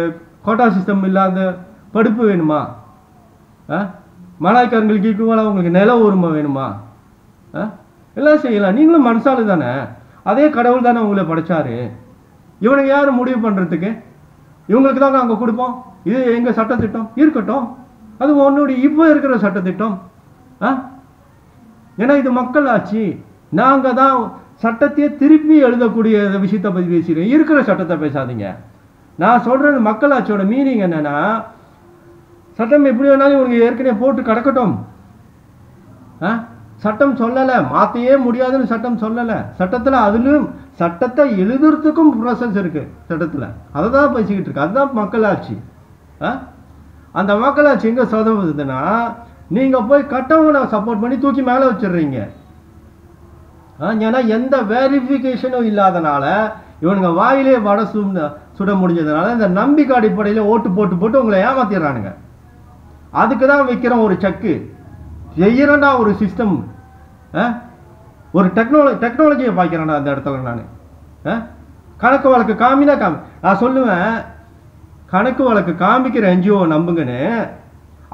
கோட்டா சிஸ்டம் இல்லாத படிப்பு வேணுமா? மலாய்க்காரங்களுக்கு ஈக்குவலாக உங்களுக்கு நில உரிமை வேணுமா? எல்லாம் செய்யலாம். நீங்களும் மனசாலு தானே, அதே கடவுள் தானே உங்களை படைச்சாரு. இவனுக்கு யார் முடிவு பண்ணுறதுக்கு? இவங்களுக்கு தான் நாங்கள் கொடுப்போம். இது எங்கள் சட்டத்திட்டம் இருக்கட்டும், அது உன்னுடைய இப்போ இருக்கிற சட்டத்திட்டம். ஏன்னா இது மக்கள் ஆட்சி. நாங்கள் தான் சட்டத்தையே திருப்பி எழுதக்கூடிய விஷயத்தை பற்றி பேசுகிறேன். இருக்கிற சட்டத்தை பேசாதீங்க. நான் சொல்கிறது மக்கள் ஆட்சியோட மீனிங் என்னன்னா, சட்டம் எப்படி வேணாலும் இவங்க ஏற்கனவே போட்டு கிடக்கட்டும். சட்டம் சொல்லலை, மாற்றையே முடியாதுன்னு சட்டம் சொல்லலை. சட்டத்தில் அதுலேயும் சட்டத்தை எழுதுறதுக்கும் ப்ராசஸ் இருக்குது சட்டத்தில். அதை தான் பேசிக்கிட்டு இருக்கு. அதுதான் மக்களாட்சி. அந்த மக்களாட்சி எங்கே சொதவுதுன்னா, நீங்கள் போய் கட்டவங்களை சப்போர்ட் பண்ணி தூக்கி மேலே வச்சிடுறீங்க. ஏன்னா எந்த வெரிஃபிகேஷனும் இல்லாதனால, இவனுங்க வாயிலே வடை சுட முடிஞ்சதுனால இந்த நம்பிக்கை அடிப்படையில் ஓட்டு போட்டு உங்களை ஏமாத்திடுறானுங்க. அதுக்கு தான் வைக்கிறோம் ஒரு செக்கு, செய்யறேன்டா ஒரு சிஸ்டம், ஒரு டெக்னாலஜியை பார்க்கிறேன்டா அந்த இடத்துல. நான் கணக்கு வழக்கு காமினா நான் சொல்லுவேன், கணக்கு வழக்கு காமிக்கிற என்ஜிஓ நம்புங்கன்னு.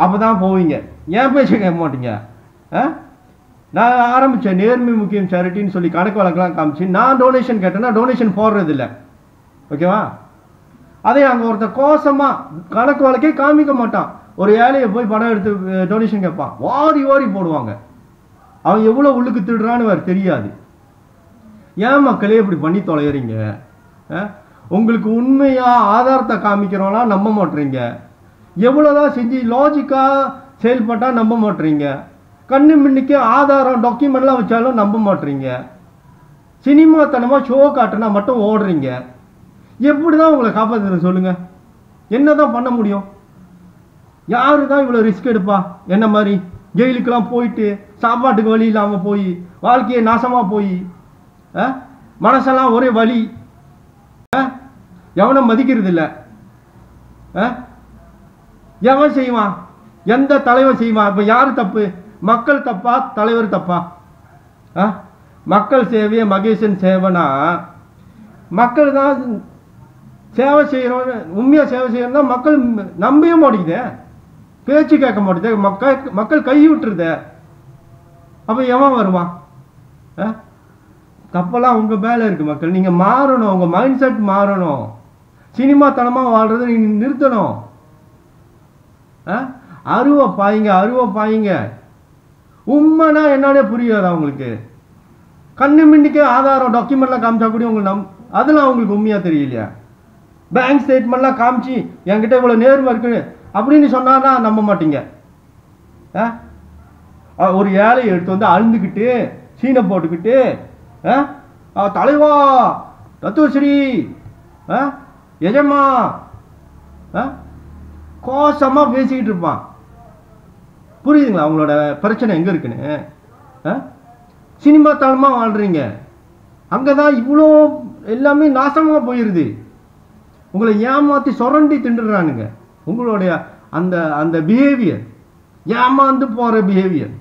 அப்போ தான் போவீங்க. ஏன் பேச கேட்க மாட்டீங்க? நான் ஆரம்பித்தேன் நேர்மை முக்கியம் சேரிட்டின்னு சொல்லி கணக்கு வழக்கெல்லாம் காமிச்சு, நான் டொனேஷன் கேட்டேன்னா டொனேஷன் போடுறது இல்லை. ஓகேவா? அதே அங்கே ஒருத்தர் கோசமாக கணக்கு வழக்கே காமிக்க மாட்டான். ஒரு ஏழையை போய் பணம் எடுத்து டொனேஷன் கேட்பான், ஓடி போடுவாங்க. அவன் எவ்வளோ உள்ளுக்கு திடுறான்னு வேறு தெரியாது. ஏன் மக்களே இப்படி பண்ணி தொலைகிறீங்க? உங்களுக்கு உண்மையாக ஆதாரத்தை காமிக்கிறோம்லாம் நம்ப மாட்டீங்க. எவ்வளோதான் செஞ்சு லாஜிக்காக செயல்பட்டால் நம்ப மாட்டீங்க. கண்ணு மின்னிக்கு ஆதாரம் டாக்குமெண்ட்லாம் வச்சாலும் நம்ப மாட்டீங்க. சினிமாத்தனமாக ஷோ காட்டுனா மட்டும் ஓடுறீங்க. எப்படி தான் உங்களை காப்பாற்றுறது சொல்லுங்கள்? என்ன தான் பண்ண முடியும்? யாரு தான் இவ்வளோ ரிஸ்க் எடுப்பா? என்ன மாதிரி ஜெயிலுக்கெல்லாம் போயிட்டு சாப்பாட்டுக்கு வழி இல்லாமல் போய் வாழ்க்கையை நாசமாக போய் மனசெல்லாம் ஒரே வலி, எவனும் மதிக்கிறது இல்லை. எவன் செய்வான்? எந்த தலைவர் செய்வான்? இப்போ யார் தப்பு? மக்கள் தப்பா தலைவர் தப்பா? மக்கள் சேவையை மகேசன் சேவைனா மக்கள் தான் சேவை செய்கிறோன்னு உண்மையாக சேவை செய்யணும்னா மக்கள் நம்பவே மாட்டேங்குதே, பேச்சு கேட்க மாட்டேங்குது, மக்கள் கை விட்டுருதே. அப்போ எவன் வருவான்? தப்பெல்லாம் உங்கள் மேலே இருக்குது மக்கள். நீங்கள் மாறணும், உங்கள் மைண்ட் செட் மாறணும். சினிமா தனமாக வாழ்கிறத நீங்கள் நிறுத்தணும். அருவா பாயுங்க. உண்மைனா என்னன்னே புரியாது அவங்களுக்கு. கண்ணு மின்னிக்கே ஆதாரம் டாக்குமெண்ட்லாம் காமிச்சா கூட உங்களுக்கு அதெல்லாம் அவங்களுக்கு உண்மையாக தெரியலையா? பேங்க் ஸ்டேட்மெண்ட்லாம் காமிச்சு என்கிட்ட இவ்வளோ நேர்மை இருக்கு அப்படின்னு சொன்னான்னா நம்ப மாட்டீங்க. ஒரு ஏழையை எடுத்து வந்து அழுந்துக்கிட்டு சீனை போட்டுக்கிட்டு தலைவா தத்துவஸ்ரீ எஜமா கோசமாக பேசிக்கிட்டு இருப்பான். புரியுதுங்களா அவங்களோட பிரச்சனை எங்கே இருக்குன்னு? சினிமா தளமாக வாழ்கிறீங்க, அங்கே தான் இவ்வளோ எல்லாமே நாசமாக போயிடுது. உங்களை ஏமாற்றி சுரண்டி திண்டுறானுங்க. உங்களுடைய அந்த அந்த பிஹேவியர், ஏமாந்து போகிற பிஹேவியர்,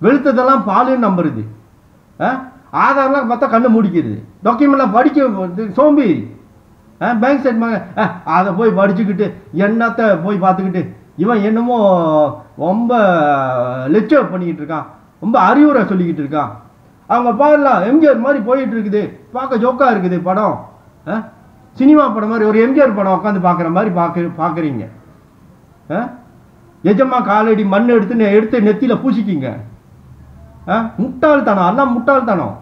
வெளுத்ததெல்லாம் பாலுன்னு நம்புறது, ஆதாரம்லாம் பார்த்தா கண்ணு முடிக்கிறது, டாக்குமெண்ட்லாம் படிக்க சோம்பி, பேங்க் ஸ்டேட்மெண்ட் அதை போய் படிச்சுக்கிட்டு என்னத்தை போய் பார்த்துக்கிட்டு இவன் என்னமோ ரொம்ப லெக்சர் பண்ணிக்கிட்டு இருக்கான், ரொம்ப அறிவுரை சொல்லிக்கிட்டு இருக்கான். அவங்க பாடலாம் எம்ஜிஆர் மாதிரி போயிட்டு இருக்குது, பார்க்க ஜோக்காக இருக்குது படம். சினிமா படம் மாதிரி ஒரு எம்ஜிஆர் படம் உட்காந்து பார்க்குற மாதிரி பார்க்குறீங்க. எஜமா காலடி மண் எடுத்து நெத்தியில் பூசிக்கிங்க. முட்டாள்தனம், எல்லாம் முட்டாள்தனம்.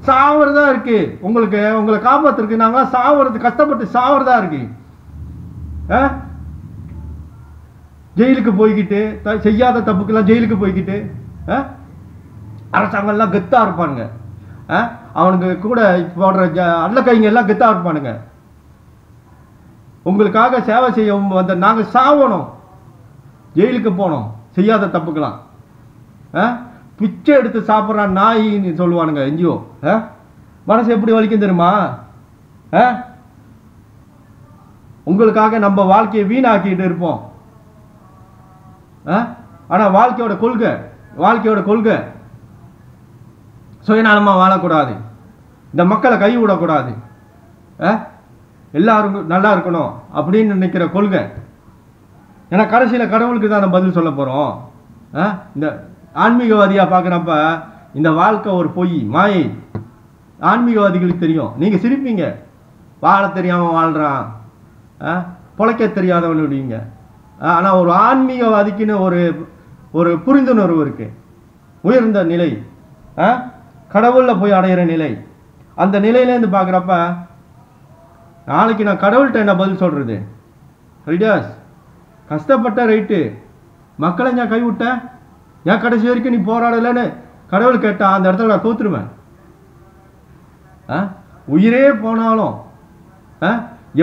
சாவறதா இருக்கு உங்களை காப்பாத்துறதுக்கு. நாங்களாம் சாவறது, கஷ்டப்பட்டு சாவறதா இருக்கு. ஜெயிலுக்கு போய்கிட்டு செய்யாத தப்புக்கெல்லாம் ஜெயிலுக்கு போய்கிட்டு அரசாங்கம்லாம் கெத்தா இருப்பானுங்க. அவனுக்கு கூட போடுற அல்ல கைங்க எல்லாம் கெத்தா இருப்பானுங்க. உங்களுக்காக சேவை செய்ய வந்த நாங்கள் சாவணும், ஜெயிலுக்கு போனோம் செய்யாத தப்புக்கெல்லாம். பிச்சை எடுத்து சாப்பிட்றான் நாயின்னு சொல்லுவானுங்க என்ஜிஓ. மனசு எப்படி வலிக்கும் தெரியுமா? உங்களுக்காக நம்ம வாழ்க்கையை வீணாக்கிட்டு இருப்போம். ஆனால் வாழ்க்கையோட கொள்கை சுயநலமாக வாழக்கூடாது, இந்த மக்களை கை விடக்கூடாது, எல்லாரும் நல்லா இருக்கணும் அப்படின்னு நினைக்கிற கொள்கை. ஏன்னா கடைசியில் கடவுளுக்கு தான் நம்ம பதில் சொல்ல போகிறோம். இந்த ஆன்மீகவாதியாக பார்க்குறப்ப இந்த வாழ்க்கை ஒரு பொய் மாயை. ஆன்மீகவாதிகளுக்கு தெரியும். நீங்கள் சிரிப்பீங்க, வாழ தெரியாமல் வாழ்கிறான், பொழைக்க தெரியாதவன் விடுவீங்க. ஆனால் ஒரு ஆன்மீகவாதிக்குன்னு ஒரு புரிந்துணர்வு இருக்கு, உயர்ந்த நிலை, கடவுளில் போய் அடையிற நிலை. அந்த நிலையிலேருந்து பார்க்குறப்ப நாளைக்கு நான் கடவுள்கிட்ட என்ன பதில் சொல்கிறது? ரைடாஸ் கஷ்டப்பட்ட ரைட்டு, மக்களை நான் கைவிட்டேன், ஏன் கடைசி வரைக்கும் நீ போராடலைன்னு கடவுள் கேட்டா அந்த இடத்துல நான் தோத்துருவேன். உயிரே போனாலும்,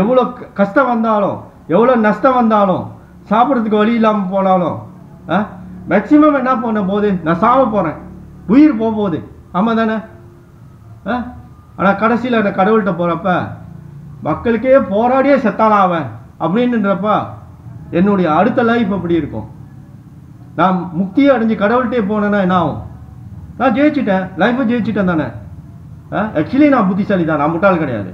எவ்வளோ கஷ்டம் வந்தாலும், எவ்வளோ நஷ்டம் வந்தாலும், சாப்பிட்றதுக்கு வழி இல்லாமல் போனாலும், மேக்சிமம் என்ன பண்ண போகுது? நான் சாவ போகிறேன், உயிர் போகுது. ஆமாம் தானே? ஆனால் கடைசியில் அந்த கடவுள்கிட்ட போகிறப்ப மக்களுக்கே போராடியே செத்தாலாம் அவன் அப்படின்றப்ப என்னுடைய அடுத்த லைஃப் எப்படி இருக்கும்? நான் முக்தியை அடைஞ்சு கடவுள்கிட்டே போனேன்னா என்ன ஆகும்? நான் ஜெயிச்சிட்டேன், லைஃப்பை ஜெயிச்சிட்டேன் தானே. ஆக்சுவலி நான் புத்திசாலி தான், நான் முட்டாள் கிடையாது.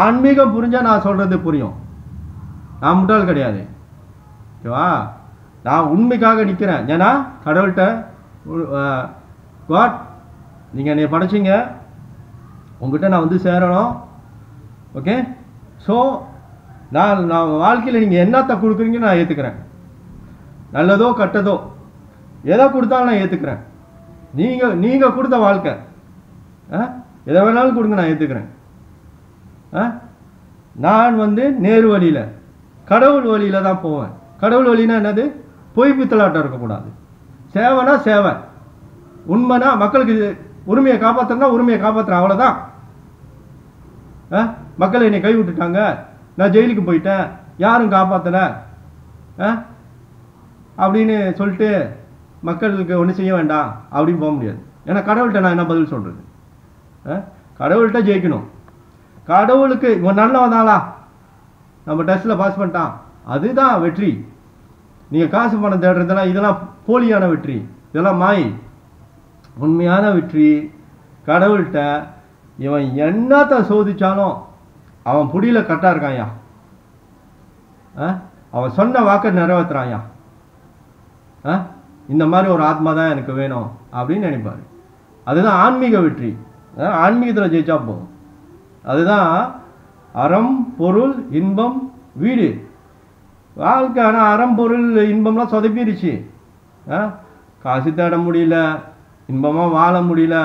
ஆன்மீகம் புரிஞ்சால் நான் சொல்கிறது புரியும், நான் முட்டாள் கிடையாது. ஓகேவா? நான் உண்மைக்காக நிற்கிறேன். ஏன்னா கடவுள்கிட்ட காட் நீங்கள் என்னை படைச்சிங்க, உங்ககிட்ட நான் வந்து சேரணும். ஓகே, ஸோ நான் வாழ்க்கையில் நீங்கள் என்னத்தை கொடுக்குறீங்கன்னு நான் ஏற்றுக்கிறேன். நல்லதோ கெட்டதோ எதை கொடுத்தாலும் நான் ஏற்றுக்கிறேன். நீங்கள் கொடுத்த வாழ்க்கை எதை வேணாலும் கொடுங்க, நான் ஏற்றுக்கிறேன். நான் வந்து நேரு வழியில், கடவுள் வழியில் தான் போவேன். கடவுள் வழினா என்னது? பொய் பித்தலாட்டம் இருக்கக்கூடாது. சேவைனா சேவை, உண்மைனா மக்களுக்கு உரிமையை காப்பாற்றுறேன்னா உரிமையை காப்பாற்றுறேன், அவ்வளோதான். மக்கள் என்னை கை விட்டுட்டாங்க, நான் ஜெயிலுக்கு போயிட்டேன், யாரும் காப்பாற்றலை, அப்படின்னு சொல்லிட்டு மக்களுக்கு ஒன்றும் செய்ய வேண்டாம் அப்படின்னு போக முடியாது. ஏன்னா கடவுள்கிட்ட நான் என்ன பதில் சொல்கிறது? கடவுள்கிட்ட ஜெயிக்கணும். கடவுளுக்கு இவன் நல்லவனாலா நம்ம டெஸ்ட்டில் பாஸ் பண்ணிட்டான், அதுதான் வெற்றி. நீங்கள் காசு பணம் தேடுறதெல்லாம் இதெல்லாம் போலியான வெற்றி, இதெல்லாம் மாய். உண்மையான வெற்றி கடவுள்கிட்ட இவன் என்னத்தை சோதிச்சாலும் அவன் புடியில கரெக்டாக இருக்கான்யா, அவன் சொன்ன வாக்கை நிறைவேற்றுறான்யா, இந்த மாதிரி ஒரு ஆத்மா தான் எனக்கு வேணும் அப்படின்னு நினைப்பாரு. அதுதான் ஆன்மீக வெற்றி. ஆன்மீகத்தில் ஜெயிச்சா போதும். அதுதான் அறம் பொருள் இன்பம் வீடு வாழ்க்கை. ஆனால் அறம் பொருள் இன்பம்லாம் சொதப்பிடுச்சு. காசு தேட முடியல, இன்பமாக வாழ முடியல,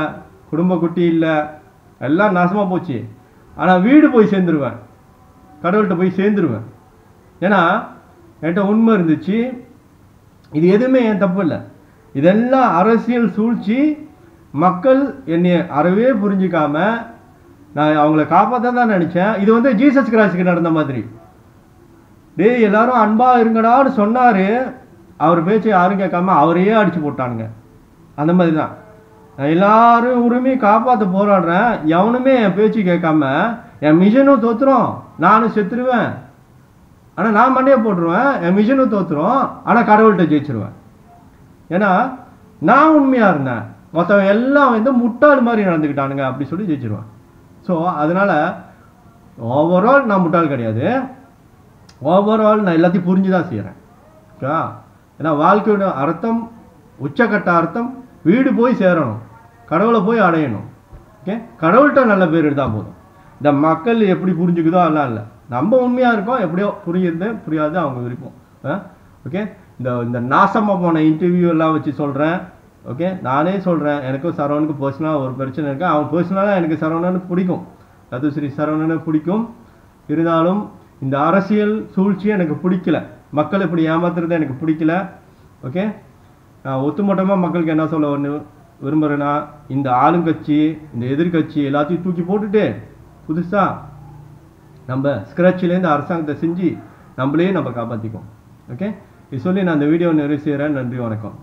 குடும்ப குட்டி இல்லை, எல்லாம் நாசமாக போச்சு. ஆனால் வீடு போய் சேர்ந்துருவேன், கடவுள்கிட்ட போய் சேர்ந்துருவேன். ஏன்னா என்கிட்ட உண்மை இருந்துச்சு. இது எதுவுமே என் தப்பு இல்லை. இதெல்லாம் அரசியல் சூழ்ச்சி. மக்கள் என்னை அறவே புரிஞ்சிக்காம நான் அவங்கள காப்பாற்ற தான் நினச்சேன். இது வந்து ஜீசஸ் கிரைஸ்டுக்கு நடந்த மாதிரி. டேய் எல்லாரும் அன்பாக இருங்கடான்னு சொன்னார், அவர் பேச்சை யாரும் கேட்காம அவரையே அடித்து போட்டானுங்க. அந்த மாதிரி தான் நான் எல்லாரும் உரிமையை காப்பாற்ற போராடுறேன். எவனுமே என் பேச்சு கேட்காம என் மிஷனும் தோற்றுரும், நானும் செத்துருவேன். ஆனால் நான் மண்டையை போட்டுருவேன், என் மிஷனும் தோற்றுரும், ஆனால் கடவுள்கிட்ட ஜெயிச்சிருவேன். ஏன்னா நான் உண்மையாக இருந்தேன், மற்றவன் எல்லாம் வந்து முட்டாள் மாதிரி நடந்துக்கிட்டானுங்க அப்படி சொல்லி ஜெயிச்சிருவேன். ஸோ அதனால் ஓவரால் நான் முட்டாள் கிடையாது. ஓவரால் நான் எல்லாத்தையும் புரிஞ்சு தான் செய்கிறேன். ஓகே, ஏன்னா வாழ்க்கையோட அர்த்தம், உச்சக்கட்ட அர்த்தம் வீடு போய் சேரணும், கடவுளை போய் அடையணும். ஓகே, கடவுள்கிட்ட நல்ல பேர் எடுத்தால் போதும். இந்த மக்கள் எப்படி புரிஞ்சுக்குதோ அதெல்லாம் இல்லை, நம்ம உண்மையாக இருக்கோம். எப்படியோ புரியுது புரியாது அவங்க விருப்பம். ஓகே, இந்த நாசமாக போன இன்டர்வியூ எல்லாம் வச்சு சொல்கிறேன். ஓகே, நானே சொல்கிறேன், எனக்கும் சரவணுக்கும் பர்சனலாக ஒரு பிரச்சனை இருக்குது. அவன் பர்சனலாக எனக்கு சரவணன்னு பிடிக்கும், ரத்துஸ்ரீ சரவணன்னு பிடிக்கும். இருந்தாலும் இந்த அரசியல் சூழ்ச்சி எனக்கு பிடிக்கல, மக்கள் இப்படி ஏமாத்துறது எனக்கு பிடிக்கல. ஓகே, நான் ஒத்துமொட்டமாக மக்களுக்கு என்ன சொல்ல விரும்புகிறேன்னா, இந்த ஆளுங்கட்சி இந்த எதிர்கட்சி எல்லாத்தையும் தூக்கி போட்டுட்டு புதுசாக நம்ம ஸ்க்ராட்சிலேருந்து அரசாங்கத்தை செஞ்சு நம்மளே நம்ம காப்பாற்றிக்கும். ஓகே, இது சொல்லி நான் இந்த வீடியோ நிறைவு செய்கிறேன். நன்றி, வணக்கம்.